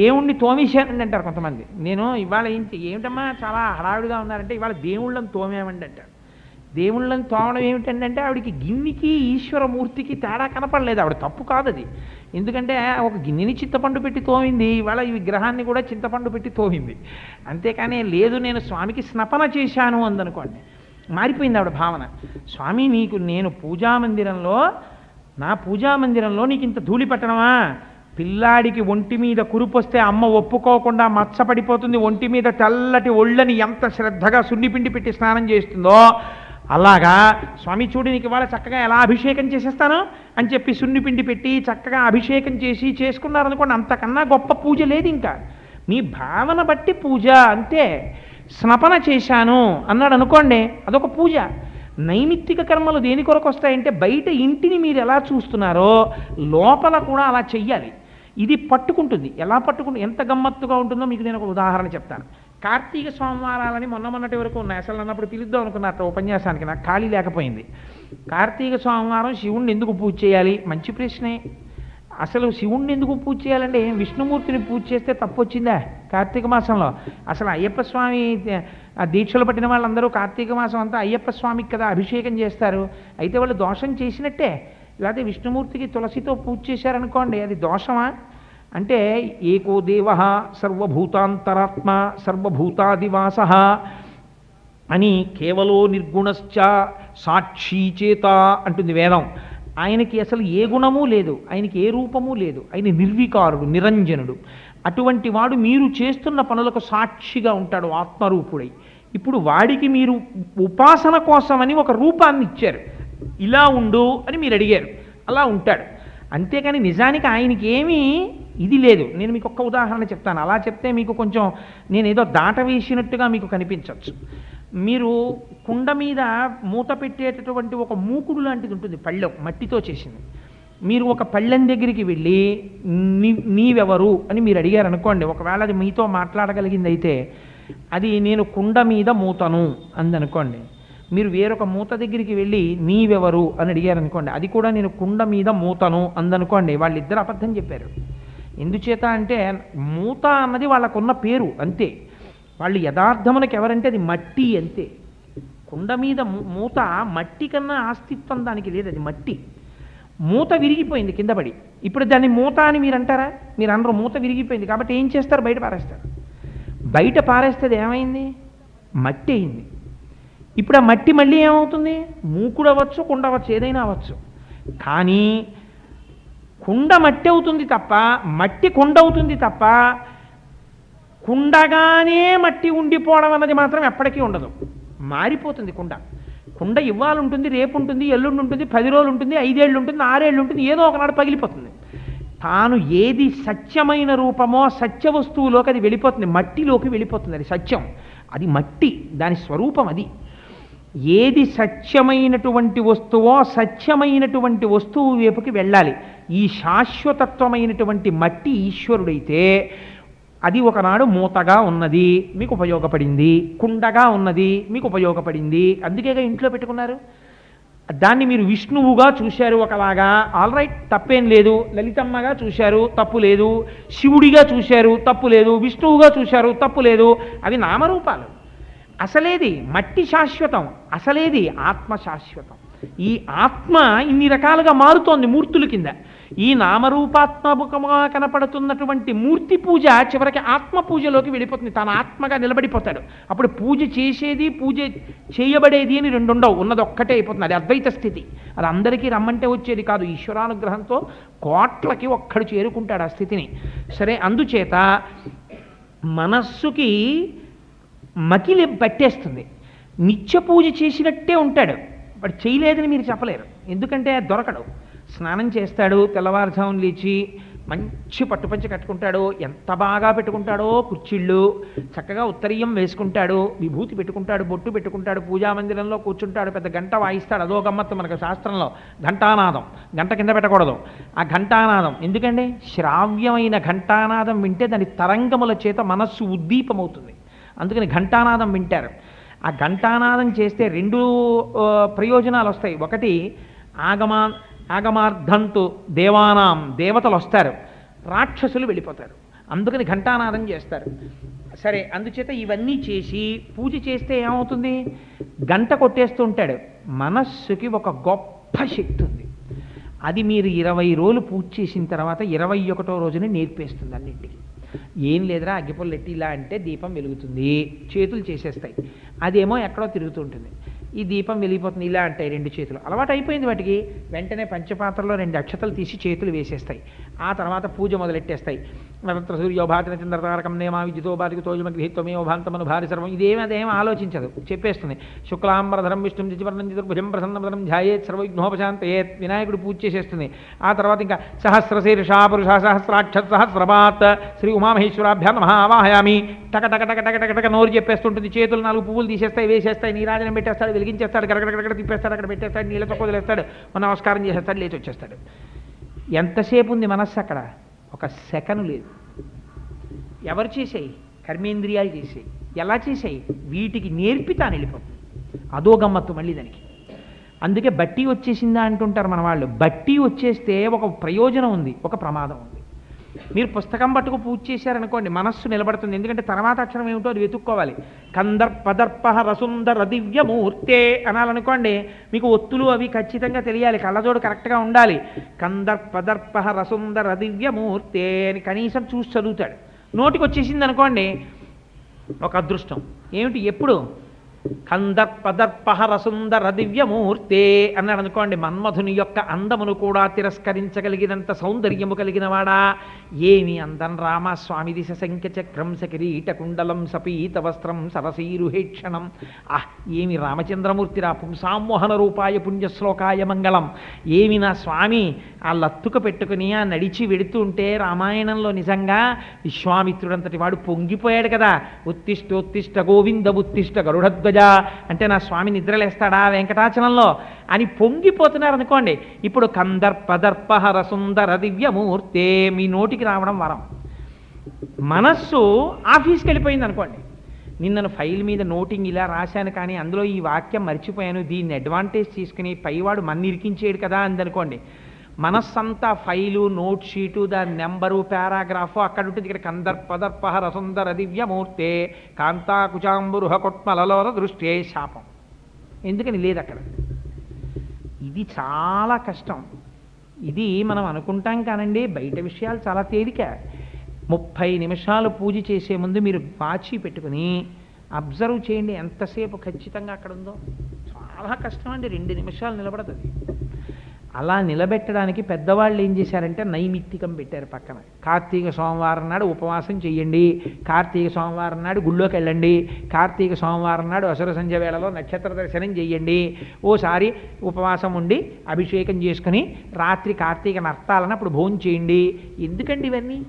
దేవుణ్ణి తోమేశానండి అంటారు కొంతమంది. నేను ఇవాళ ఏమిటమ్మా చాలా హడావిడిగా ఉన్నారంటే, ఇవాళ దేవుళ్ళని తోమేమండి అంటారు. దేవుళ్ళని తోమడం ఏమిటంటే, ఆవిడికి గిన్నెకి ఈశ్వరమూర్తికి తేడా కనపడలేదు. ఆవిడ తప్పు కాదు అది. ఎందుకంటే ఒక గిన్నెని చింతపండు పెట్టి తోమింది, ఇవాళ ఈ విగ్రహాన్ని కూడా చింతపండు పెట్టి తోమింది. అంతేకాని లేదు నేను స్వామికి స్నపన చేశాను అందనుకోండి, మారిపోయింది ఆవిడ భావన. స్వామి నీకు నేను నా పూజామందిరంలో నీకు ఇంత ధూళి పట్టడమా? పిల్లాడికి ఒంటి మీద కురుపొస్తే అమ్మ ఒప్పుకోకుండా మచ్చపడిపోతుంది, ఒంటి మీద తెల్లటి ఒళ్ళని ఎంత శ్రద్ధగా సున్నిపిండి పెట్టి స్నానం చేస్తుందో, అలాగా స్వామి చూడు నీకు ఇవాళ చక్కగా ఎలా అభిషేకం చేసేస్తాను అని చెప్పి సున్నిపిండి పెట్టి చక్కగా అభిషేకం చేసి చేసుకున్నారనుకోండి, అంతకన్నా గొప్ప పూజ లేదు. ఇంకా మీ భావన బట్టి పూజ అంతే. స్నపన చేశాను అన్నాడు అనుకోండి, అదొక పూజ. నైమిత్తిక కర్మలు దేని కొరకు వస్తాయంటే, బయట ఇంటిని మీరు ఎలా చూస్తున్నారో లోపల కూడా అలా చెయ్యాలి. ఇది పట్టుకుంటుంది. ఎలా పట్టుకుంటుంది, ఎంత గమ్మత్తుగా ఉంటుందో మీకు నేను ఒక ఉదాహరణ చెప్తాను. కార్తీక సోమవారాలని మొన్నటి వరకు ఉన్నాయి. అసలు అన్నప్పుడు పిలుద్దాం అనుకున్నట్టు ఉపన్యాసానికి, నాకు ఖాళీ లేకపోయింది. కార్తీక సోమవారం శివుణ్ణి ఎందుకు పూజ చేయాలి? మంచి ప్రశ్నే. అసలు శివుణ్ణి ఎందుకు పూజ చేయాలంటే, విష్ణుమూర్తిని పూజ చేస్తే తప్పు వచ్చిందా కార్తీక మాసంలో? అసలు అయ్యప్ప స్వామి దీక్షలు పట్టిన వాళ్ళందరూ కార్తీక మాసం అంతా అయ్యప్ప స్వామికి కదా అభిషేకం చేస్తారు. అయితే వాళ్ళు దోషం చేసినట్టే. లేకపోతే విష్ణుమూర్తికి తులసితో పూజ చేశారనుకోండి, అది దోషమా? అంటే ఏకో దేవ సర్వభూతాంతరాత్మ సర్వభూతాదివాస అని కేవలో నిర్గుణశ్చ సాక్షి చేత అంటుంది వేదం. ఆయనకి అసలు ఏ గుణము లేదు, ఆయనకి ఏ రూపము లేదు, ఆయన నిర్వికారుడు, నిరంజనుడు. అటువంటి వాడు మీరు చేస్తున్న పనులకు సాక్షిగా ఉంటాడు ఆత్మరూపుడై. ఇప్పుడు వాడికి మీరు ఉపాసన కోసమని ఒక రూపాన్ని ఇచ్చారు, ఇలా ఉండు అని మీరు అడిగారు, అలా ఉంటాడు. అంతేకాని నిజానికి ఆయనకి ఏమీ ఇది లేదు. నేను మీకు ఒక్క ఉదాహరణ చెప్తాను. అలా చెప్తే మీకు కొంచెం నేను ఏదో దాట వేసినట్టుగా మీకు కనిపించవచ్చు. మీరు కుండ మీద మూత పెట్టేటటువంటి ఒక మూకుడు లాంటిది ఉంటుంది, పళ్ళెం మట్టితో చేసింది. మీరు ఒక పళ్ళెం దగ్గరికి వెళ్ళి నీవెవరు అని మీరు అడిగారు అనుకోండి, ఒకవేళ అది మీతో మాట్లాడగలిగింది అయితే, అది నేను కుండ మీద మూతను అందనుకోండి. మీరు వేరొక మూత దగ్గరికి వెళ్ళి నీవెవరు అని అడిగారు అనుకోండి, అది కూడా నేను కుండ మీద మూతను అందనుకోండి. వాళ్ళిద్దరు అబద్ధం చెప్పారు. ఎందుచేత అంటే మూత అన్నది వాళ్ళకున్న పేరు అంతే. వాళ్ళు యథార్థమునకు ఎవరంటే అది మట్టి అంతే. కుండ మీద మూత మట్టి కన్నా అస్తిత్వం దానికి లేదు, అది మట్టి. మూత విరిగిపోయింది కింద పడి. ఇప్పుడు దాన్ని మూత అని మీరు అంటారా? మీరు అనరు. మూత విరిగిపోయింది కాబట్టి ఏం చేస్తారు? బయట పారేస్తారు. బయట పారేస్తే ఏమైంది? మట్టి అయింది. ఇప్పుడు ఆ మట్టి మళ్ళీ ఏమవుతుంది? మూకుడు అవ్వచ్చు, కుండ అవ్వచ్చు, ఏదైనా అవ్వచ్చు. కానీ కుండ మట్టి అవుతుంది తప్ప, మట్టి కుండ అవుతుంది తప్ప, కుండగానే మట్టి ఉండిపోవడం అన్నది మాత్రం ఎప్పటికీ ఉండదు. మారిపోతుంది కుండ. కుండ ఇవాళ ఉంటుంది, రేపు ఉంటుంది, ఎల్లుండి ఉంటుంది, 10 రోజులు ఉంటుంది, 5 ఏళ్ళు ఉంటుంది, 6 ఏళ్ళు ఉంటుంది, ఏదో ఒకనాడు పగిలిపోతుంది. తాను ఏది సత్యమైన రూపమో సత్య వస్తువులోకి అది వెళ్ళిపోతుంది, మట్టిలోకి వెళ్ళిపోతుంది. అది సత్యం, అది మట్టి, దాని స్వరూపం అది. ఏది సత్యమైనటువంటి వస్తువో సత్యమైనటువంటి వస్తువు వైపుకి వెళ్ళాలి. ఈ శాశ్వతత్వమైనటువంటి మట్టి ఈశ్వరుడైతే అది ఒకనాడు మూతగా ఉన్నది, మీకు ఉపయోగపడింది. కుండగా ఉన్నది, మీకు ఉపయోగపడింది. అందుకేగా ఇంట్లో పెట్టుకున్నారు. దాన్ని మీరు విష్ణువుగా చూశారు ఒకలాగా, ఆల్ రైట్, తప్పేం లేదు. లలితమ్మగా చూశారు, తప్పు లేదు. శివుడిగా చూశారు, తప్పు లేదు. విష్ణువుగా చూశారు, తప్పు లేదు. అవి నామరూపాలు. అసలేది మట్టి శాశ్వతం, అసలేది ఆత్మ శాశ్వతం. ఈ ఆత్మ ఇన్ని రకాలుగా మారుతోంది మూర్తుల కింద. ఈ నామరూపాత్మకంగా కనపడుతున్నటువంటి మూర్తి పూజ చివరికి ఆత్మ పూజలోకి వెళ్ళిపోతుంది. తన ఆత్మగా నిలబడిపోతాడు. అప్పుడు పూజ చేసేది, పూజ చేయబడేది అని రెండు ఉండవు, ఉన్నది ఒక్కటే అయిపోతుంది. అది అద్వైత స్థితి. అది అందరికీ రమ్మంటే వచ్చేది కాదు. ఈశ్వరానుగ్రహంతో కోట్లకి ఒక్కడు చేరుకుంటాడు ఆ స్థితిని. సరే, అందుచేత మనస్సుకి మకిలి పట్టేస్తుంది. నిత్య పూజ చేసినట్టే ఉంటాడు, వాడు చేయలేదని మీరు చెప్పలేరు. ఎందుకంటే దొరకడు. స్నానం చేస్తాడు, తెల్లవారుజామున లేచి మంచి పట్టుపంచ కట్టుకుంటాడు, ఎంత బాగా పెట్టుకుంటాడో కుర్చీళ్ళు, చక్కగా ఉత్తరీయం వేసుకుంటాడు, విభూతి పెట్టుకుంటాడు, బొట్టు పెట్టుకుంటాడు, పూజామందిరంలో కూర్చుంటాడు, పెద్ద గంట వాయిస్తాడు. అదో గమ్మత్తు మనకు శాస్త్రంలో. ఘంటానాదం, గంట కింద పెట్టకూడదు. ఆ ఘంటానాదం ఎందుకండి? శ్రావ్యమైన ఘంటానాదం వింటే దాని తరంగముల చేత మనస్సు ఉద్దీపమవుతుంది. అందుకని ఘంటానాదం వింటారు. ఆ ఘంటానాదం చేస్తే 2 ప్రయోజనాలు వస్తాయి. ఒకటి, ఆగమార్థంతో దేవానాం దేవతలు వస్తారు, రాక్షసులు వెళ్ళిపోతారు. అందుకని ఘంటానాదం చేస్తారు. సరే, అందుచేత ఇవన్నీ చేసి పూజ చేస్తే ఏమవుతుంది? గంట కొట్టేస్తూ ఉంటాడు. మనస్సుకి ఒక గొప్ప శక్తి ఉంది. అది మీరు 20 రోజులు పూజ చేసిన తర్వాత 21వ రోజున నేర్పేస్తుంది అన్నింటికి. ఏం లేదురా, అగ్గిపుల్లెట్టి ఇలా అంటే దీపం వెలుగుతుంది, చేతులు చేసేస్తాయి. అదేమో ఎక్కడో తిరుగుతుంటుంది. ఈ దీపం వెలిగిపోతుంది, ఇలా అంటాయి 2 చేతులు. అలవాటు అయిపోయింది వాటికి. వెంటనే పంచపాత్రలో 2 అక్షతలు తీసి చేతులు వేసేస్తాయి. ఆ తర్వాత పూజ మొదలెట్టేస్తాయి. నరత్ర సూర్యోభాతిన చంద్రతారకం నేమా విద్యుతో బాధికి తోజమగ్రహిత్వమేవ భాంతమను భారి సర్వం. అదేం ఆలోచించదు, చెప్పేస్తుంది. శుక్లాంబరధరం విష్ణుం చతుర్భుజం చతుర్భుజం ప్రసన్నపదం ధ్యాయేత్ సర్వవిఘ్నోపశాంతయేత్. వినాయకుడు పూజ చేసేస్తుంది. ఆ తర్వాత ఇంకా సహస్రశీర్షా పురుష సహస్రాక్ష సహస్రపాత్ శ్రీ ఉమామహేశ్వరాభ్యాం నమః ఆవాహయామి. టక టక టక టక టక టక నోరు చెప్పేస్తుంటుంది. చేతులు 4 పువ్వులు తీసేస్తాయి, వేసేస్తాయి, నీరాజనం పెట్టేస్తాడు, వెలిగించేస్తాడు, గడగడగడ తిప్పేస్తాడు, అక్కడ పెట్టేస్తాడు, నీళ్ళతో వదిలేస్తాడు, నమస్కారం చేసేస్తాడు, లేచి వచ్చేస్తాడు. ఎంతసేపు ఉంది మనస్సు అక్కడ? 1 సెకను లేదు. ఎవరు చేసాయి? కర్మేంద్రియాలు చేసాయి. ఎలా చేసాయి? వీటికి నేర్పితాను వెళ్ళిపోతుంది. అదో గమ్మత్తు మళ్ళీ దానికి. అందుకే బట్టి వచ్చేసిందా అంటుంటారు మన వాళ్ళు. బట్టి వచ్చేస్తే ఒక ప్రయోజనం ఉంది, ఒక ప్రమాదం ఉంది. మీరు పుస్తకం పట్టుకు పూజ చేశారనుకోండి, మనస్సు నిలబడుతుంది. ఎందుకంటే తర్వాత అక్షరం ఏమిటో అది వెతుక్కోవాలి. కందర్పదర్ప రసుందర దివ్యమూర్తే అనాలనుకోండి, మీకు ఒత్తులు అవి ఖచ్చితంగా తెలియాలి, కళ్ళజోడు కరెక్ట్గా ఉండాలి. కందర్పదర్ప రసుందర దివ్యమూర్తే అని కనీసం చూసి చదువుతాడు. నోటికి వచ్చేసింది అనుకోండి, ఒక అదృష్టం. ఏమిటి? ఎప్పుడు? కందర్పదర్పహర సుందర దివ్యమూర్తే అన్నాడు అనుకోండి, మన్మధుని యొక్క అందమును కూడా తిరస్కరించగలిగినంత సౌందర్యము కలిగిన వాడా. ఏమి అందం రామ స్వామి దిశ శంఖ చక్రం సకిరీట కుండలం సపీత వస్త్రం సరసీరుహేక్షణం. ఏమి రామచంద్రమూర్తిరా, పుంసామోహన రూపాయ పుణ్యశ్లోకాయ మంగళం. ఏమి నా స్వామి ఆ లత్తుక పెట్టుకుని ఆ నడిచి వెడుతుంటే రామాయణంలో నిజంగా విశ్వామిత్రుడంతటి వాడు పొంగిపోయాడు కదా. ఉత్తిష్టోత్తిష్ట గోవింద ఉత్తిష్ట గరుడధ్వజ అంటే నా స్వామి నిద్రలేస్తాడా వెంకటాచలంలో అని పొంగిపోతున్నారు అనుకోండి. ఇప్పుడు కందర్పదర్పహర సుందర దివ్యమూర్తే మీ నోటికి రావడం వరం. మనస్సు ఆఫీస్కి వెళ్ళిపోయింది అనుకోండి. నిన్నను ఫైల్ మీద నోటింగ్ ఇలా రాశాను, కానీ అందులో ఈ వాక్యం మర్చిపోయాను, దీన్ని అడ్వాంటేజ్ తీసుకుని పైవాడు మన్ని ఇరికించేడు కదా అందనుకోండి. మనస్సంతా ఫైలు, నోట్ షీటు, దాని నెంబరు, పారాగ్రాఫు అక్కడ ఉంటుంది. ఇక్కడ కందర్పదర్పహర సుందర దివ్యమూర్తే కాంతాకుచాంబురుహ కొట్మలలోర దృష్టే శాపం. ఎందుకని లేదు అక్కడ. ఇది చాలా కష్టం. ఇది మనం అనుకుంటాం కానండి, బయట విషయాలు చాలా తేలిక. 30 నిమిషాలు పూజ చేసే ముందు మీరు వాచి పెట్టుకుని అబ్జర్వ్ చేయండి ఎంతసేపు ఖచ్చితంగా అక్కడ ఉందో. చాలా కష్టం అండి, 2 నిమిషాలు నిలబడుతుంది. అలా నిలబెట్టడానికి పెద్దవాళ్ళు ఏం చేశారంటే నైమిత్తికం పెట్టారు పక్కన. కార్తీక సోమవారం నాడు ఉపవాసం చెయ్యండి, కార్తీక సోమవారం నాడు గుళ్ళోకి వెళ్ళండి, కార్తీక సోమవారం నాడు అసుర సంధ్య వేళలో నక్షత్ర దర్శనం చెయ్యండి, ఓసారి ఉపవాసం ఉండి అభిషేకం చేసుకుని రాత్రి కార్తీక నర్తాలను అప్పుడు భోజనం చేయండి. ఎందుకండి ఇవన్నీ?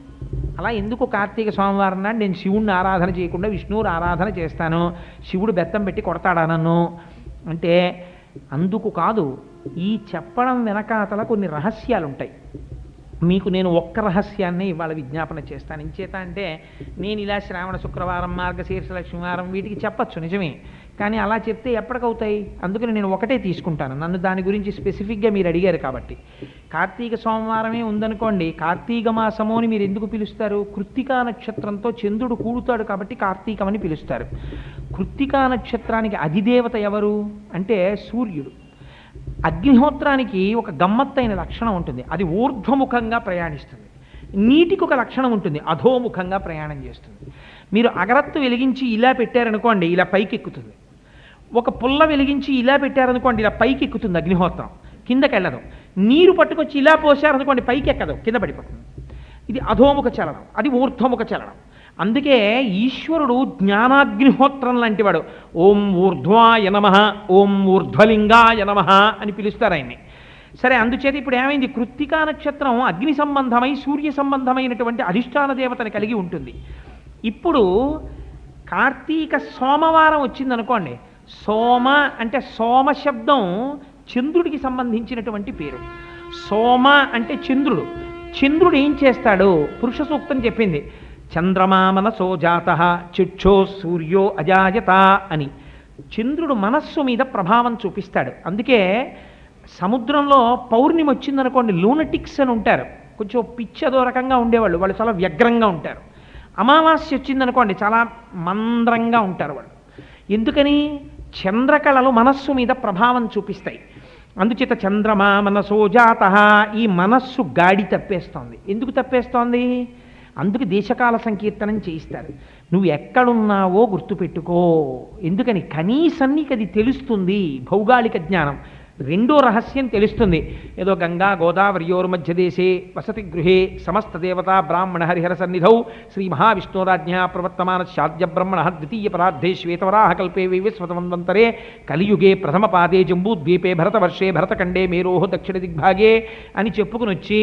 అలా ఎందుకు కార్తీక సోమవారం నాడు నేను శివుడిని ఆరాధన చేయకుండా విష్ణువుని ఆరాధన చేస్తాను, శివుడు బెత్తం పెట్టి కొడతాడా నన్ను అంటే అందుకు కాదు. ఈ చెప్పడం వెనకాతల కొన్ని రహస్యాలు ఉంటాయి. మీకు నేను ఒక్క రహస్యాన్ని ఇవాళ విజ్ఞాపన చేస్తాను. ఇంచేత అంటే నేను ఇలా శ్రావణ శుక్రవారం, మార్గశీర్ష లక్ష్మీవారం వీటికి చెప్పచ్చు నిజమే, కానీ అలా చెప్తే ఎప్పటికవుతాయి. అందుకని నేను ఒకటే తీసుకుంటాను, నన్ను దాని గురించి స్పెసిఫిక్గా మీరు అడిగారు కాబట్టి. కార్తీక సోమవారమే ఉందనుకోండి, కార్తీక మాసము అని మీరు ఎందుకు పిలుస్తారు? కృత్తికా నక్షత్రంతో చంద్రుడు కూడుతాడు కాబట్టి కార్తీకమని పిలుస్తారు. కృత్తికా నక్షత్రానికి అధిదేవత ఎవరు అంటే సూర్యుడు. అగ్నిహోత్రానికి ఒక గమ్మత్తైన లక్షణం ఉంటుంది, అది ఊర్ధ్వముఖంగా ప్రయాణిస్తుంది. నీటికి ఒక లక్షణం ఉంటుంది, అధోముఖంగా ప్రయాణం చేస్తుంది. మీరు అగరత్తు వెలిగించి ఇలా పెట్టారనుకోండి, ఇలా పైకి ఎక్కుతుంది. ఒక పుల్ల వెలిగించి ఇలా పెట్టారనుకోండి, ఇలా పైకి ఎక్కుతుంది అగ్నిహోత్రం, కిందకి వెళ్ళదు. నీరు పట్టుకొచ్చి ఇలా పోసారనుకోండి, పైకి ఎక్కదు, కింద పడిపోతుంది. ఇది అధోముఖ చలనం, అది ఊర్ధ్వముఖ చలనం. అందుకే ఈశ్వరుడు జ్ఞానాగ్నిహోత్రం లాంటివాడు. ఓం ఊర్ధ్వాయ నమః, ఓం ఊర్ధ్వలింగాయ నమః అని పిలుస్తారు ఆయన్ని. సరే, అందుచేత ఇప్పుడు ఏమైంది? కృత్తికా నక్షత్రం అగ్ని సంబంధమై సూర్య సంబంధమైనటువంటి అధిష్టాన దేవతని కలిగి ఉంటుంది. ఇప్పుడు కార్తీక సోమవారం వచ్చిందనుకోండి, సోమ అంటే సోమ శబ్దం చంద్రుడికి సంబంధించినటువంటి పేరు. సోమ అంటే చంద్రుడు. చంద్రుడు ఏం చేస్తాడు? పురుష సూక్తం చెప్పింది, చంద్రమా మనసో జాతః చిక్షో సూర్యో అజాయత అని. చంద్రుడు మనస్సు మీద ప్రభావం చూపిస్తాడు. అందుకే సముద్రంలో పౌర్ణమి వచ్చిందనుకోండి, లూనటిక్స్ అని ఉంటారు, కొంచెం పిచ్చి అదో రకంగా ఉండేవాళ్ళు, వాళ్ళు చాలా వ్యగ్రంగా ఉంటారు. అమావాస్య వచ్చిందనుకోండి చాలా మంద్రంగా ఉంటారు వాళ్ళు. ఎందుకని? చంద్రకళలు మనస్సు మీద ప్రభావం చూపిస్తాయి. అందుచేత చంద్రమా మనసో జాత, ఈ మనస్సు గాడి తప్పేస్తోంది. ఎందుకు తప్పేస్తోంది? అందుకు దేశకాల సంకీర్తనం చేయిస్తారు. నువ్వు ఎక్కడున్నావో గుర్తుపెట్టుకో. ఎందుకని? కనీసం నీకు అది తెలుస్తుంది, భౌగోళిక జ్ఞానం. రెండో రహస్యం తెలుస్తుంది. ఏదో గంగా గోదావరియోర్ మధ్యదేశే వసతి గృహే సమస్త దేవతా బ్రాహ్మణ హరిహర సన్నిధౌ శ్రీ మహావిష్ణోరాజ్ఞ ప్రవర్తమాన శాద్య బ్రహ్మణ ద్వితీయ పరార్ధే శ్వేతవరాహ కల్పే విశ్వతమంతరే కలియుగే ప్రథమ పాదే జంబూద్వీపే భరతవర్షే భరతఖండే మేరోహ దక్షిణ దిగ్భాగే అని చెప్పుకుని వచ్చి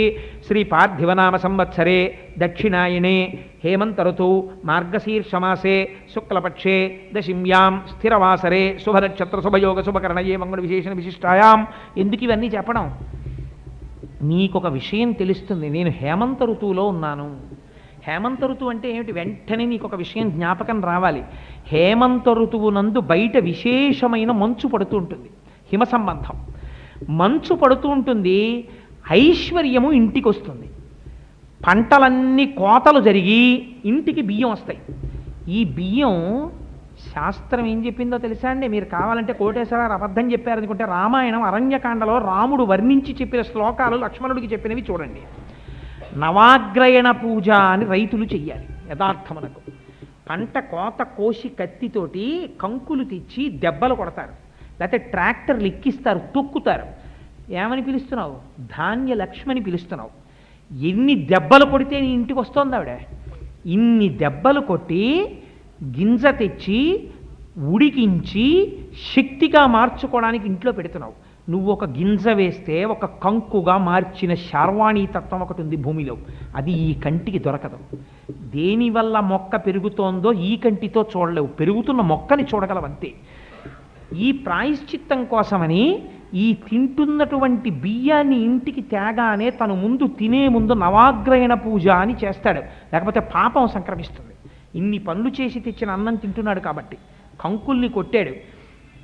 శ్రీ పార్థివనామ సంవత్సరే దక్షిణాయనే హేమంత ఋతు మార్గశీర్షమాసే శుక్లపక్షే దశిమ్యాం స్థిరవాసరే శుభనక్షత్ర శుభయోగ శుభకరణయే మంగళ విశేషణ విశిష్టాయాం. ఎందుకు ఇవన్నీ చెప్పడం? నీకొక విషయం తెలుస్తుంది. నేను హేమంత ఋతువులో ఉన్నాను. హేమంత ఋతువు అంటే ఏమిటి? వెంటనే నీకు ఒక విషయం జ్ఞాపకం రావాలి. హేమంత ఋతువునందు బయట విశేషమైన మంచు పడుతూ ఉంటుంది, హిమ సంబంధం. మంచు పడుతూ ఉంటుంది, ఐశ్వర్యము ఇంటికి వస్తుంది, పంటలన్నీ కోతలు జరిగి ఇంటికి బియ్యం వస్తాయి. ఈ బియ్యం శాస్త్రం ఏం చెప్పిందో తెలుసా అండి? మీరు కావాలంటే కోటేశ్వరరావు అబద్ధం చెప్పారనుకుంటే రామాయణం అరణ్యకాండలో రాముడు వర్ణించి చెప్పిన శ్లోకాలు లక్ష్మణుడికి చెప్పినవి చూడండి. నవాగ్రయణ పూజ అని రైతులు చెయ్యాలి యథార్థమునకు. పంట కోత కోసి కత్తితోటి కంకులు తెచ్చి దెబ్బలు కొడతారు, లేకపోతే ట్రాక్టర్లు ఎక్కిస్తారు, తొక్కుతారు. ఏమని పిలుస్తున్నావు? ధాన్య లక్ష్మని పిలుస్తున్నావు. ఎన్ని దెబ్బలు కొడితే నీ ఇంటికి వస్తోంది ఆవిడ? ఇన్ని దెబ్బలు కొట్టి గింజ తెచ్చి ఉడికించి శక్తిగా మార్చుకోవడానికి ఇంట్లో పెడుతున్నావు. నువ్వు ఒక గింజ వేస్తే ఒక కంకుగా మార్చిన శార్వాణీ తత్వం ఒకటి ఉంది భూమిలో, అది ఈ కంటికి దొరకదు. దేనివల్ల మొక్క పెరుగుతోందో ఈ కంటితో చూడలేవు, పెరుగుతున్న మొక్కని చూడగలవంతే. ఈ ప్రాయశ్చిత్తం కోసమని ఈ తింటున్నటువంటి బియ్యాన్ని ఇంటికి తేగానే తను ముందు తినే ముందు నవాగ్రయణ పూజ అని చేస్తాడు, లేకపోతే పాపం సంక్రమిస్తుంది. ఇన్ని పనులు చేసి తెచ్చిన అన్నం తింటున్నాడు కాబట్టి కంకుల్ని కొట్టాడు,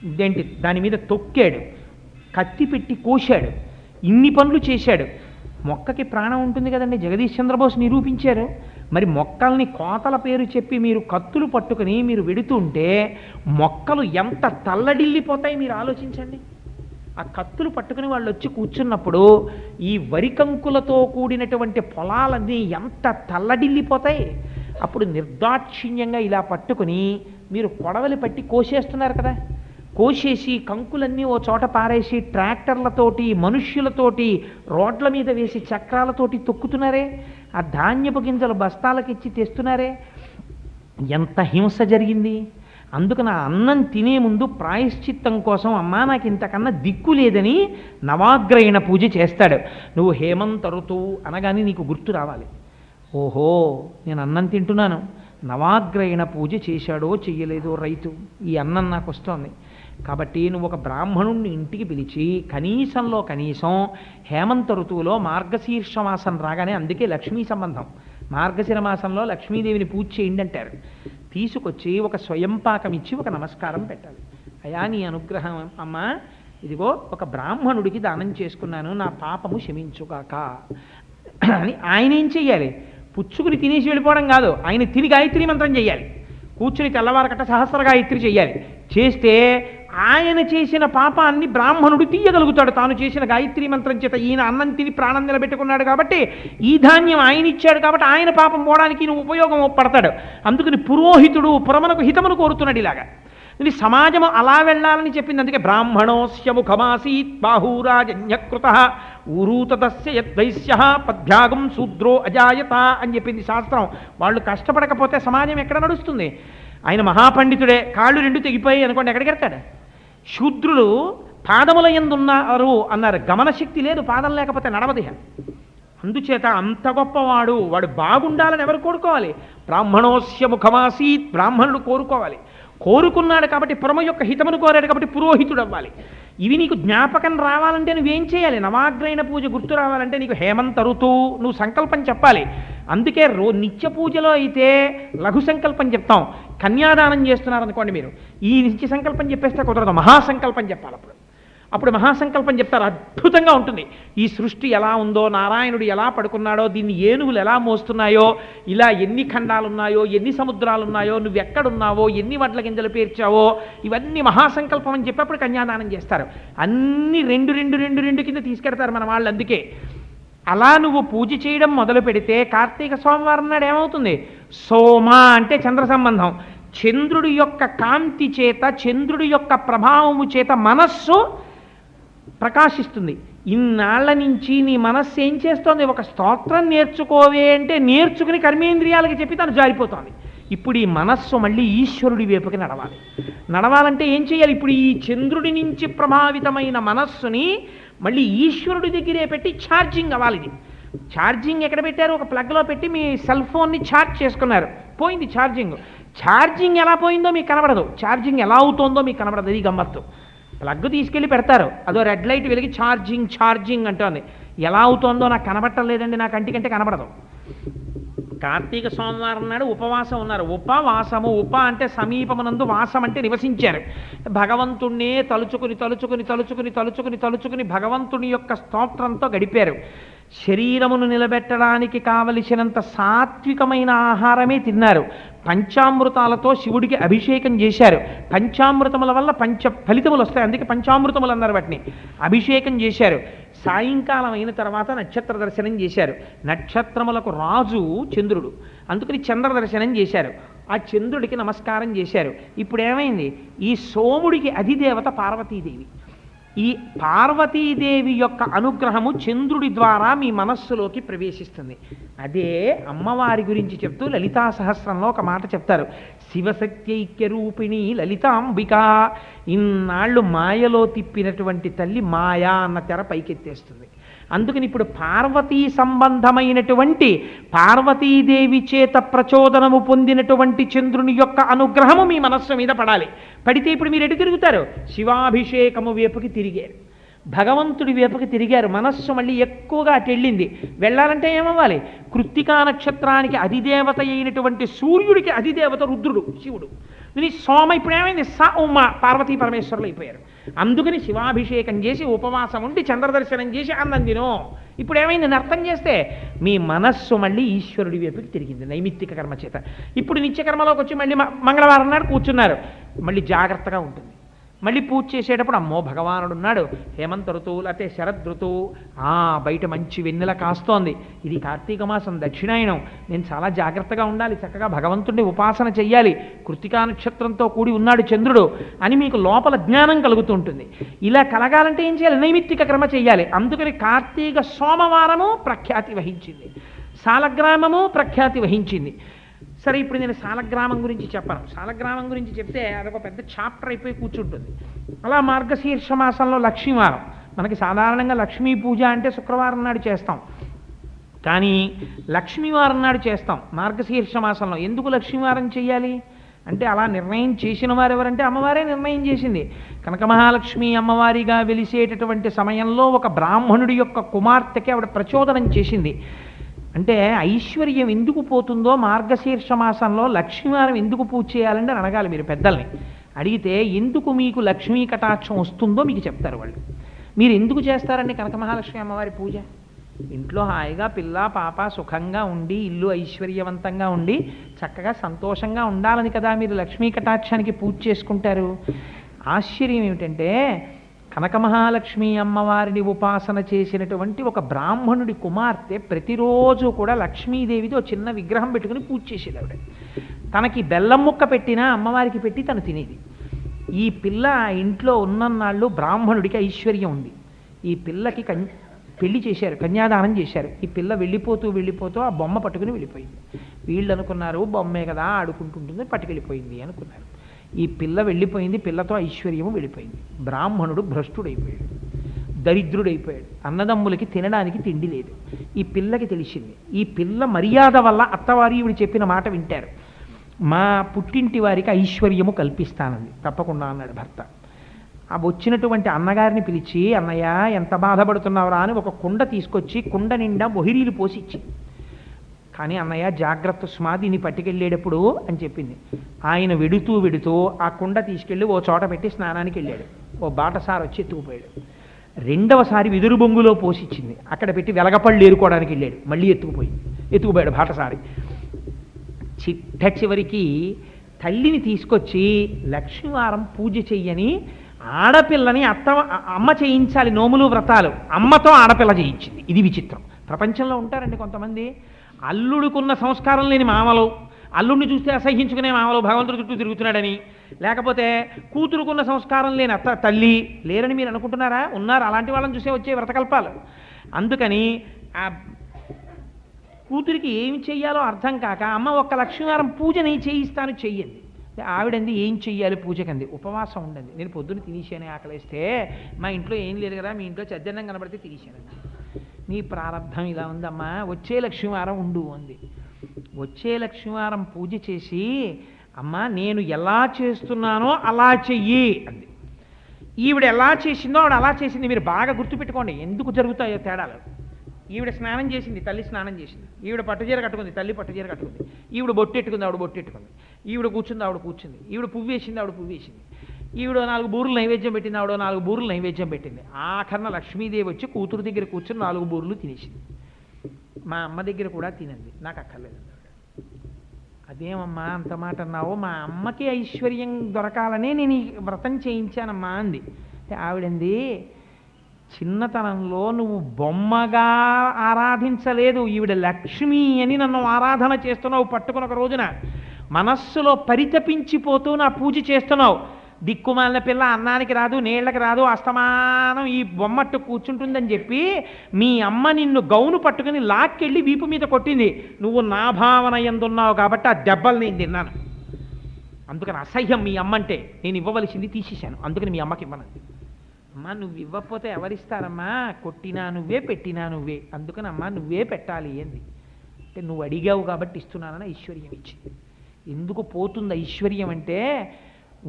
ఇదేంటి దాని మీద తొక్కాడు, కత్తి పెట్టి కోశాడు, ఇన్ని పనులు చేశాడు. మొక్కకి ప్రాణం ఉంటుంది కదండి, జగదీష్ చంద్రబోస్ నిరూపించారు. మరి మొక్కల్ని కోతల పేరు చెప్పి మీరు కత్తులు పట్టుకుని మీరు వెడుతుంటే మొక్కలు ఎంత తల్లడిల్లిపోతాయి మీరు ఆలోచించండి. ఆ కత్తులు పట్టుకుని వాళ్ళు వచ్చి కూర్చున్నప్పుడు ఈ వరి కంకులతో కూడినటువంటి పొలాలన్నీ ఎంత తల్లడిల్లిపోతాయి. అప్పుడు నిర్దాక్షిణ్యంగా ఇలా పట్టుకుని మీరు కొడవలి పట్టి కోసేస్తున్నారు కదా, కోసేసి కంకులన్నీ ఓ చోట పారేసి ట్రాక్టర్లతోటి మనుష్యులతోటి రోడ్ల మీద వేసి చక్రాలతోటి తొక్కుతున్నారే, ఆ ధాన్యపు గింజలు బస్తాలకిచ్చి తెస్తున్నారే, ఎంత హింస జరిగింది. అందుకు నా అన్నం తినే ముందు ప్రాయశ్చిత్తం కోసం అమ్మా నాకు ఇంతకన్నా దిక్కు లేదని నవాగ్రయణ పూజ చేస్తాడు. నువ్వు హేమంత ఋతువు అనగానే నీకు గుర్తు రావాలి, ఓహో నేను అన్నం తింటున్నాను, నవాగ్రయణ పూజ చేశాడో చెయ్యలేదో రైతు, ఈ అన్నం నాకు వస్తోంది. కాబట్టి నువ్వు ఒక బ్రాహ్మణుణ్ణి ఇంటికి పిలిచి కనీసంలో కనీసం హేమంత ఋతువులో మార్గశీర్ష మాసం రాగానే, అందుకే లక్ష్మీ సంబంధం, మార్గశిర మాసంలో లక్ష్మీదేవిని పూజ చేయండి అంటారు. తీసుకొచ్చి ఒక స్వయంపాకం ఇచ్చి ఒక నమస్కారం పెట్టాలి. అయా నీ అనుగ్రహం అమ్మా, ఇదిగో ఒక బ్రాహ్మణుడికి దానం చేసుకున్నాను, నా పాపము క్షమించుగాక అని ఆయన ఏం చెయ్యాలి? పుచ్చుకుని తినేసి వెళ్ళిపోవడం కాదు, ఆయన తిని గాయత్రి మంత్రం చెయ్యాలి. కూర్చుని తెల్లవారకట్ట సహస్ర గాయత్రి చెయ్యాలి. చేస్తే ఆయన చేసిన పాపాన్ని బ్రాహ్మణుడు తీయగలుగుతాడు తాను చేసిన గాయత్రి మంత్రం చేత. ఈయన అన్నం తిని ప్రాణం నిలబెట్టుకున్నాడు కాబట్టి, ఈ ధాన్యం ఆయన ఇచ్చాడు కాబట్టి ఆయన పాపం పోవడానికి నువ్వు ఉపయోగం పడతాడు. అందుకని పురోహితుడు పురమనకు హితమును కోరుతున్నాడు. ఇలాగా ఇది సమాజం అలా వెళ్ళాలని చెప్పింది. అందుకే బ్రాహ్మణోస్య ముఖమాసీత్ బాహూరాజన్యకృత ఊరూతదస్య యద్వైశ్య పద్భ్యాగం శూద్రో అజాయత అని చెప్పింది శాస్త్రం. వాళ్ళు కష్టపడకపోతే సమాజం ఎక్కడ నడుస్తుంది? ఆయన మహాపండితుడే, కాళ్ళు రెండు తెగిపోయాయి అనుకోండి, ఎక్కడికి వెళ్తాడు? శూద్రులు పాదముల యందు ఉన్నారు అన్నారు, గమనశక్తి లేదు పాదం లేకపోతే నడవదిహ. అందుచేత అంత గొప్పవాడు, వాడు బాగుండాలని ఎవరు కోరుకోవాలి? బ్రాహ్మణోస్య ముఖమాసీత్, బ్రాహ్మణుడు కోరుకోవాలి. కోరుకున్నాడు కాబట్టి పురమ యొక్క హితమును కోరాడు కాబట్టి పురోహితుడు అవ్వాలి. ఇవి నీకు జ్ఞాపకం రావాలంటే నువ్వేం చేయాలి? నవాగ్రయణ పూజ గుర్తు రావాలంటే నీకు హేమంత ఋతువు నువ్వు సంకల్పం చెప్పాలి. అందుకే నిత్య పూజలో అయితే లఘు సంకల్పం చెప్తాం. కన్యాదానం చేస్తున్నారనుకోండి, మీరు ఈ నిత్య సంకల్పం చెప్పేస్తే కుదరదు, మహాసంకల్పం చెప్పాలి. అప్పుడు అప్పుడు మహాసంకల్పం చెప్తారు, అద్భుతంగా ఉంటుంది. ఈ సృష్టి ఎలా ఉందో, నారాయణుడు ఎలా పడుకున్నాడో, దీన్ని ఏనుగులు ఎలా మోస్తున్నాయో, ఇలా ఎన్ని ఖండాలు ఉన్నాయో, ఎన్ని సముద్రాలు ఉన్నాయో, నువ్వు ఎక్కడున్నావో, ఎన్ని వడ్ల గింజలు పేర్చావో, ఇవన్నీ మహాసంకల్పం అని చెప్పి అప్పుడు కన్యాదానం చేస్తారు. అన్ని రెండు కింద తీసుకెడతారు మన వాళ్ళు. అందుకే అలా నువ్వు పూజ చేయడం మొదలు పెడితే కార్తీక సోమవారం నాడు ఏమవుతుంది? సోమ అంటే చంద్ర సంబంధం. చంద్రుడి యొక్క కాంతి చేత, చంద్రుడి యొక్క ప్రభావము చేత మనస్సు ప్రకాశిస్తుంది. ఇన్నాళ్ల నుంచి నీ మనస్సు ఏం చేస్తోంది? ఒక స్తోత్రం నేర్చుకోవే అంటే నేర్చుకుని కర్మేంద్రియాలకి చెప్పి తను జారిపోతోంది. ఇప్పుడు ఈ మనస్సు మళ్ళీ ఈశ్వరుడి వైపుకి నడవాలి. నడవాలంటే ఏం చేయాలి? ఇప్పుడు ఈ చంద్రుడి నుంచి ప్రభావితమైన మనస్సుని మళ్ళీ ఈశ్వరుడి దగ్గరే పెట్టి ఛార్జింగ్ అవ్వాలి. ఇది ఛార్జింగ్ ఎక్కడ పెట్టారు? ఒక ప్లగ్లో పెట్టి మీ సెల్ ఫోన్ని ఛార్జ్ చేసుకున్నారు, పోయింది ఛార్జింగ్. ఛార్జింగ్ ఎలా పోయిందో మీకు కనబడదు, ఛార్జింగ్ ఎలా అవుతుందో మీకు కనబడదు. ఇది గమ్మత్తు. ప్లగ్ తీసుకెళ్ళి పెడతారు, అదో రెడ్ లైట్ వెలిగి ఛార్జింగ్ అంటోంది. ఎలా అవుతుందో నాకు కనబడటం లేదండి, నా కంటికంటే కనబడదు. కార్తీక సోమవారం నాడు ఉపవాసం ఉన్నారు. ఉపవాసము, ఉప అంటే సమీపమునందు, వాసం అంటే నివసించారు. భగవంతుణ్ణే తలుచుకుని భగవంతుని యొక్క స్తోత్రంతో గడిపారు. శరీరమును నిలబెట్టడానికి కావలసినంత సాత్వికమైన ఆహారమే తిన్నారు. పంచామృతాలతో శివుడికి అభిషేకం చేశారు. పంచామృతముల వల్ల ఫలితములు వస్తాయి, అందుకే పంచామృతములు అన్నారు వాటిని. అభిషేకం చేశారు. సాయంకాలం అయిన తర్వాత నక్షత్ర దర్శనం చేశారు. నక్షత్రములకు రాజు చంద్రుడు, అందుకని చంద్ర దర్శనం చేశారు. ఆ చంద్రుడికి నమస్కారం చేశారు. ఇప్పుడు ఏమైంది? ఈ సోముడికి అధిదేవత పార్వతీదేవి. ఈ పార్వతీదేవి యొక్క అనుగ్రహము చంద్రుడి ద్వారా మీ మనస్సులోకి ప్రవేశిస్తుంది. అదే అమ్మవారి గురించి చెప్తూ లలితా సహస్రంలో ఒక మాట చెప్తారు. శివశక్త్యైక్య రూపిణి లలితాంబిక. ఇన్నాళ్ళు మాయలో తిప్పినటువంటి తల్లి మాయా అన్న తెర పైకెత్తేస్తుంది. అందుకని ఇప్పుడు పార్వతీ సంబంధమైనటువంటి, పార్వతీదేవి చేత ప్రచోదనము పొందినటువంటి చంద్రుని యొక్క అనుగ్రహము మీ మనస్సు మీద పడాలి. పడితే ఇప్పుడు మీరు ఎటు తిరుగుతారు? శివాభిషేకము వైపుకి తిరిగారు, భగవంతుడి వైపుకి తిరిగారు. మనస్సు మళ్ళీ ఎక్కువగా అటు వెళ్ళింది. వెళ్ళాలంటే ఏమవ్వాలి? కృత్తికా నక్షత్రానికి అధిదేవత అయినటువంటి సూర్యుడికి అధిదేవత రుద్రుడు శివుడు. సోమ ఇప్పుడు ఏమైంది? స ఉమ పార్వతీ పరమేశ్వరులు అయిపోయారు. అందుకని శివాభిషేకం చేసి ఉపవాసం ఉండి చంద్రదర్శనం చేసి అన్నం తినో. ఇప్పుడు ఏమైంది? అర్థం చేస్తే మీ మనస్సు మళ్ళీ ఈశ్వరుడి వైపుకి తిరిగింది నైమిత్తిక కర్మ చేత. ఇప్పుడు నిత్యకర్మలోకి వచ్చి మళ్ళీ మంగళవారం నాడు కూర్చున్నారు. మళ్ళీ జాగ్రత్తగా ఉంటుంది. మళ్ళీ పూజ చేసేటప్పుడు అమ్మో భగవానుడు ఉన్నాడు, హేమంత ఋతువు లేకపోతే శరద్ ఋతువు, బయట మంచి వెన్నెల కాస్తోంది, ఇది కార్తీక మాసం దక్షిణాయనం, నేను చాలా జాగ్రత్తగా ఉండాలి, చక్కగా భగవంతుడిని ఉపాసన చెయ్యాలి, కృత్తికా నక్షత్రంతో కూడి ఉన్నాడు చంద్రుడు అని మీకు లోపల జ్ఞానం కలుగుతూ ఉంటుంది. ఇలా కలగాలంటే ఏం చేయాలి? నైమిత్తిక కర్మ చెయ్యాలి. అందుకని కార్తీక సోమవారము ప్రఖ్యాతి వహించింది, సాలగ్రామము ప్రఖ్యాతి వహించింది. సరే, ఇప్పుడు నేను సాలగ్రామం గురించి చెప్పను. సాలగ్రామం గురించి చెప్తే అదొక పెద్ద చాప్టర్ అయిపోయి కూర్చుంటుంది. అలా మార్గశీర్ష మాసంలో లక్ష్మీవారం, మనకి సాధారణంగా లక్ష్మీ పూజ అంటే శుక్రవారం నాడు చేస్తాం, కానీ లక్ష్మీవారం నాడు చేస్తాం మార్గశీర్ష మాసంలో. ఎందుకు లక్ష్మీవారం చేయాలి అంటే, అలా నిర్ణయం చేసిన వారు ఎవరంటే అమ్మవారే నిర్ణయం చేసింది. కనక మహాలక్ష్మి అమ్మవారిగా వెలిసేటటువంటి సమయంలో ఒక బ్రాహ్మణుడి యొక్క కుమార్తెకి ఆవిడ ప్రచోదనం చేసింది. అంటే ఐశ్వర్యం ఎందుకు పోతుందో మార్గశీర్ష మాసంలో లక్ష్మీవారం ఎందుకు పూజ చేయాలంటే అడగాలి మీరు పెద్దల్ని. అడిగితే ఎందుకు మీకు లక్ష్మీ కటాక్షం వస్తుందో మీకు చెప్తారు వాళ్ళు. మీరు ఎందుకు చేస్తారండి కనక మహాలక్ష్మి అమ్మవారి పూజ? ఇంట్లో హాయిగా పిల్ల పాప సుఖంగా ఉండి, ఇల్లు ఐశ్వర్యవంతంగా ఉండి, చక్కగా సంతోషంగా ఉండాలని కదా మీరు లక్ష్మీ కటాక్షానికి పూజ చేసుకుంటారు. ఆశ్చర్యం ఏమిటంటే, కనక మహాలక్ష్మి అమ్మవారిని ఉపాసన చేసినటువంటి ఒక బ్రాహ్మణుడి కుమార్తె ప్రతిరోజు కూడా లక్ష్మీదేవితో చిన్న విగ్రహం పెట్టుకుని పూజ చేసేది. ఆవిడ తనకి బెల్లం ముక్క పెట్టినా అమ్మవారికి పెట్టి తను తినేది. ఈ పిల్ల ఇంట్లో ఉన్నన్నాళ్ళు బ్రాహ్మణుడికి ఐశ్వర్యం ఉంది. ఈ పిల్లకి పెళ్లి చేశారు, కన్యాదానం చేశారు. ఈ పిల్ల వెళ్ళిపోతూ ఆ బొమ్మ పట్టుకుని వెళ్ళిపోయింది. వీళ్ళు అనుకున్నారు బొమ్మే కదా ఆడుకుంటుంటుంది, పట్టుకెళ్ళిపోయింది అనుకున్నారు. ఈ పిల్ల వెళ్ళిపోయింది, పిల్లతో ఐశ్వర్యము వెళ్ళిపోయింది. బ్రాహ్మణుడు భ్రష్టుడైపోయాడు, దరిద్రుడైపోయాడు, అన్నదమ్ములకి తినడానికి తిండి లేదు. ఈ పిల్లకి తెలిసింది. ఈ పిల్ల మర్యాద వల్ల అత్తవారి ఈవిడ చెప్పిన మాట వింటారు. మా పుట్టింటి వారికి ఐశ్వర్యము కల్పిస్తానంది. తప్పకుండా అన్నాడు భర్త. ఆ వచ్చినటువంటి అన్నగారిని పిలిచి, అన్నయ్య ఎంత బాధపడుతున్నావురా అని ఒక కుండ తీసుకొచ్చి కుండ నిండా మొహిరీలు పోసి ఇచ్చి, కానీ అన్నయ్య జాగ్రత్త సుమా, దీన్ని పట్టుకెళ్ళేటప్పుడు అని చెప్పింది. ఆయన వెడుతూ వెడుతూ ఆ కుండ తీసుకెళ్ళి ఓ చోట పెట్టి స్నానానికి వెళ్ళాడు. ఓ బాటసారి వచ్చి ఎత్తుకుపోయాడు. రెండవసారి వెదురు బొంగులో పోసిచ్చింది, అక్కడ పెట్టి వెలగపళ్ళు ఏరుకోవడానికి వెళ్ళాడు, మళ్ళీ ఎత్తుకుపోయాడు బాటసారి. చిట్ట చివరికి తల్లిని తీసుకొచ్చి లక్ష్మీవారం పూజ చెయ్యని ఆడపిల్లని అమ్మ చేయించాలి, నోములు వ్రతాలు, అమ్మతో ఆడపిల్ల చేయించింది. ఇది విచిత్రం. ప్రపంచంలో ఉంటారండి కొంతమంది అల్లుడుకున్న సంస్కారం లేని మామలు, అల్లుడిని చూస్తే అసహించుకునే మామలు భగవంతుడి చుట్టూ తిరుగుతున్నాడని, లేకపోతే కూతురుకున్న సంస్కారం లేని తల్లి లేరని మీరు అనుకుంటున్నారా? ఉన్నారు, అలాంటి వాళ్ళని చూసే వచ్చే వ్రతకల్పాలు. అందుకని ఆ కూతురికి ఏమి చెయ్యాలో అర్థం కాక అమ్మ ఒక్క లక్ష్మీవారం పూజ నేను చేయిస్తాను చెయ్యండి. ఆవిడంది ఏం చెయ్యాలి పూజకంది? ఉపవాసం ఉండండి. నేను పొద్దున్న తినేసాను, ఆకలిస్తే మా ఇంట్లో ఏం లేదు కదా, మీ ఇంట్లో చద్దన్నం కనబడితే తినేసానండి. నీ ప్రారంభం ఇలా ఉందమ్మా, వచ్చే లక్ష్మీవారం ఉండు అంది. వచ్చే లక్ష్మీవారం పూజ చేసి అమ్మా నేను ఎలా చేస్తున్నానో అలా చెయ్యి అంది. ఈవిడ ఎలా చేసిందో ఆవిడ అలా చేసింది. మీరు బాగా గుర్తుపెట్టుకోండి ఎందుకు జరుగుతాయో తేడాలు. ఈవిడ స్నానం చేసింది, తల్లి స్నానం చేసింది. ఈవిడ పట్టుచీర కట్టుకుంది, తల్లి పట్టుచీర కట్టుకుంది. ఈవిడ బొట్టెట్టుకుంది, ఆవిడ బొట్టెట్టుకుంది. ఈవిడ కూర్చుంది, ఆవిడ కూర్చుంది. ఈవిడ పువ్వు వేసింది, ఆవిడ పువ్వు వేసింది. ఈవిడ 4 బూరులు నైవేద్యం పెట్టింది, ఆవిడ 4 బూరులు నైవేద్యం పెట్టింది. ఆఖరణ లక్ష్మీదేవి వచ్చి కూతురు దగ్గర కూర్చొని 4 బూరులు తినేసింది. మా అమ్మ దగ్గర కూడా తినండి, నాకు అక్కర్లేదు. అదేమమ్మా అంత మాట అన్నావు? మా అమ్మకి ఐశ్వర్యం దొరకాలనే నేను ఈ వ్రతం చేయించానమ్మా అంది. ఆవిడంది, చిన్నతనంలో నువ్వు బొమ్మగా ఆరాధించలేదు, ఈవిడ లక్ష్మి అని నన్ను ఆరాధన చేస్తున్నావు. పట్టుకుని ఒక రోజున మనస్సులో పరితపించిపోతూ నా పూజ చేస్తున్నావు. దిక్కుమాలిన పిల్ల అన్నానికి రాదు, నీళ్ళకి రాదు, అస్తమానం ఈ బొమ్మట్టు కూర్చుంటుందని చెప్పి మీ అమ్మ నిన్ను గౌను పట్టుకుని లాక్కెళ్ళి వీపు మీద కొట్టింది. నువ్వు నా భావన ఎందున్నావు కాబట్టి ఆ దెబ్బలు నేను తిన్నాను. అందుకని అసహ్యం మీ అమ్మ అంటే, నేను ఇవ్వవలసింది తీసేశాను, అందుకని మీ అమ్మకి ఇవ్వనంది. అమ్మా నువ్వు ఇవ్వకపోతే ఎవరిస్తారమ్మా? కొట్టినా నువ్వే, పెట్టినా నువ్వే, అందుకని అమ్మా నువ్వే పెట్టాలి అంది. అంటే నువ్వు అడిగావు కాబట్టి ఇస్తున్నానని ఐశ్వర్యం ఇచ్చింది. ఎందుకు పోతుంది ఐశ్వర్యం అంటే,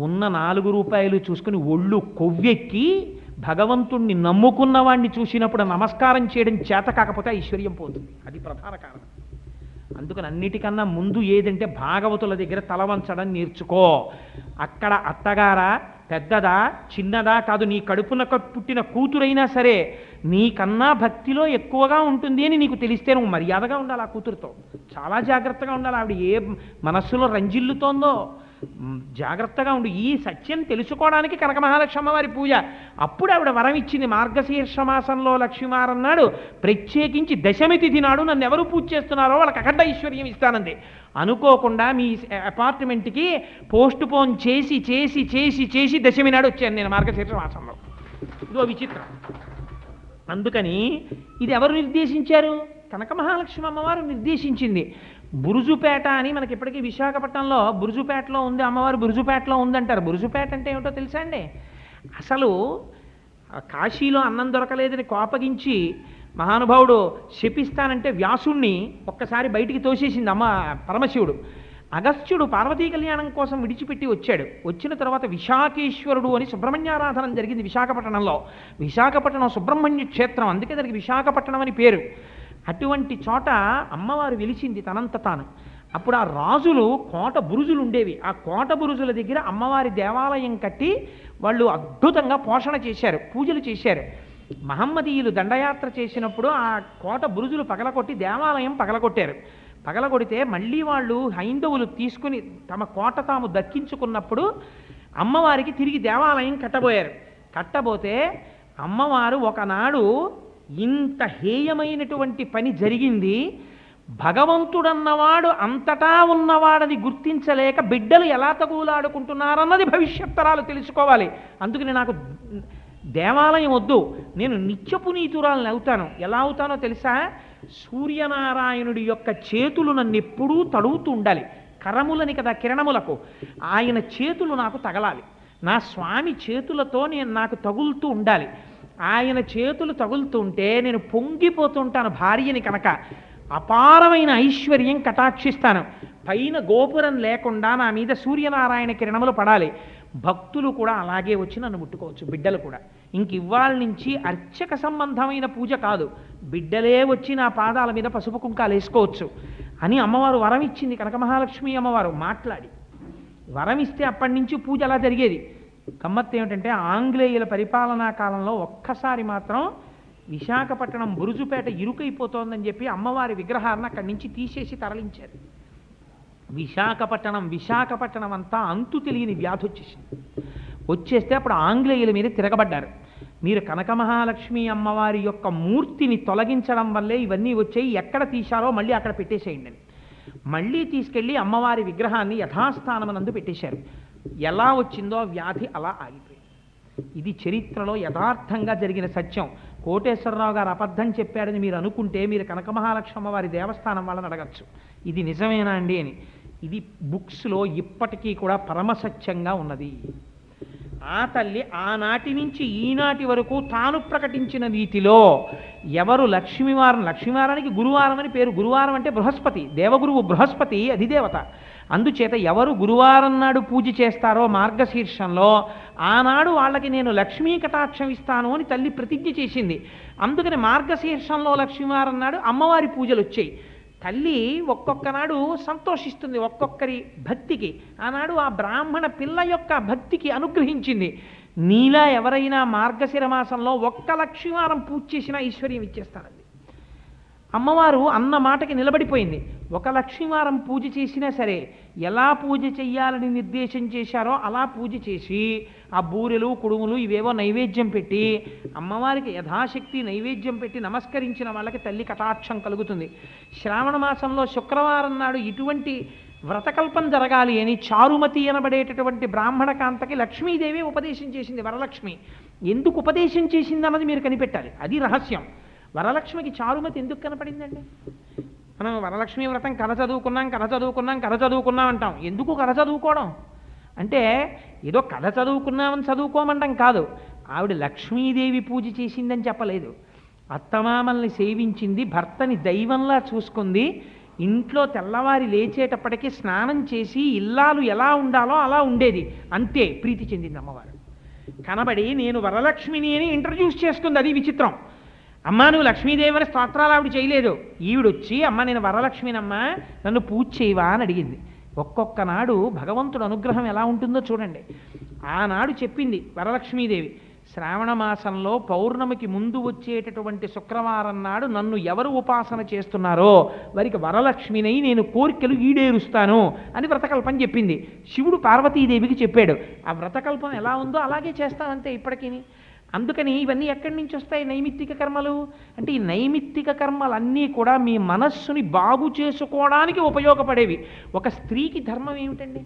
ఉన్న 4 రూపాయలు చూసుకుని ఒళ్ళు కొవ్వెక్కి భగవంతుణ్ణి నమ్ముకున్న వాడిని చూసినప్పుడు నమస్కారం చేయడం చేత కాకపోతే ఐశ్వర్యం పోతుంది. అది ప్రధాన కారణం. అందుకని అన్నిటికన్నా ముందు ఏదంటే భాగవతుల దగ్గర తల వంచడం నేర్చుకో. అక్కడ అత్తగారా, పెద్దదా, చిన్నదా కాదు, నీ కడుపున పుట్టిన కూతురైనా సరే నీకన్నా భక్తిలో ఎక్కువగా ఉంటుంది అని నీకు తెలిస్తే నువ్వు మర్యాదగా ఉండాలి. ఆ కూతురుతో చాలా జాగ్రత్తగా ఉండాలి. ఆవిడ ఏ మనస్సులో రంజిల్లుతోందో జాగ్రత్తగా ఉండు. ఈ సత్యం తెలుసుకోవడానికి కనక మహాలక్ష్మి వారి పూజ. అప్పుడు ఆవిడ వరం ఇచ్చింది. మార్గశీర్ష మాసంలో లక్ష్మీవారన్నాడు ప్రత్యేకించి దశమి తిథి నాడు నన్ను ఎవరు పూజ చేస్తున్నారో వాళ్ళకి అఖండ ఐశ్వర్యం ఇస్తానంది. అనుకోకుండా మీ అపార్ట్మెంట్కి పోస్ట్ పోన్ చేసి చేసి చేసి చేసి దశమి నాడు వచ్చాను నేను మార్గశీర్ష మాసంలో. ఇదో విచిత్రం. అందుకని ఇది ఎవరు నిర్దేశించారు? కనక మహాలక్ష్మి అమ్మవారు నిర్దేశించింది. బురుజుపేట అని మనకి ఇప్పటికీ విశాఖపట్నంలో బురుజుపేటలో ఉంది అమ్మవారు, బురుజుపేటలో ఉందంటారు. బురుజుపేట అంటే ఏమిటో తెలుసా అండి? అసలు కాశీలో అన్నం దొరకలేదని కోపగించి మహానుభావుడు శపిస్తానంటే వ్యాసుణ్ణి ఒక్కసారి బయటికి తోసేసింది అమ్మ పరమశివుడు. అగస్త్యుడు పార్వతీ కళ్యాణం కోసం విడిచిపెట్టి వచ్చాడు. వచ్చిన తర్వాత విశాఖేశ్వరుడు అని సుబ్రహ్మణ్యారాధన జరిగింది విశాఖపట్నంలో. విశాఖపట్నం సుబ్రహ్మణ్య క్షేత్రం, అందుకే దానికి విశాఖపట్నం అని పేరు. అటువంటి చోట అమ్మవారు వెలిసింది తనంత తాను. అప్పుడు ఆ రాజులు కోట బురుజులు ఉండేవి. ఆ కోట బురుజుల దగ్గర అమ్మవారి దేవాలయం కట్టి వాళ్ళు అద్భుతంగా పోషణ చేశారు, పూజలు చేశారు. మహమ్మదీయులు దండయాత్ర చేసినప్పుడు ఆ కోట బురుజులు పగలగొట్టి దేవాలయం పగలగొట్టారు. పగలగొడితే మళ్ళీ వాళ్ళు హైందవులు తీసుకుని తమ కోట తాము దక్కించుకున్నప్పుడు అమ్మవారికి తిరిగి దేవాలయం కట్టబోయారు. కట్టబోతే అమ్మవారు ఒకనాడు ఇంత హేయమైనటువంటి పని జరిగింది. భగవంతుడన్నవాడు అంతటా ఉన్నవాడని గుర్తించలేక బిడ్డలు ఎలా తగులాడుకుంటున్నారన్నది భవిష్యత్తరాలు తెలుసుకోవాలి. అందుకని నాకు దేవాలయం వద్దు, నేను నిత్యపునీతురాలను అవుతాను. ఎలా అవుతానో తెలుసా? సూర్యనారాయణుడి యొక్క చేతులు నన్ను ఎప్పుడూ తడుగుతూ ఉండాలి. కరములని కదా కిరణములకు, ఆయన చేతులు నాకు తగలాలి. నా స్వామి చేతులతో నాకు తగులుతూ ఉండాలి. ఆయన చేతులు తగులుతుంటే నేను పొంగిపోతుంటాను భార్యని కనుక. అపారమైన ఐశ్వర్యం కటాక్షిస్తాను. పైన గోపురం లేకుండా నా మీద సూర్యనారాయణ కిరణములు పడాలి. భక్తులు కూడా అలాగే వచ్చి నన్ను ముట్టుకోవచ్చు, బిడ్డలు కూడా. ఇంక ఇవాళ నుంచి అర్చక సంబంధమైన పూజ కాదు, బిడ్డలే వచ్చి నా పాదాల మీద పసుపు కుంకాలు వేసుకోవచ్చు. అని అమ్మవారు వరం ఇచ్చింది. కనకమహాలక్ష్మి అమ్మవారు మాట్లాడి వరం ఇస్తే అప్పటి నుంచి పూజ అలా జరిగేది. గమ్మత్తు ఏమిటంటే ఆంగ్లేయుల పరిపాలనా కాలంలో ఒక్కసారి మాత్రం విశాఖపట్నం బురుజుపేట ఇరుకైపోతోందని చెప్పి అమ్మవారి విగ్రహాలను అక్కడి నుంచి తీసేసి తరలించారు. విశాఖపట్నం అంతా అంతు తెలియని వ్యాధి వచ్చేస్తే అప్పుడు ఆంగ్లేయుల మీద తిరగబడ్డారు. మీరు కనకమహాలక్ష్మి అమ్మవారి యొక్క మూర్తిని తొలగించడం వల్లే ఇవన్నీ వచ్చాయి, ఎక్కడ తీశారో మళ్ళీ అక్కడ పెట్టేసేయండి అని మళ్ళీ తీసుకెళ్ళి అమ్మవారి విగ్రహాన్ని యథాస్థానమనందు పెట్టేశారు. ఎలా వచ్చిందో వ్యాధి అలా ఆగిపోయింది. ఇది చరిత్రలో యథార్థంగా జరిగిన సత్యం. కోటేశ్వరరావు గారు అబద్ధం చెప్పాడని మీరు అనుకుంటే మీరు కనకమహాలక్ష్మి అమ్మవారి దేవస్థానం వాళ్ళని అడగచ్చు, ఇది నిజమేనా అండి అని. ఇది బుక్స్లో ఇప్పటికీ కూడా పరమసత్యంగా ఉన్నది. ఆ తల్లి ఆనాటి నుంచి ఈనాటి వరకు తాను ప్రకటించిన రీతిలో ఎవరు లక్ష్మీవారానికి గురువారం అని పేరు. గురువారం అంటే బృహస్పతి, దేవగురువు బృహస్పతి అధిదేవత. అందుచేత ఎవరు గురువారం నాడు పూజ చేస్తారో మార్గశీర్షంలో ఆనాడు వాళ్ళకి నేను లక్ష్మీ కటాక్షం ఇస్తాను అని తల్లి ప్రతిజ్ఞ చేసింది. అందుకని మార్గశీర్షంలో లక్ష్మీవారం నాడు అమ్మవారి పూజలు వచ్చాయి. తల్లి ఒక్కొక్క నాడు సంతోషిస్తుంది ఒక్కొక్కరి భక్తికి. ఆనాడు ఆ బ్రాహ్మణ పిల్ల యొక్క భక్తికి అనుగ్రహించింది. నీలా ఎవరైనా మార్గశిర మాసంలో ఒక్క లక్ష్మీవారం పూజ చేసినా ఐశ్వర్యం ఇచ్చేస్తానండి. అమ్మవారు అన్న మాటకి నిలబడిపోయింది. ఒక లక్ష్మీవారం పూజ చేసినా సరే ఎలా పూజ చెయ్యాలని నిర్దేశం చేశారో అలా పూజ చేసి ఆ బూరెలు కుడుములు ఇవేవో నైవేద్యం పెట్టి అమ్మవారికి యథాశక్తి నైవేద్యం పెట్టి నమస్కరించిన వాళ్ళకి తల్లి కటాక్షం కలుగుతుంది. శ్రావణ మాసంలో శుక్రవారం నాడు ఇటువంటి వ్రతకల్పం జరగాలి అని చారుమతి అనబడేటటువంటి బ్రాహ్మణ కాంతకి లక్ష్మీదేవి ఉపదేశం చేసింది. వరలక్ష్మి ఎందుకు ఉపదేశం చేసింది అన్నది మీరు కనిపెట్టాలి, అది రహస్యం. వరలక్ష్మికి చారుమతి ఎందుకు కనపడిందండి? మనం వరలక్ష్మి వ్రతం కథ చదువుకున్నాం అంటాం. ఎందుకు కథ చదువుకోవడం అంటే ఏదో కథ చదువుకున్నామని చదువుకోమంటాం కాదు. ఆవిడ లక్ష్మీదేవి పూజ చేసిందని చెప్పలేదు. అత్తమామల్ని సేవించింది, భర్తని దైవంలా చూసుకుంది. ఇంట్లో తెల్లవారి లేచేటప్పటికీ స్నానం చేసి ఇల్లాలు ఎలా ఉండాలో అలా ఉండేది. అంతే ప్రీతి చెందింది అమ్మవారు. కనబడి నేను వరలక్ష్మిని అని ఇంట్రడ్యూస్ చేసుకుంది. అది విచిత్రం. అమ్మ నువ్వు లక్ష్మీదేవి అని స్తోత్రాలు ఆవిడ చేయలేదు. ఈవిడొచ్చి అమ్మ నేను వరలక్ష్మినమ్మా నన్ను పూజ చేయవా అని అడిగింది. ఒక్కొక్క నాడు భగవంతుడు అనుగ్రహం ఎలా ఉంటుందో చూడండి. ఆనాడు చెప్పింది వరలక్ష్మీదేవి, శ్రావణ మాసంలో పౌర్ణమికి ముందు వచ్చేటటువంటి శుక్రవారం నాడు నన్ను ఎవరు ఉపాసన చేస్తున్నారో వారికి వరలక్ష్మినై నేను కోరికలు ఈడేరుస్తాను అని వ్రతకల్పం చెప్పింది. శివుడు పార్వతీదేవికి చెప్పాడు. ఆ వ్రతకల్పం ఎలా ఉందో అలాగే చేస్తామంతే ఇప్పటికీ. అందుకని ఇవన్నీ ఎక్కడి నుంచి వస్తాయి? నైమిత్తిక కర్మలు. అంటే ఈ నైమిత్తిక కర్మలన్నీ కూడా మీ మనస్సుని బాగు చేసుకోవడానికి ఉపయోగపడేవి. ఒక స్త్రీకి ధర్మం ఏమిటండి?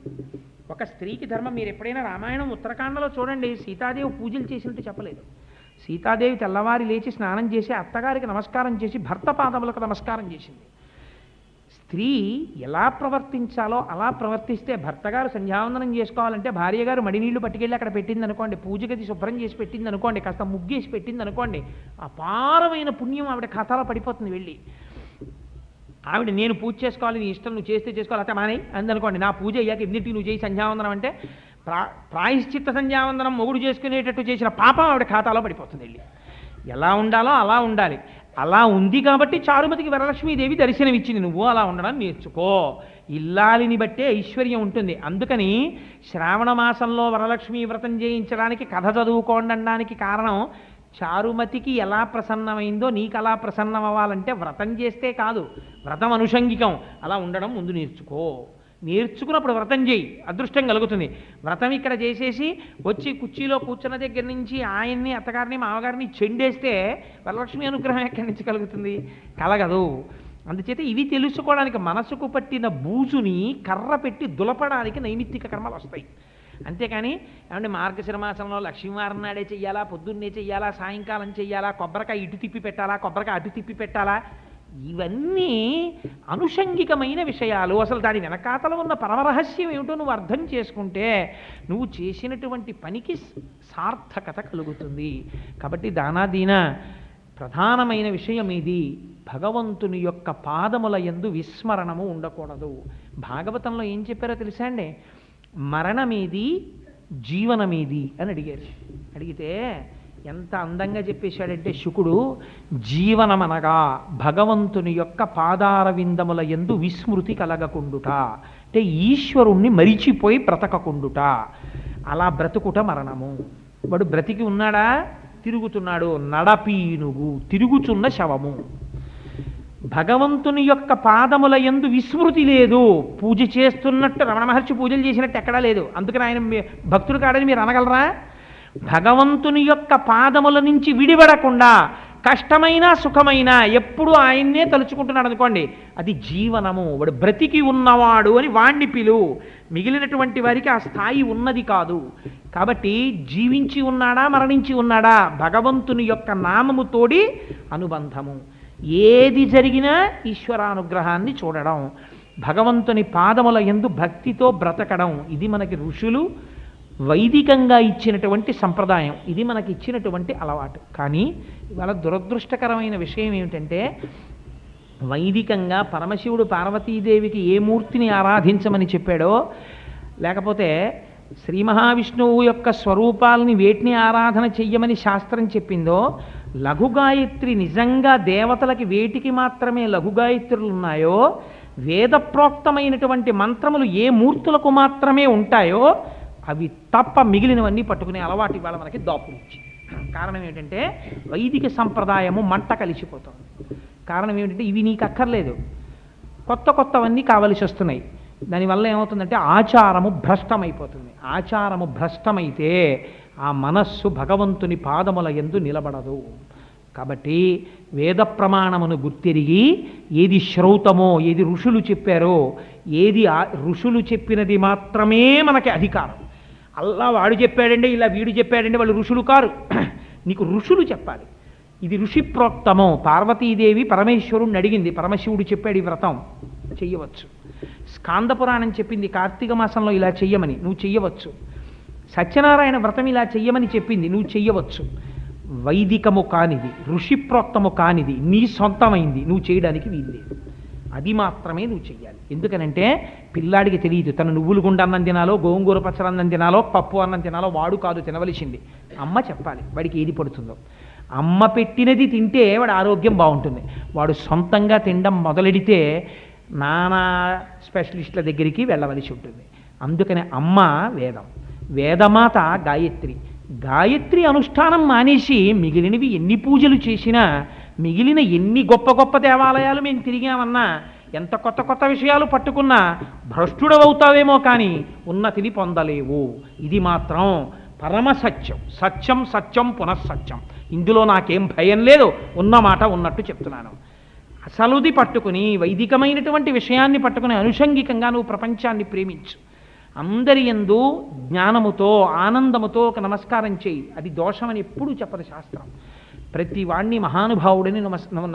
ఒక స్త్రీకి ధర్మం మీరు ఎప్పుడైనా రామాయణం ఉత్తరాఖండలో చూడండి, సీతాదేవి పూజలు చేసినట్టు చెప్పలేదు. సీతాదేవి తెల్లవారి లేచి స్నానం చేసి అత్తగారికి నమస్కారం చేసి భర్త పాదములకు నమస్కారం చేసింది. స్త్రీ ఎలా ప్రవర్తించాలో అలా ప్రవర్తిస్తే భర్తగారు సంధ్యావందనం చేసుకోవాలంటే భార్య గారు మడినీళ్లు పట్టుకెళ్ళి అక్కడ పెట్టింది అనుకోండి, పూజ గది శుభ్రం చేసి పెట్టింది అనుకోండి, కాస్త ముగ్గేసి పెట్టింది అనుకోండి, అపారమైన పుణ్యం ఆవిడ ఖాతాలో పడిపోతుంది. వెళ్ళి ఆవిడ నేను పూజ చేసుకోవాలి, నీ ఇష్టం నువ్వు చేస్తే చేసుకోవాలి, అత మానే అందనుకోండి. నా పూజ అయ్యాక ఎన్నింటికి నువ్వు చేసి సంధ్యావందనం అంటే ప్రాయశ్చిత్త సంధ్యావందనం మొగుడు చేసుకునేటట్టు చేసిన పాపం ఆవిడ ఖాతాలో పడిపోతుంది. వెళ్ళి ఎలా ఉండాలో అలా ఉండాలి. అలా ఉంది కాబట్టి చారుమతికి వరలక్ష్మీదేవి దర్శనమిచ్చింది. నువ్వు అలా ఉండడం నేర్చుకో, ఇల్లాలిని బట్టే ఐశ్వర్యం ఉంటుంది. అందుకని శ్రావణ మాసంలో వరలక్ష్మీ వ్రతం చేయించడానికి కథ చదువుకోండి అనడానికి కారణం చారుమతికి ఎలా ప్రసన్నమైందో నీకు అలా ప్రసన్నం అవ్వాలంటే వ్రతం చేస్తే కాదు, వ్రతం అనుషంగికం. అలా ఉండడం ముందు నేర్చుకో. నేర్చుకున్నప్పుడు వ్రతం చేయి, అదృష్టం కలుగుతుంది. వ్రతం ఇక్కడ చేసేసి వచ్చి కుర్చీలో కూర్చున్న దగ్గర నుంచి ఆయన్ని అత్తగారిని మామగారిని చెండేస్తే వరలక్ష్మి అనుగ్రహం ఎక్కడి నుంచి కలుగుతుంది? కలగదు. అందుచేత ఇవి తెలుసుకోవడానికి మనసుకు పట్టిన బూజుని కర్ర పెట్టి దులపడానికి నైమిత్తిక కర్మలు వస్తాయి. అంతేకాని ఏమంటే మార్గశిర మాసంలో లక్ష్మీవారం నాడే చెయ్యాలా, పొద్దున్నే చెయ్యాలా, సాయంకాలం చెయ్యాలా, కొబ్బరికాయ ఇటు తిప్పి పెట్టాలా, కొబ్బరికాయ అటు తిప్పి పెట్టాలా, ఇవన్నీ అనుషంగికమైన విషయాలు. అసలు దాని వెనకాతలో ఉన్న పరమరహస్యం ఏమిటో నువ్వు అర్థం చేసుకుంటే నువ్వు చేసినటువంటి పనికి సార్థకత కలుగుతుంది. కాబట్టి దానాదీన ప్రధానమైన విషయం ఇది. భగవంతుని యొక్క పాదముల యందు విస్మరణము ఉండకూడదు. భాగవతంలో ఏం చెప్పారో తెలుసా అండి? మరణమేది జీవనమేది అని అడిగారు. అడిగితే ఎంత అందంగా చెప్పేశాడంటే శుకుడు, జీవనమనగా భగవంతుని యొక్క పాదార విందముల యందు విస్మృతి కలగకుండుట, అంటే ఈశ్వరుణ్ణి మరిచిపోయి బ్రతకకుండుట, అలా బ్రతుకుట మరణము. వాడు బ్రతికి ఉన్నాడా? తిరుగుతున్నాడు. నడపీనుగు, తిరుగుచున్న శవము. భగవంతుని యొక్క పాదముల యందు విస్మృతి లేదు. పూజ చేస్తున్నట్టు రమణ మహర్షి పూజలు చేసినట్టు ఎక్కడా లేదు. అందుకని ఆయన భక్తుడు కాడని మీరు అనగలరా? భగవంతుని యొక్క పాదముల నుంచి విడిపడకుండా కష్టమైనా సుఖమైనా ఎప్పుడు ఆయన్నే తలుచుకుంటున్నాడు అనుకోండి, అది జీవనము. వాడు బ్రతికి ఉన్నవాడు అని వాణ్ణి పిలు. మిగిలినటువంటి వారికి ఆ స్థాయి ఉన్నది కాదు. కాబట్టి జీవించి ఉన్నాడా మరణించి ఉన్నాడా, భగవంతుని యొక్క నామముతోడి అనుబంధము. ఏది జరిగినా ఈశ్వరానుగ్రహాన్ని చూడడం, భగవంతుని పాదముల యందు భక్తితో బ్రతకడం, ఇది మనకి ఋషులు వైదికంగా ఇచ్చినటువంటి సంప్రదాయం. ఇది మనకి ఇచ్చినటువంటి అలవాటు. కానీ ఇవాళ దురదృష్టకరమైన విషయం ఏమిటంటే, వైదికంగా పరమశివుడు పార్వతీదేవికి ఏ మూర్తిని ఆరాధించమని చెప్పాడో, లేకపోతే శ్రీ మహావిష్ణువు యొక్క స్వరూపాలని వేటిని ఆరాధన చెయ్యమని శాస్త్రం చెప్పిందో, లఘుగాయత్రి నిజంగా దేవతలకి వేటికి మాత్రమే లఘుగాయత్రులు ఉన్నాయో, వేదప్రోక్తమైనటువంటి మంత్రములు ఏ మూర్తులకు మాత్రమే ఉంటాయో అవి తప్ప మిగిలినవన్నీ పట్టుకునే అలవాటు ఇవాళ మనకి దాపురించి. కారణం ఏమిటంటే వైదిక సంప్రదాయము మంట కలిసిపోతుంది. కారణం ఏమిటంటే ఇవి నీకు అక్కర్లేదు, కొత్త కొత్తవన్నీ కావలసి వస్తున్నాయి. దానివల్ల ఏమవుతుందంటే ఆచారము భ్రష్టమైపోతుంది. ఆచారము భ్రష్టమైతే ఆ మనస్సు భగవంతుని పాదముల యందు నిలబడదు. కాబట్టి వేద ప్రమాణమును గుర్తిరిగి ఏది శ్రౌతమో, ఏది ఋషులు చెప్పారో, ఏది ఋషులు చెప్పినది మాత్రమే మనకి అధికారం. అల్లా వాడు చెప్పాడండి, ఇలా వీడు చెప్పాడండి, వాళ్ళు ఋషులు కారు. నీకు ఋషులు చెప్పాలి. ఇది ఋషి ప్రోక్తమో. పార్వతీదేవి పరమేశ్వరుణ్ణి అడిగింది, పరమశివుడు చెప్పాడు ఈ వ్రతం చెయ్యవచ్చు. స్కాంద పురాణం చెప్పింది కార్తీక మాసంలో ఇలా చెయ్యమని, నువ్వు చెయ్యవచ్చు. సత్యనారాయణ వ్రతం ఇలా చెయ్యమని చెప్పింది, నువ్వు చెయ్యవచ్చు. వైదికము కానిది, ఋషి ప్రోక్తము కానిది, నీ సొంతమైంది నువ్వు చేయడానికి వీల్లేదు. అది మాత్రమే నువ్వు చెయ్యాలి. ఎందుకనంటే పిల్లాడికి తెలియదు తను నువ్వులు గుండ అన్నం తినాలో, గోంగూర పచ్చడి అన్నం తినాలో, పప్పు అన్నం తినాలో వాడు కాదు తినవలసింది. అమ్మ చెప్పాలి వాడికి ఏది పడుతుందో. అమ్మ పెట్టినది తింటే వాడి ఆరోగ్యం బాగుంటుంది. వాడు సొంతంగా తినడం మొదలెడితే నానా స్పెషలిస్టుల దగ్గరికి వెళ్ళవలసి ఉంటుంది. అందుకనే అమ్మ వేదం, వేదమాత గాయత్రి. గాయత్రి అనుష్ఠానం మానేసి మిగిలినవి ఎన్ని పూజలు చేసినా, మిగిలిన ఎన్ని గొప్ప గొప్ప దేవాలయాలు మేము తిరిగామన్నా, ఎంత కొత్త కొత్త విషయాలు పట్టుకున్నా భ్రష్టుడవవుతావేమో కానీ ఉన్నతిని పొందలేవు. ఇది మాత్రం పరమ సత్యం. సత్యం సత్యం పునఃసత్యం. ఇందులో నాకేం భయం లేదు, ఉన్నమాట ఉన్నట్టు చెప్తున్నాను. అసలుది పట్టుకుని వైదికమైనటువంటి విషయాన్ని పట్టుకుని అనుషంగికంగా నువ్వు ప్రపంచాన్ని ప్రేమించు. అందరి యందు జ్ఞానముతో ఆనందముతో ఒక నమస్కారం చేయి. అది దోషమని ఎప్పుడూ చెప్పదు శాస్త్రం. ప్రతి వాణ్ణి మహానుభావుడిని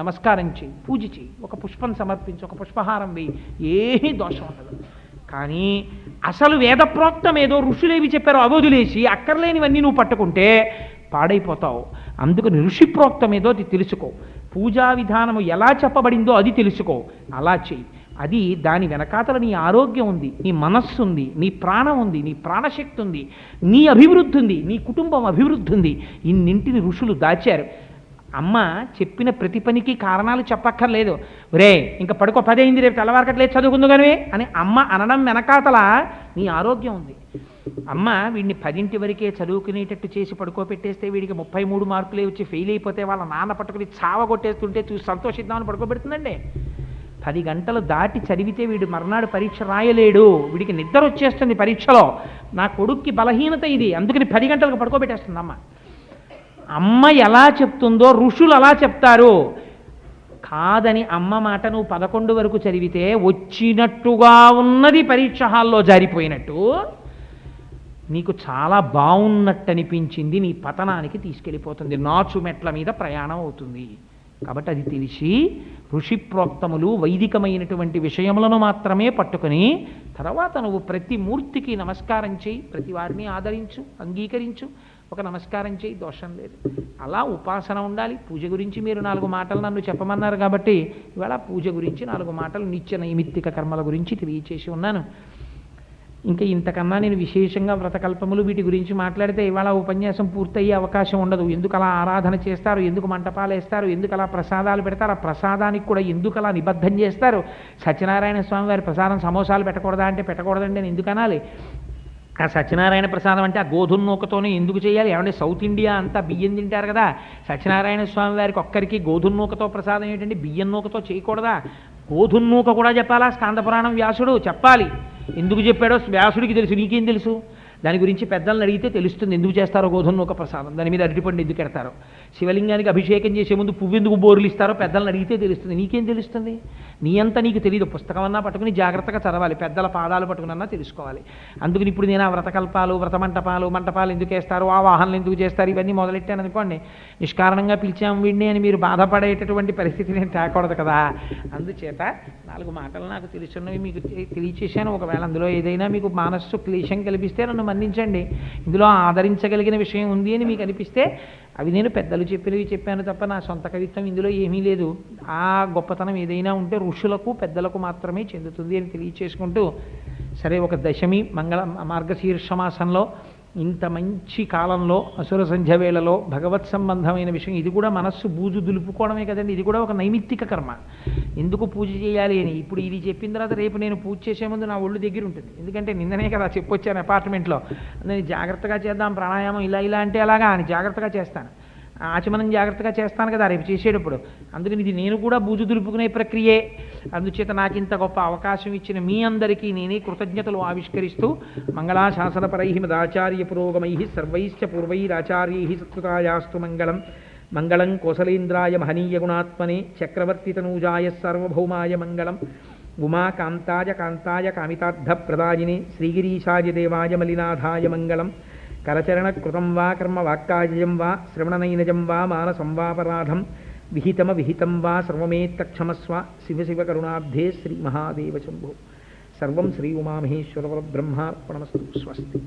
నమస్కారం చేయి, పూజ చేయి, ఒక పుష్పం సమర్పించి, ఒక పుష్పహారం వేయి, ఏమీ దోషం ఉండదు. కానీ అసలు వేదప్రోక్తం ఏదో ఋషులేవి చెప్పారో అవధులేసి అక్కర్లేనివన్నీ నువ్వు పట్టుకుంటే పాడైపోతావు. అందుకని ఋషి ప్రోక్తం ఏదో అది తెలుసుకో. పూజా విధానము ఎలా చెప్పబడిందో అది తెలుసుకో, అలా చెయ్యి. అది దాని వెనకాతల నీ ఆరోగ్యం ఉంది, నీ మనస్సు ఉంది, నీ ప్రాణం ఉంది, నీ ప్రాణశక్తి ఉంది, నీ అభివృద్ధి ఉంది, నీ కుటుంబం అభివృద్ధి ఉంది. ఇన్నింటిని ఋషులు దాచారు. అమ్మ చెప్పిన ప్రతి పనికి కారణాలు చెప్పక్కర్లేదు. ఒరే ఇంకా పడుకో, 10 అయింది, రేపు తెల్లవారకట్లేదు చదువుకుందు కానీ అని అమ్మ అనడం వెనకాతల నీ ఆరోగ్యం ఉంది. అమ్మ వీడిని 10 వరకే చదువుకునేటట్టు చేసి పడుకోబెట్టేస్తే వీడికి 33 మార్కులే వచ్చి ఫెయిల్ అయిపోతే వాళ్ళ నాన్న పట్టుకుని చావగొట్టేస్తుంటే చూసి సంతోషిద్దామని పడుకోబెడుతుందండి. 10 గంటలు దాటి చదివితే వీడు మర్నాడు పరీక్ష రాయలేడు, వీడికి నిద్ర వచ్చేస్తుంది పరీక్షలో. నా కొడుక్కి బలహీనత ఇది, అందుకని 10 గంటలకు పడుకోబెట్టేస్తుంది అమ్మ. అమ్మ ఎలా చెప్తుందో ఋషులు అలా చెప్తారు. కాదని అమ్మ మాట నువ్వు 11 వరకు చదివితే వచ్చినట్టుగా ఉన్నది పరీక్ష హాల్లో జారిపోయినట్టు నీకు చాలా బాగున్నట్టు అనిపించింది, నీ పతనానికి తీసుకెళ్ళిపోతుంది, నాచు మెట్ల మీద ప్రయాణం అవుతుంది. కాబట్టి అది తెలిసి ఋషి ప్రోక్తములు వైదికమైనటువంటి విషయములను మాత్రమే పట్టుకొని తర్వాత నువ్వు ప్రతి మూర్తికి నమస్కారం చేయి, ప్రతి వారిని ఆదరించు, అంగీకరించు, ఒక నమస్కారం చేయి, దోషం లేదు. అలా ఉపాసన ఉండాలి. పూజ గురించి మీరు 4 మాటలు నన్ను చెప్పమన్నారు కాబట్టి ఇవాళ పూజ గురించి 4 మాటలు నిత్య నైమిత్తిక కర్మల గురించి తెలియచేసి ఉన్నాను. ఇంకా ఇంతకన్నా నేను విశేషంగా వ్రతకల్పములు వీటి గురించి మాట్లాడితే ఇవాళ ఉపన్యాసం పూర్తయ్యే అవకాశం ఉండదు. ఎందుకు అలా ఆరాధన చేస్తారు, ఎందుకు మంటపాలు వేస్తారు, ఎందుకు అలా ప్రసాదాలు పెడతారు, ఆ ప్రసాదానికి కూడా ఎందుకు అలా నిబద్ధం చేస్తారు, సత్యనారాయణ స్వామి వారి ప్రసాదం సమోసాలు పెట్టకూడదా అంటే పెట్టకూడదండి అని ఎందుకు అనాలి, ఆ సత్యనారాయణ ప్రసాదం అంటే ఆ గోధుమ నూకతోనే ఎందుకు చేయాలి, ఏమంటే సౌత్ ఇండియా అంతా బియ్యం తింటారు కదా, సత్యనారాయణ స్వామి వారికి ఒక్కరికి గోధుమ నూకతో ప్రసాదం ఏంటంటే బియ్యం నూకతో చేయకూడదా, గోధుమ నూక కూడా చెప్పాలా, స్కాందపురాణం వ్యాసుడు చెప్పాలి, ఎందుకు చెప్పాడో వ్యాసుడికి తెలుసు, నీకేం తెలుసు, దాని గురించి పెద్దలను అడిగితే తెలుస్తుంది ఎందుకు చేస్తారో గోధుమ నూక ప్రసాదం, దాని మీద అరటిపండు ఎందుకు ఎడతారో, శివలింగానికి అభిషేకం చేసే ముందు పువ్వు ఎందుకు బోరులు ఇస్తారో పెద్దలను అడిగితే తెలుస్తుంది, నీకేం తెలుస్తుంది, నీ అంతా నీకు తెలియదు, పుస్తకం అన్నా పట్టుకుని జాగ్రత్తగా చదవాలి, పెద్దల పాదాలు పట్టుకున్నా తెలుసుకోవాలి. అందుకని ఇప్పుడు నేను ఆ వ్రతకల్పాలు మంటపాలు ఎందుకు వేస్తారు, ఆ వాహనాలు ఎందుకు చేస్తారు ఇవన్నీ మొదలెట్టాను అనుకోండి, నిష్కారణంగా పిలిచాం వీడిని అని మీరు బాధపడేటటువంటి పరిస్థితి నేను తేకూడదు కదా. అందుచేత 4 మాటలు నాకు తెలుసున్నవి మీకు తెలియచేశాను. ఒకవేళ అందులో ఏదైనా మీకు మనస్సు క్లేశం కల్పిస్తే నన్ను మన్నించండి, ఇందులో ఆదరించగలిగిన విషయం ఉంది అని మీకు అనిపిస్తే అవి నేను పెద్దలు చెప్పినవి చెప్పాను తప్ప నా సొంత కవిత్వం ఇందులో ఏమీ లేదు. ఆ గొప్పతనం ఏదైనా ఉంటే ఋషులకు పెద్దలకు మాత్రమే చెందుతుంది అని తెలియచేసుకుంటూ, సరే ఒక దశమి మార్గశీర్ష మాసంలో ఇంత మంచి కాలంలో అసుర సంధ్య వేళలో భగవత్ సంబంధమైన విషయం, ఇది కూడా మనస్సు బూజు దులుపుకోవడమే కదండి, ఇది కూడా ఒక నైమిత్తిక కర్మ. ఎందుకు పూజ చేయాలి అని ఇప్పుడు ఇది చెప్పిన తర్వాత రేపు నేను పూజ చేసే ముందు నా ఒళ్ళు దగ్గర ఉంటుంది, ఎందుకంటే నిన్ననే కదా చెప్పొచ్చాను అపార్ట్మెంట్లో, నేను జాగ్రత్తగా చేద్దాం ప్రాణాయామం ఇలా అంటే అలాగా అని జాగ్రత్తగా చేస్తాను, ఆచమనం జాగ్రత్తగా చేస్తాను కదా రేపు చేసేటప్పుడు. అందుకని ఇది నేను కూడా బూజు దులుపుకునే ప్రక్రియే. అందుచేత నాకు ఇంత గొప్ప అవకాశం ఇచ్చిన మీ అందరికీ నేనే కృతజ్ఞతలు ఆవిష్కరిస్తూ, మంగళాశాసనపరై మదాచార్య పురోగమై సర్వైశ్చ పూర్వైరాచార్యై సత్కృతాయాస్తు మంగళం. మంగళం కోసలేంద్రాయ మహనీయ గుణాత్మనే చక్రవర్తి తనూజాయ సార్వభౌమాయ మంగళం. ఉమాకాంతాయ కాంతాయ కామితార్థప్రదాయినే శ్రీగిరీశాయ దేవాయ మలినాథాయ మంగళం. కరచరణకృతం వా కర్మ వాక్కాయజం వా శ్రవణనైనజం వా మానసం వాపరాధం విహితం వా సర్వమేత్తక్షమస్వ. శివ శివ కరుణాబ్ధే శ్రీ మహాదేవ శంభో. సర్వం శ్రీ ఉమామహేశ్వర పరబ్రహ్మార్పణమస్తు. స్వస్తి.